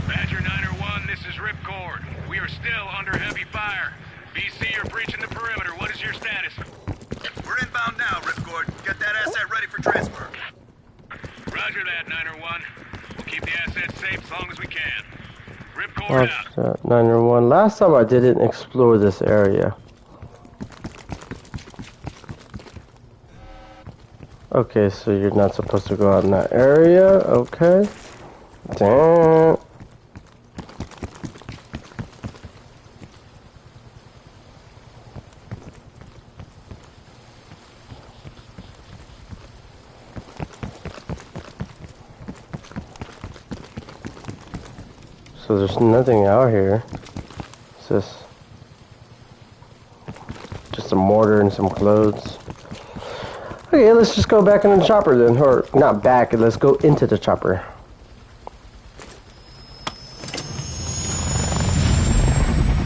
Badger 901, this is Ripcord. We are still under heavy fire. BC, you're breaching the perimeter. What is your status? We're inbound now, Ripcord. Get that asset ready for transfer. Roger that, 901. We'll keep the assets safe as long as we can. Ripcord out. 901. Last time I didn't explore this area. Okay, so you're not supposed to go out in that area. Okay. Damn. So there's nothing out here. It's just a mortar and some clothes. Okay, let's just go back in the chopper then. Or not back, let's go into the chopper.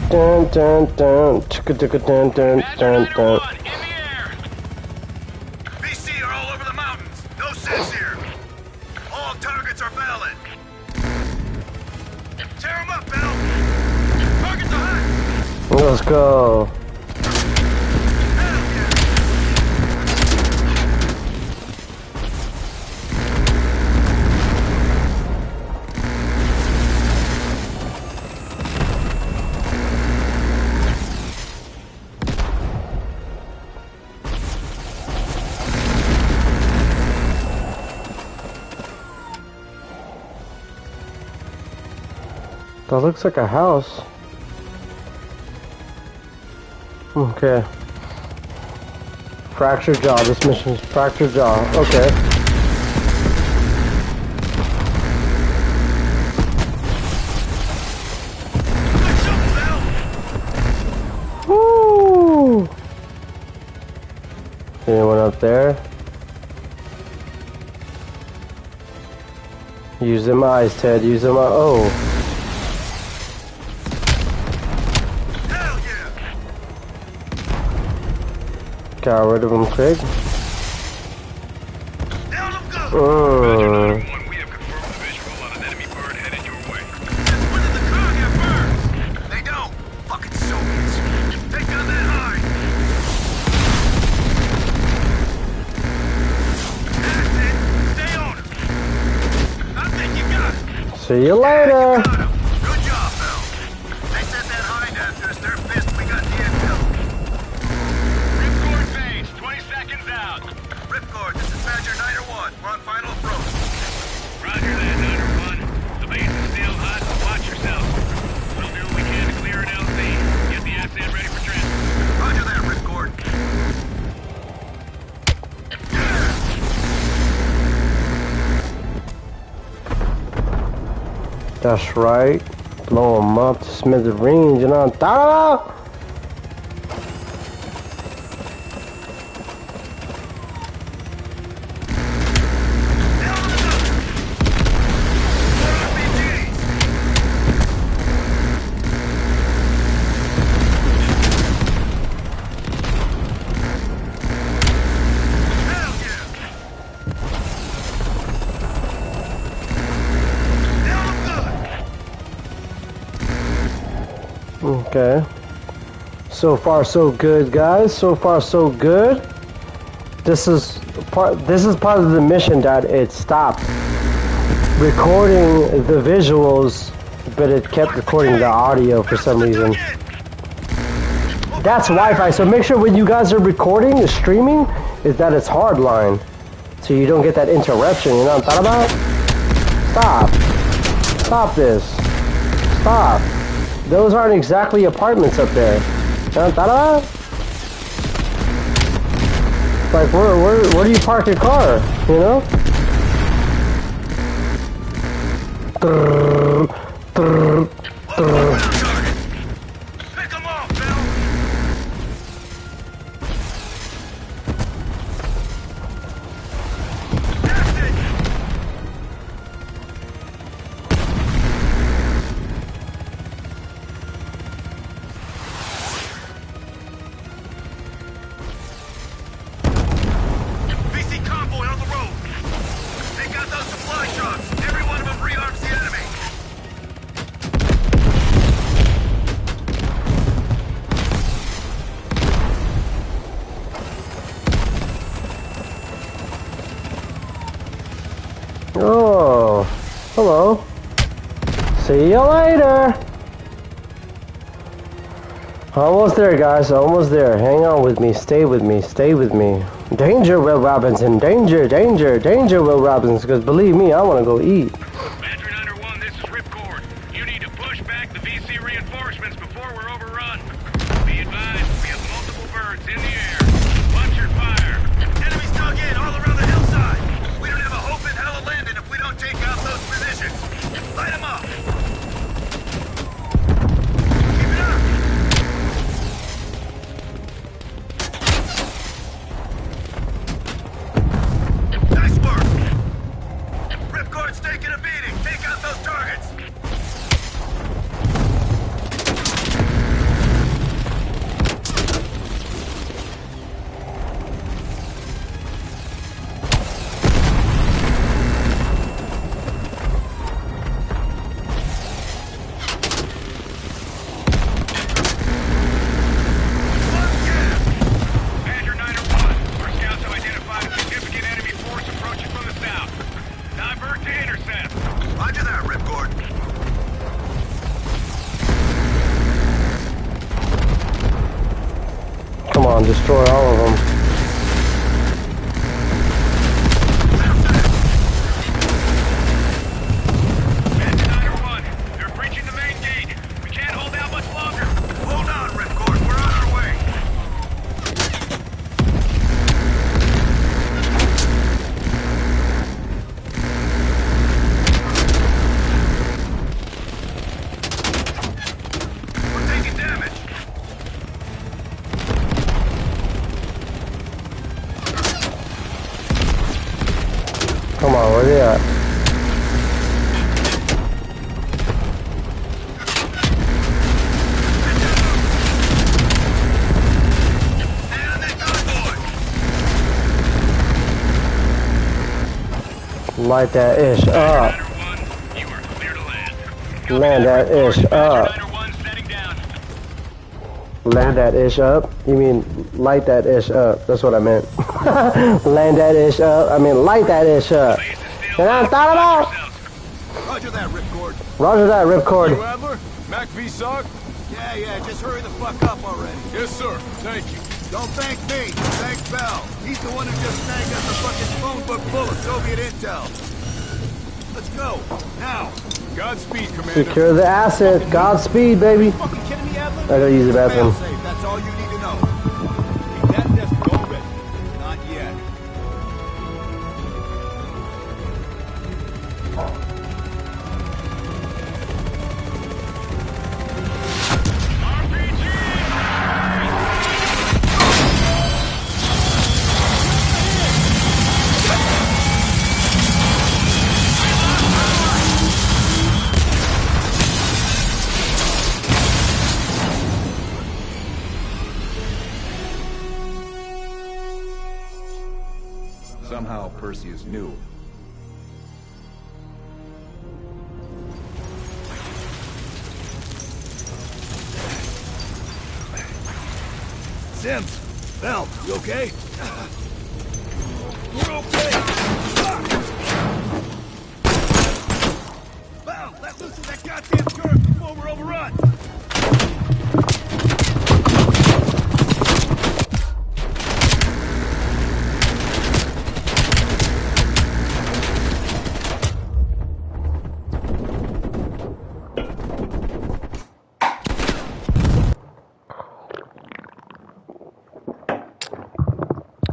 Dun dun dun, chicka chicka dun dun dun dun. BC are all over the mountains. No sense here. All targets are valid. Tear them up, Bell. Targets are hot. Let's go. That looks like a house. Okay. Fractured jaw. This mission is fractured jaw. Okay. Woo! Anyone up there? Use them eyes, Ted. Use them eyes. Oh. Got rid of him quick. 901, we have confirmed the visual on an enemy bird headed your way. When did the car get birds? They don't. Fucking Soviets. Take down that high. That's it. Stay on it. I think you got it. See you later. Got him. Good job, Bill. They sent that hind after us. They're pissed we got the intel. Ripcord phase, 20 seconds out. Ripcord, this is Badger 901. We're on final approach. Roger that, 901. The base is still hot, so watch yourself. We'll do what we can to clear an LZ. Get the asset ready for transfer. Roger that, Ripcord. That's right. Blow them up to smithereens, you know what I'm talking about? Okay. So far so good, guys. So far so good. This is part of the mission that it stopped recording the visuals, but it kept recording the audio for some reason. That's Wi-Fi, so make sure when you guys are recording, streaming, is that it's hardline. So you don't get that interruption, you know what I'm talking about? Stop. Stop this. Stop. Those aren't exactly apartments up there. You know what I'm talking about? Like, where do you park your car, you know? Pick them off, Bill. That's it. BC convoy on the road. Take out those supply trucks. Every one of them rearms the enemy. Oh, hello. See you later. Almost there, guys. Almost there. Hang on with me. Stay with me. Stay with me. Danger, Will Robinson. Danger, danger, danger, Will Robinson. Because believe me, I want to go eat. Badger 901, this is Ripcord. You need to push back the VC reinforcements before we're overrun. Be advised, we have multiple birds in the air. Watch your fire. Enemies dug in all around the hillside. We don't have a hope in hell of landing if we don't take out those positions. Light them up. Keep it up. Nice work. Ripcord's taking a beating. Take out those targets. Badger 901, our scouts have identified a significant enemy force approaching from the south. Divert to intercept. Roger that, Ripcord. Come on, destroy all of them. Badger 901, they're breaching the main gate. We can't hold out much longer. Hold on, Ripcord. We're on our way. We're taking damage. Come on, where they at? Stand on that convoy. Light that ish up. You are clear to land. Land that ish up. Land that ish up? You mean light that ish up? That's what I meant. Land that ish up. I mean light that ish up. And I thought about. Roger that, Ripcord. Roger that, Ripcord. Adler? Mac V Sog? Yeah, just hurry the fuck up already. Yes, sir. Thank you. Don't thank me. Thank Bell. He's the one who just snagged us the fucking phone book full of Soviet intel. Let's go. Now. Godspeed, Commander. Secure the asset. Godspeed, baby. Fucking kidding me, Adler? I gotta use the bathroom. Fail-safe, that's all you need to know. Ain't that desk already? Not yet. Somehow Perseus knew. Sims, Bell, you okay? We're okay. Bell, let loose of that goddamn turret before we're overrun.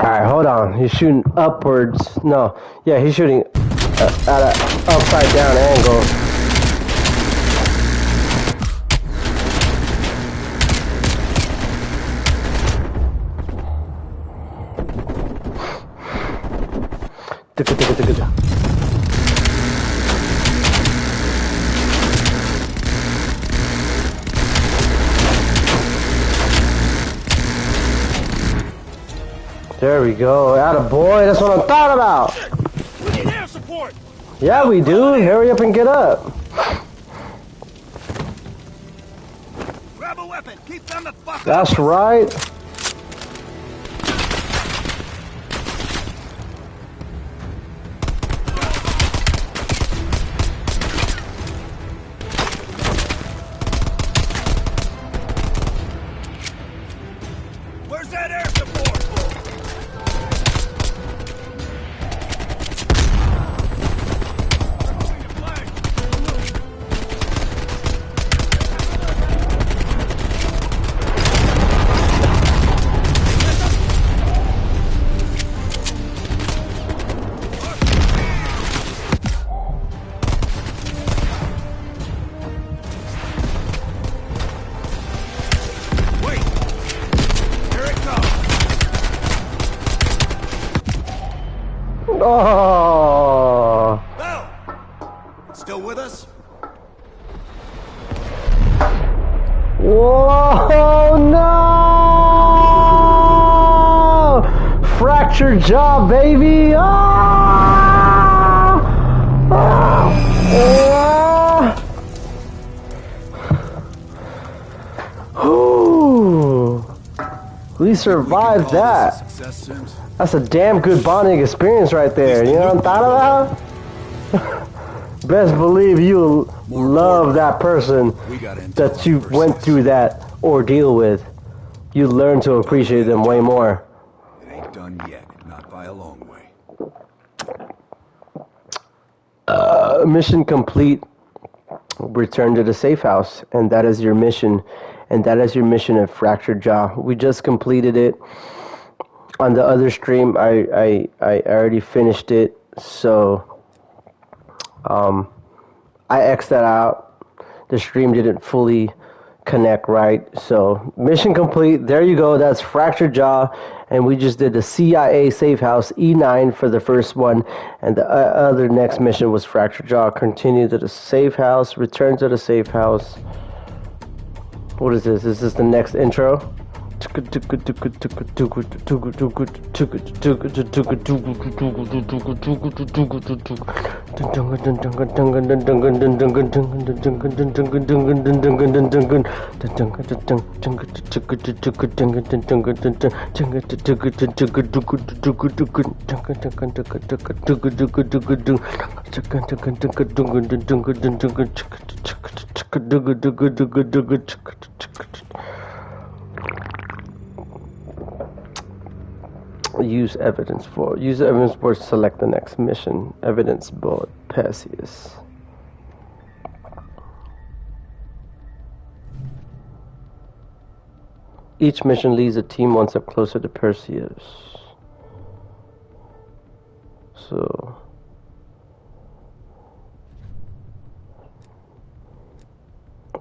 Alright, hold on. He's shooting upwards. No. Yeah, he's shooting at an upside down angle. There we go. Attaboy, that's what I'm talking about. We need air support. Yeah, we do. Hurry up and get up. Grab a weapon. Keep them the fuck up. That's right. Where's that air support? Oh. Bell! Still with us? Whoa, no! Fractured jaw, baby! Oh! Oh! We survived that. Success, Sims. That's a damn good bonding experience right there. You know what I'm talking about? Best believe you love that person that you went through that ordeal with. You learn to appreciate them way more. It ain't done yet, not by a long way. Mission complete. Return to the safe house, and that is your mission. And that is your mission at Fractured Jaw. We just completed it. On the other stream, I already finished it, so I X'd that out. The stream didn't fully connect right, so mission complete. There you go. That's Fractured Jaw, and we just did the CIA Safehouse E9 for the first one, and the other next mission was Fractured Jaw. Continue to the safe house. Return to the safe house. What is this? Is this the next intro? Use evidence board to select the next mission. Evidence board, Perseus. Each mission leads a team one step closer to Perseus.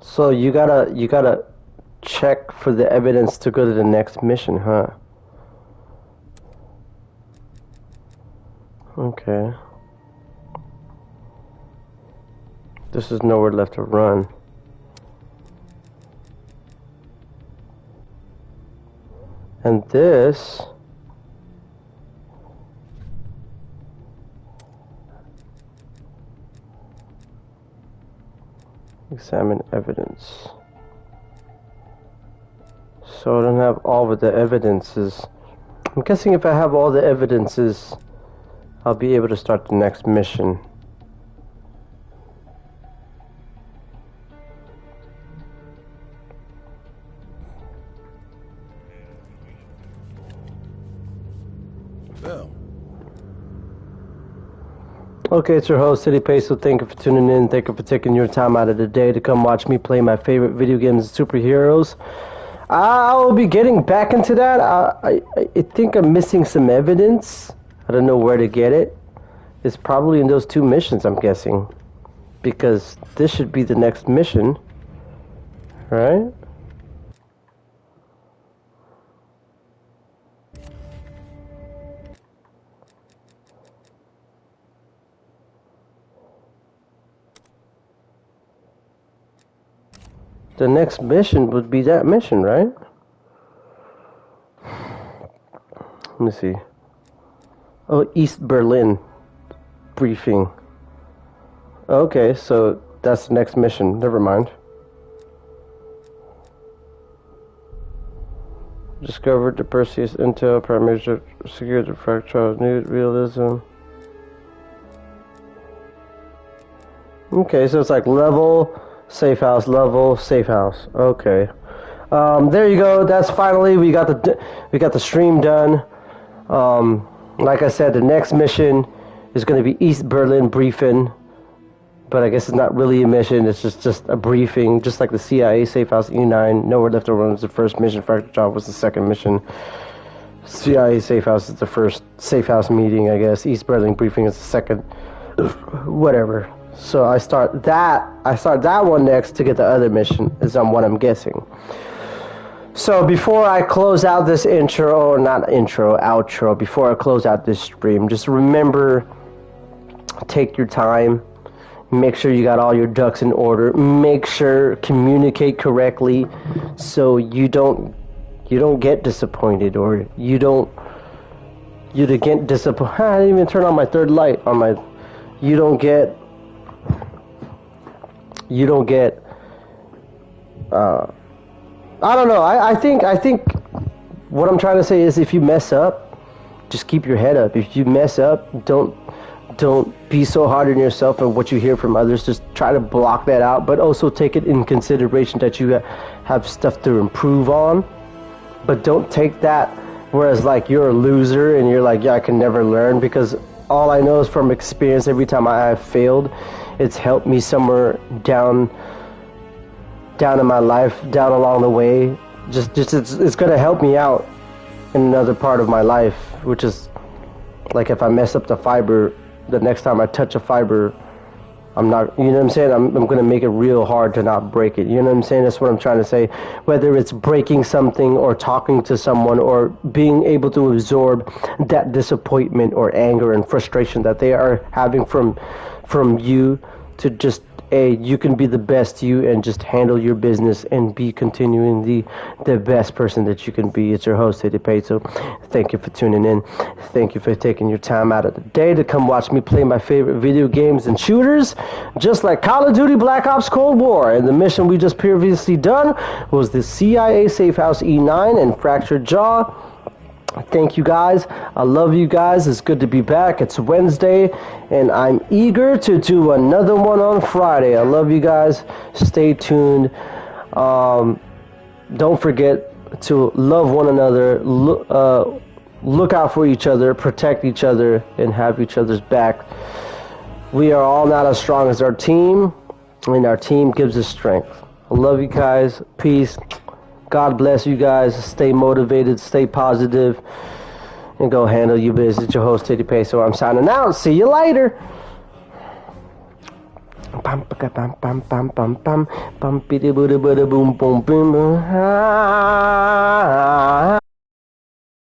So you gotta check for the evidence to go to the next mission, huh? Okay. This is nowhere left to run. And this... Examine evidence. So I don't have all of the evidences. I'm guessing if I have all the evidences, I'll be able to start the next mission. Bell. Okay, it's your host, TeddyPESO. Thank you for tuning in. Thank you for taking your time out of the day to come watch me play my favorite video games, superheroes. I will be getting back into that. I think I'm missing some evidence. I don't know where to get it. It's probably in those two missions, I'm guessing. Because this should be the next mission. Right? The next mission would be that mission, right? Let me see. Oh, East Berlin briefing. Okay, so that's the next mission. Never mind. Discovered the Perseus intel, primary security fracture, new realism. Okay, so it's like level, safe house, level, safe house. Okay. There you go. That's finally we got the stream done. Like I said, the next mission is going to be East Berlin briefing, but I guess it's not really a mission. It's just a briefing, just like the CIA Safehouse E9. Nowhere Left to Run was the first mission. Fracture Job was the second mission. CIA Safehouse is the first Safehouse meeting, I guess. East Berlin briefing is the second. Whatever. So I start that one next to get the other mission, is on what I'm guessing. So before I close out this outro, before I close out this stream, just remember, take your time, make sure you got all your ducks in order, make sure communicate correctly so you don't get disappointed, or you don't get disappointed. I didn't even turn on my third light on my. You don't get. I don't know. I think what I'm trying to say is, if you mess up, just keep your head up. If you mess up, don't be so hard on yourself and what you hear from others. Just try to block that out, but also take it in consideration that you have stuff to improve on. But don't take that whereas like you're a loser and you're like, yeah, I can never learn, because all I know is from experience, every time I have failed, it's helped me somewhere down in my life, down along the way. Just it's going to help me out in another part of my life, which is like if I mess up the fiber, the next time I touch a fiber, I'm not, you know what I'm saying? I'm going to make it real hard to not break it. You know what I'm saying? That's what I'm trying to say. Whether it's breaking something or talking to someone or being able to absorb that disappointment or anger and frustration that they are having from you, to just hey, you can be the best you and just handle your business and be continuing the best person that you can be. It's your host, TeddyPESO. Thank you for tuning in. Thank you for taking your time out of the day to come watch me play my favorite video games and shooters, just like Call of Duty Black Ops Cold War. And the mission we just previously done was the CIA Safehouse E9 and Fractured Jaw. Thank you guys. I love you guys. It's good to be back. It's Wednesday, and I'm eager to do another one on Friday. I love you guys. Stay tuned. Don't forget to love one another. Look out for each other. Protect each other, and have each other's back. We are all not as strong as our team, and our team gives us strength. I love you guys. Peace. God bless you guys. Stay motivated, stay positive, and go handle your business. It's your host, TeddyPESO. I'm signing out. See you later. Bum, bum, bum, bum, bum, bum, bum, bum, boom, boom, boom, boom.